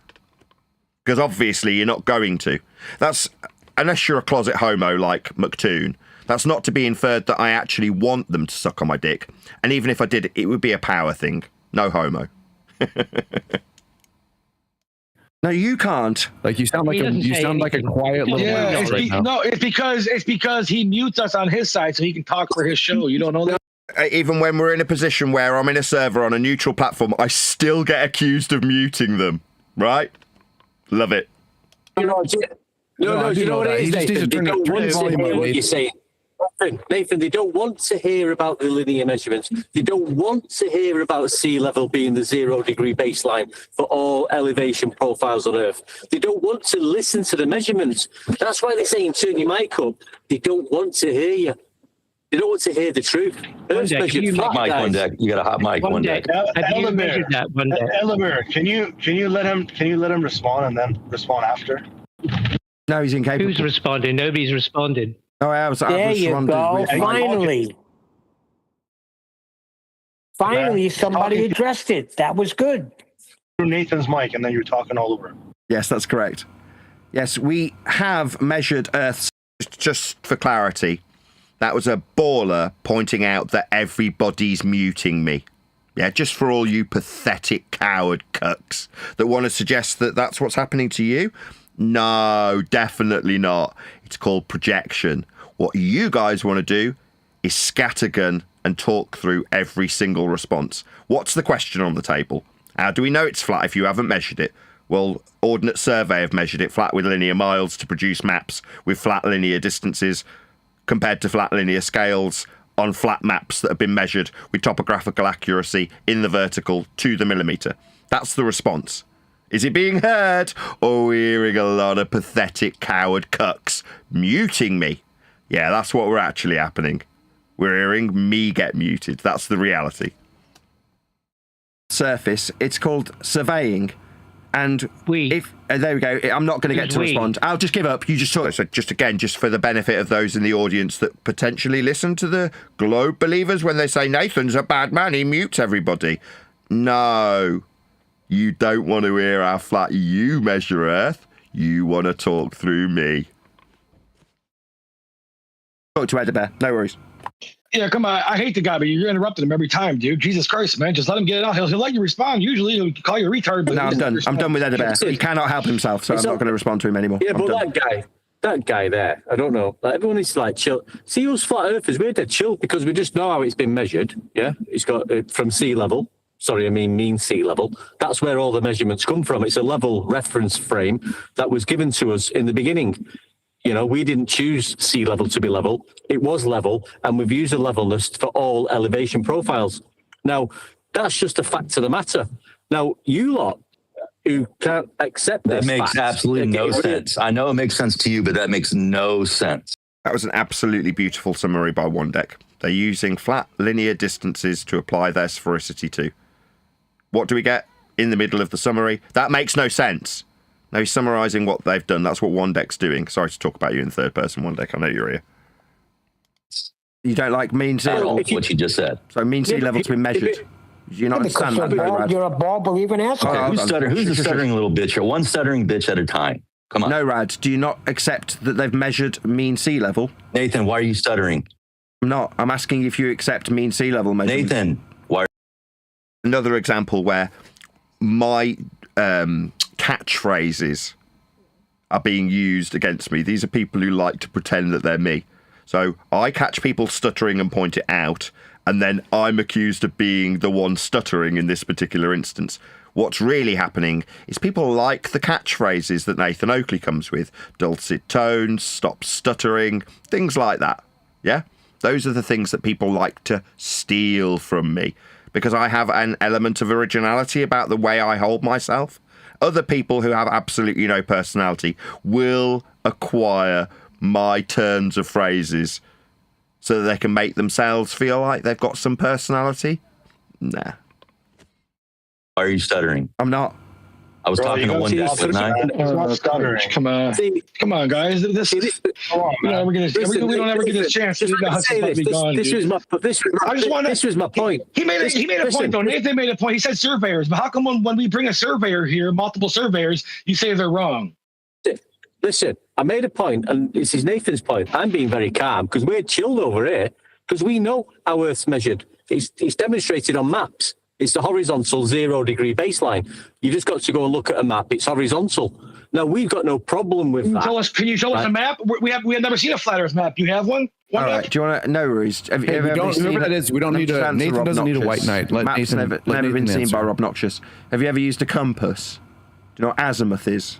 Because obviously you're not going to. That's, unless you're a closet homo like McToon, that's not to be inferred that I actually want them to suck on my dick. And even if I did, it would be a power thing. No homo. No, you can't. Like, you sound like a quiet little mouse right now. No, it's because he mutes us on his side so he can talk for his show. You don't know that? Even when we're in a position where I'm in a server on a neutral platform, I still get accused of muting them. Right? Love it. You know what it is, Nathan? They don't want to hear what you're saying. Nathan, they don't want to hear about the linear measurements. They don't want to hear about sea level being the 0 degree baseline for all elevation profiles on Earth. They don't want to listen to the measurements. That's why they're saying turn your mic up. They don't want to hear you. They don't want to hear the truth. Earth's measured flat, mic guys. one deck. You got a hot mic one deck. Elamir, can you let him respond and then respond after? No, he's incapable. Who's responding? Nobody's responded. Oh, I was There you go. Finally. Finally, somebody addressed it. That was good. Through Nathan's mic, and then you're talking all over. Yes, that's correct. Yes, we have measured Earth's. Just for clarity, that was a baller pointing out that everybody's muting me. Yeah, just for all you pathetic coward cucks that want to suggest that that's what's happening to you. No, definitely not. It's called projection. What you guys want to do is scattergun and talk through every single response. What's the question on the table? How do we know it's flat if you haven't measured it? Well, Ordnance Survey have measured it flat with linear miles to produce maps with flat linear distances compared to flat linear scales on flat maps that have been measured with topographical accuracy in the vertical to the millimetre. That's the response. Is it being heard? Or are we hearing a lot of pathetic coward cucks muting me? Yeah, that's what we're actually happening. We're hearing me get muted. That's the reality. Surface, it's called surveying. And there we go. I'm not going to get to respond. I'll just give up. You just talk. So just again, just for the benefit of those in the audience that potentially listen to the Globe Believers when they say Nathan's a bad man, he mutes everybody. No. You don't want to hear how flat you measure Earth. You want to talk through me. Talk to Edinburgh. No worries. Yeah, come on. I hate the guy, but you're interrupting him every time, dude. Jesus Christ, man. Just let him get it out. He'll let you respond. Usually he'll call you a retard. But no, I'm done. I'm done with Edinburgh. He cannot help himself, so I'm not going to respond to him anymore. Yeah, but that guy there, I don't know. Like, everyone needs to like chill. See, us flat earthers, we're dead chill because we just know how it's been measured. Yeah, it's got from sea level. Sorry, I mean mean sea level. That's where all the measurements come from. It's a level reference frame that was given to us in the beginning. You know, we didn't choose sea level to be level. It was level, and we've used a levelness for all elevation profiles. Now, that's just a fact of the matter. Now, you lot who can't accept this. That makes absolutely no sense. I know it makes sense to you, but that makes no sense. That was an absolutely beautiful summary by One Deck. They're using flat linear distances to apply their sphericity to. What do we get in the middle of the summary? That makes no sense. No, he's summarising what they've done. That's what One Deck's doing. Sorry to talk about you in third person, One Deck. I know you're here. You don't like mean sea level? What you just said. So mean sea level's been measured. You not understand that? You're a ball-believing asshole. Who's the stuttering little bitch? Or one stuttering bitch at a time. Come on. No, Rad. Do you not accept that they've measured mean sea level? Nathan, why are you stuttering? I'm not. I'm asking if you accept mean sea level measurements. Nathan, why? Another example where my catchphrases are being used against me. These are people who like to pretend that they're me. So I catch people stuttering and point it out, and then I'm accused of being the one stuttering in this particular instance. What's really happening is people like the catchphrases that Nathan Oakley comes with. Dulcet tones, stop stuttering, things like that. Yeah? Those are the things that people like to steal from me because I have an element of originality about the way I hold myself. Other people who have absolutely no personality will acquire my turns of phrases so that they can make themselves feel like they've got some personality? Nah. Why are you stuttering? I'm not. I was talking to one desk, wasn't I? It's not stuttering. Come on, guys. We don't ever get this chance. This was my point. He made a point, though. Nathan made a point. He said surveyors, but how come when we bring a surveyor here, multiple surveyors, you say they're wrong? Listen, I made a point, and this is Nathan's point. I'm being very calm because we're chilled over here because we know how Earth's measured. It's demonstrated on maps. It's the horizontal 0 degree baseline. You just got to go and look at a map. It's horizontal. Now, we've got no problem with that. Can you show us a map? We have never seen a flat Earth map. You have one? All right. Do you want to? No worries. Whoever that is, we don't need a. Nathan doesn't need a white knight. Maps never been seen by Rob Noxious. Have you ever used a compass? Do you know what azimuth is?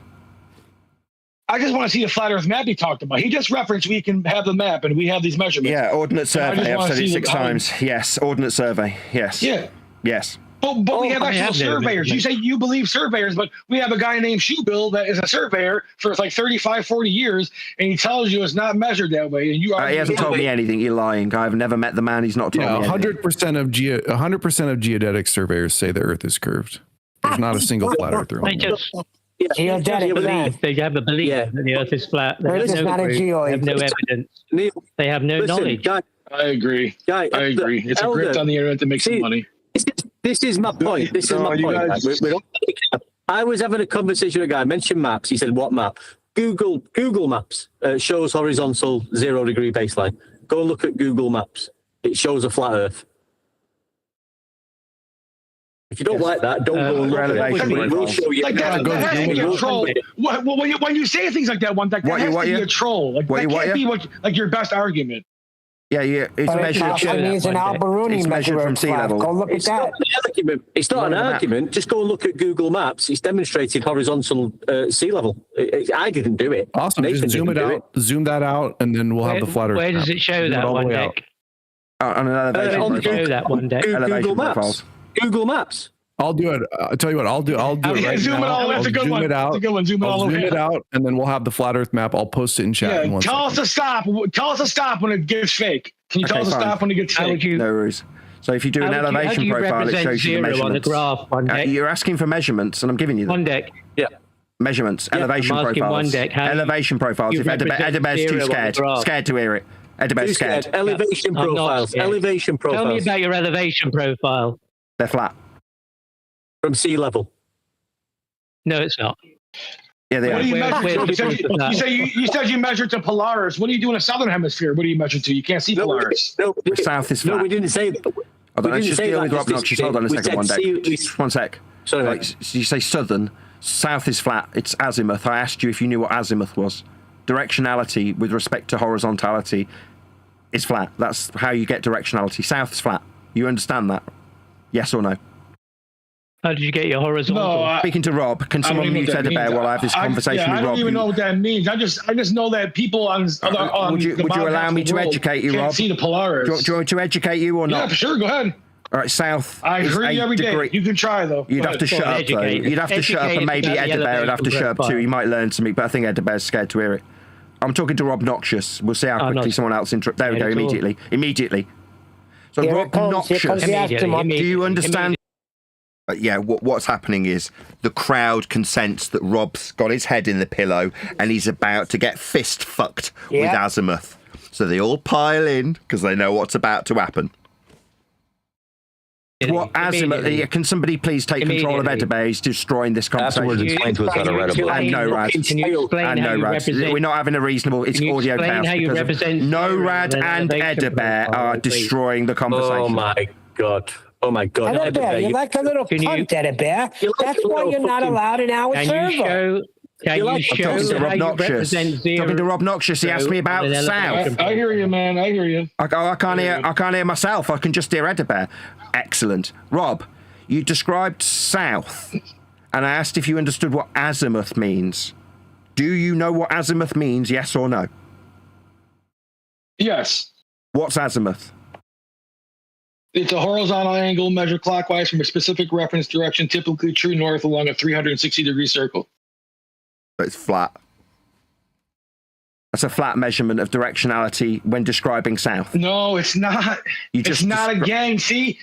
I just want to see the flat Earth map he talked about. He just referenced we can have the map and we have these measurements. Yeah, Ordnance Survey. I've said it 6 times. Yes, Ordnance Survey. Yes. Yeah. Yes. But we have actual surveyors. You say you believe surveyors, but we have a guy named Shoebill that is a surveyor for like 35, 40 years, and he tells you it's not measured that way. And you he hasn't told me anything. You're lying. I've never met the man. He's not told me anything. 100% of geodetic surveyors say the Earth is curved. There's not a single flat Earther. They have a belief that the Earth is flat. They have no evidence. They have no knowledge. I agree. I agree. It's a grift on the internet that makes some money. This is my point. This is my point. I was having a conversation with a guy, mentioned maps. He said, what map? Google Maps shows horizontal 0 degree baseline. Go and look at Google Maps. It shows a flat Earth. If you don't like that, don't go and look at it. We'll show you. Like that has to be a troll. When you say things like that, that has to be a troll. Like that can't be like your best argument. Yeah, it's measured. It's an Alberoni measured from sea level. Go look at that. It's not an argument. Just go and look at Google Maps. It's demonstrated horizontal sea level. I didn't do it. Awesome. Just zoom it out. Zoom that out, and then we'll have the flat Earth. Where does it show that one deck? On an elevation profile. Google Maps. I'll do it. I'll tell you what. I'll do it right zoom now. That's a good one. That's a good one. Zoom it out, and then we'll have the flat Earth map. I'll post it in chat. Yeah, tell us to stop. Tell us to stop when it gets fake. Can you tell us to stop when it gets fake? No worries. So if you do an elevation profile, it shows you the measurements. You're asking for measurements, and I'm giving you them. One deck. Yeah. Measurements. Elevation profiles. One deck. Elevation profiles. If Edibear's too scared to hear it. Edibear's scared. Elevation profiles. Elevation profiles. Tell me about your elevation profile. They're flat. From sea level. No, it's not. Yeah, they are. You said you measured to Polaris. What do you do in the southern hemisphere? What do you measure to? You can't see Polaris. The south is flat. No, we didn't say that. Hold on, let's just deal with Rob Noxious. Hold on a second, one sec. Sorry, you say southern, south is flat. It's azimuth. I asked you if you knew what azimuth was. Directionality with respect to horizontality is flat. That's how you get directionality. South is flat. You understand that? Yes or no? How did you get your horizontal? No, speaking to Rob, can someone mute Edibear while I have this conversation with Rob? I don't even know what that means. I just know that people on would you allow me to educate you, Rob? See the Polaris. Do you want me to educate you or not? Yeah, for sure. Go ahead. All right, south. I hear you every day. You can try though. You'd have to shut up though. You'd have to shut up, and maybe Edibear would have to shut up too. You might learn something, but I think Edibear's scared to hear it. I'm talking to Rob Noxious. We'll see how quickly someone else interrupts. There we go. Immediately. So Rob Noxious, do you understand? Yeah, what's happening is the crowd can sense that Rob's got his head in the pillow and he's about to get fist fucked with azimuth. So they all pile in because they know what's about to happen. What azimuth? Can somebody please take control of Edibear? He's destroying this conversation. Afterwards, explain to us how to write a book. And no, Rad. We're not having a reasonable. It's audio house because no Rad and Edibear are destroying the conversation. Oh my god. Oh my God! Edibear, you're like a little punt, Edibear. That's why you're not allowed in our server. Can you show how you represent zero? Talking to Rob Noxious, he asked me about south. I hear you, man. I hear you. I can't hear myself. I can just hear Edibear. Excellent, Rob. You described south, and I asked if you understood what azimuth means. Do you know what azimuth means? Yes or no? Yes. What's azimuth? It's a horizontal angle measured clockwise from a specific reference direction, typically true north along a 360-degree circle. But it's flat. That's a flat measurement of directionality when describing south. No, it's not. It's not a gang. See,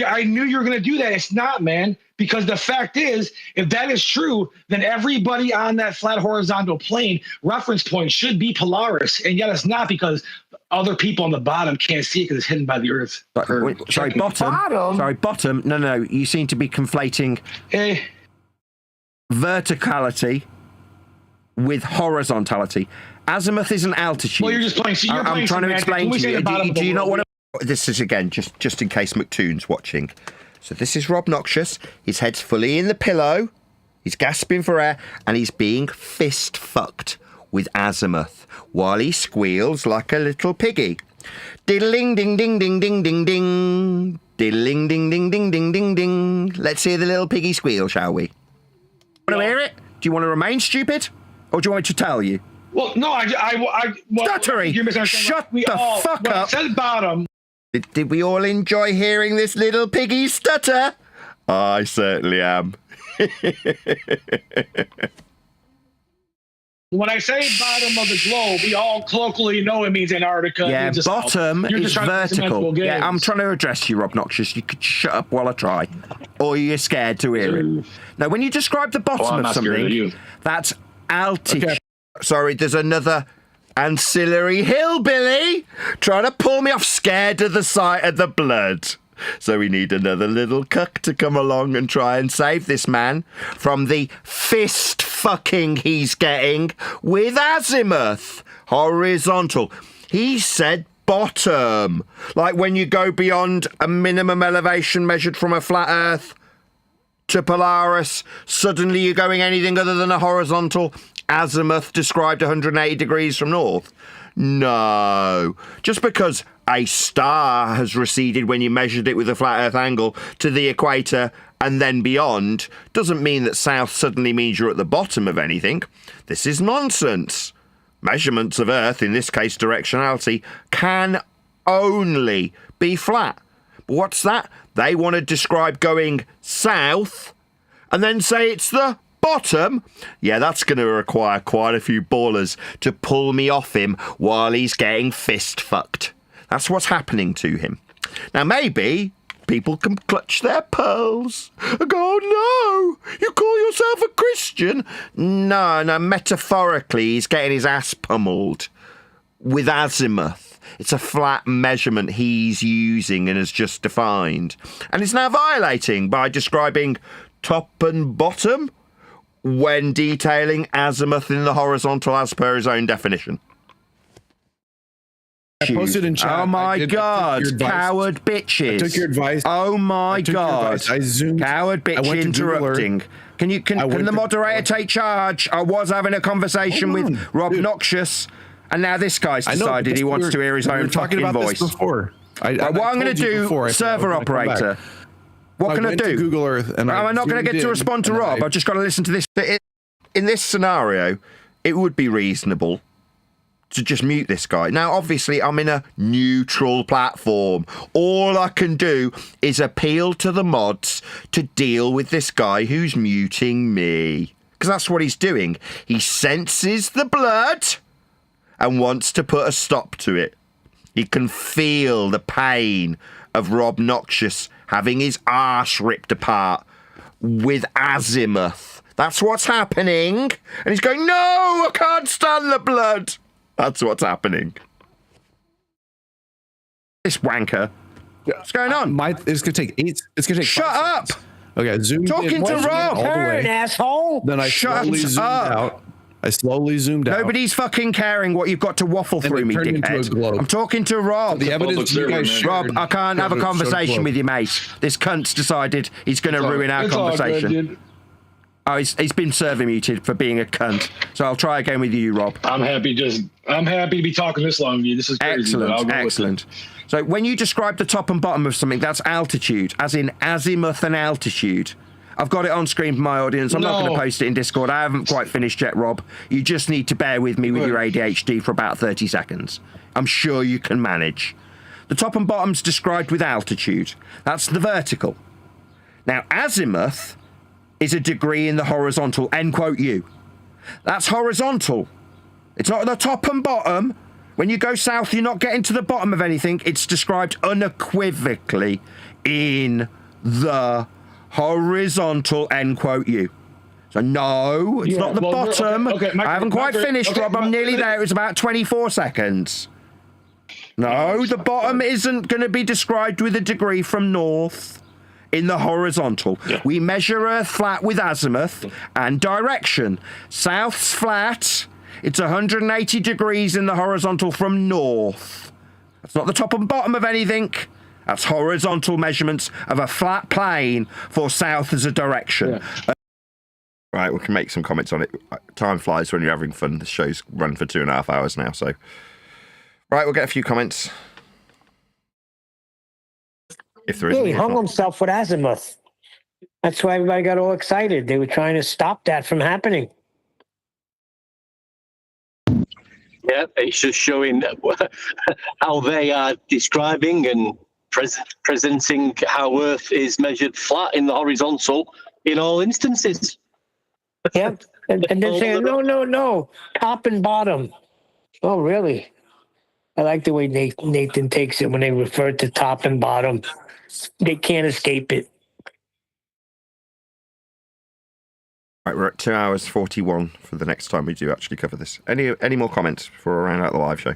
I knew you were going to do that. It's not, man. Because the fact is, if that is true, then everybody on that flat horizontal plane reference point should be Polaris, and yet it's not because other people on the bottom can't see it because it's hidden by the Earth. Sorry, bottom. Sorry, bottom. No. You seem to be conflating verticality with horizontality. Azimuth is an altitude. Well, you're just playing. So I'm trying to explain to you. Do you not want to? This is again just in case McToon's watching. So this is Rob Noxious. His head's fully in the pillow. He's gasping for air, and he's being fist fucked with azimuth while he squeals like a little piggy. Diddling ding ding ding ding ding ding. Diddling ding ding ding ding ding ding. Let's hear the little piggy squeal, shall we? Want to hear it? Do you want to remain stupid, or do you want me to tell you? Well, no, Stuttery! Shut the fuck up! It says bottom. Did we all enjoy hearing this little piggy stutter? I certainly am. When I say bottom of the globe, we all colloquially know it means Antarctica. Yeah, bottom is vertical. Yeah, I'm trying to address you, Rob Noxious. You could shut up while I try. Or you're scared to hear it. Now, when you describe the bottom of something, that's altitude. Okay. Sorry, there's another ancillary hillbilly trying to pull me off, scared of the sight of the blood. So we need another little cuck to come along and try and save this man from the fist fucking he's getting with azimuth. Horizontal. He said bottom. Like when you go beyond a minimum elevation measured from a flat Earth to Polaris, suddenly you're going anything other than a horizontal. Azimuth described 180 degrees from north. No. Just because a star has receded when you measured it with a flat Earth angle to the equator and then beyond doesn't mean that south suddenly means you're at the bottom of anything. This is nonsense. Measurements of Earth, in this case directionality, can only be flat. But what's that? They want to describe going south and then say it's the bottom. Yeah, that's going to require quite a few ballers to pull me off him while he's getting fist fucked. That's what's happening to him. Now, maybe people can clutch their pearls and go, oh, no, you call yourself a Christian? No, metaphorically, he's getting his ass pummeled with azimuth. It's a flat measurement he's using and has just defined. And it's now violating by describing top and bottom when detailing azimuth in the horizontal as per his own definition. I posted in chat. Oh my God, coward bitches. I took your advice. Oh my God. I zoomed. Coward bitch interrupting. Can the moderator take charge? I was having a conversation with Rob Noxious, and now this guy's decided he wants to hear his own fucking voice. Before. What I'm going to do, server operator. What can I do? Google Earth, and I'm not going to get to respond to Rob. I've just got to listen to this. In this scenario, it would be reasonable to just mute this guy. Now, obviously, I'm in a neutral platform. All I can do is appeal to the mods to deal with this guy who's muting me. Because that's what he's doing. He senses the blood and wants to put a stop to it. He can feel the pain of Rob Noxious having his arse ripped apart with azimuth. That's what's happening. And he's going, no, I can't stand the blood. That's what's happening. This wanker. What's going on? It's going to take 8. It's going to take. Shut up. Okay, zoom talking to Rob. Turn, asshole. Then I slowly zoomed out. I slowly zoomed out. Nobody's fucking caring what you've got to waffle through me, dickhead. I'm talking to Rob. The evidence Rob, I can't have a conversation with you, mate. This cunt's decided he's going to ruin our conversation. Oh, he's been server muted for being a cunt. So I'll try again with you, Rob. I'm happy to be talking this long with you. This is crazy. Excellent. So when you describe the top and bottom of something, that's altitude, as in azimuth and altitude. I've got it on screen for my audience. I'm not going to post it in Discord. I haven't quite finished yet, Rob. You just need to bear with me with your ADHD for about 30 seconds. I'm sure you can manage. The top and bottom's described with altitude. That's the vertical. Now, azimuth is a degree in the horizontal, end quote you. That's horizontal. It's not the top and bottom. When you go south, you're not getting to the bottom of anything. It's described unequivocally in the horizontal, end quote you. So no, it's not the bottom. I haven't quite finished, Rob. I'm nearly there. It was about 24 seconds. No, the bottom isn't going to be described with a degree from north in the horizontal. Yeah. We measure Earth flat with azimuth and direction. South's flat. It's 180 degrees in the horizontal from north. That's not the top and bottom of anything. That's horizontal measurements of a flat plane for south as a direction. Yeah. Right, we can make some comments on it. Time flies when you're having fun. The show's run for 2.5 hours now, so... Right, we'll get a few comments. If there is. Yeah, he hung himself with azimuth. That's why everybody got all excited. They were trying to stop that from happening. Yeah, it's just showing how they are describing and presenting how Earth is measured flat in the horizontal in all instances. Yep, and then saying, no, top and bottom. Oh, really? I like the way Nathan takes it when they refer to top and bottom. They can't escape it. Right, we're at 2 hours 41 for the next time we do actually cover this. Any more comments before we round out the live show?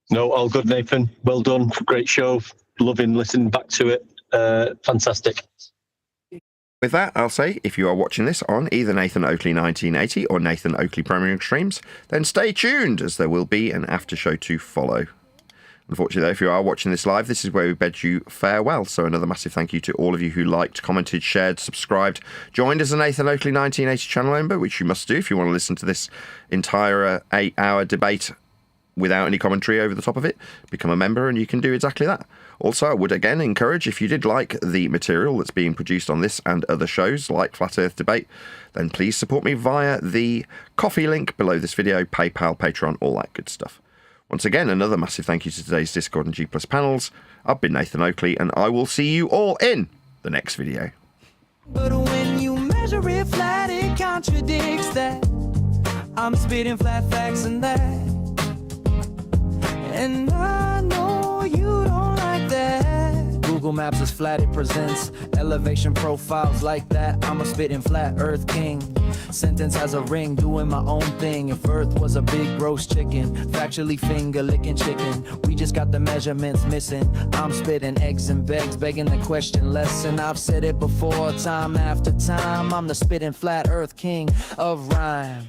No, all good, Nathan. Well done. Great show. Loving listening back to it. Fantastic. With that, I'll say, if you are watching this on either Nathan Oakley 1980 or Nathan Oakley Premiering Streams, then stay tuned, as there will be an after show to follow. Unfortunately, though, if you are watching this live, this is where we bid you farewell. So another massive thank you to all of you who liked, commented, shared, subscribed, joined as a Nathan Oakley 1980 channel member, which you must do if you want to listen to this entire 8-hour debate without any commentary over the top of it. Become a member and you can do exactly that. Also, I would again encourage, if you did like the material that's being produced on this and other shows like Flat Earth Debate, then please support me via the Ko-fi link below this video, PayPal, Patreon, all that good stuff. Once again, another massive thank you to today's Discord and G+ panels. I've been Nathan Oakley, and I will see you all in the next video. But when you measure it flat, it contradicts that. I'm spitting flat facts and that. And I know you don't like that. Google Maps is flat, it presents elevation profiles like that. I'm a spitting flat earth king. Sentence has a ring, doing my own thing. If Earth was a big roast chicken, factually finger licking chicken. We just got the measurements missing. I'm spitting eggs and begs, begging the question lesson. I've said it before, time after time. I'm the spitting flat earth king of rhyme.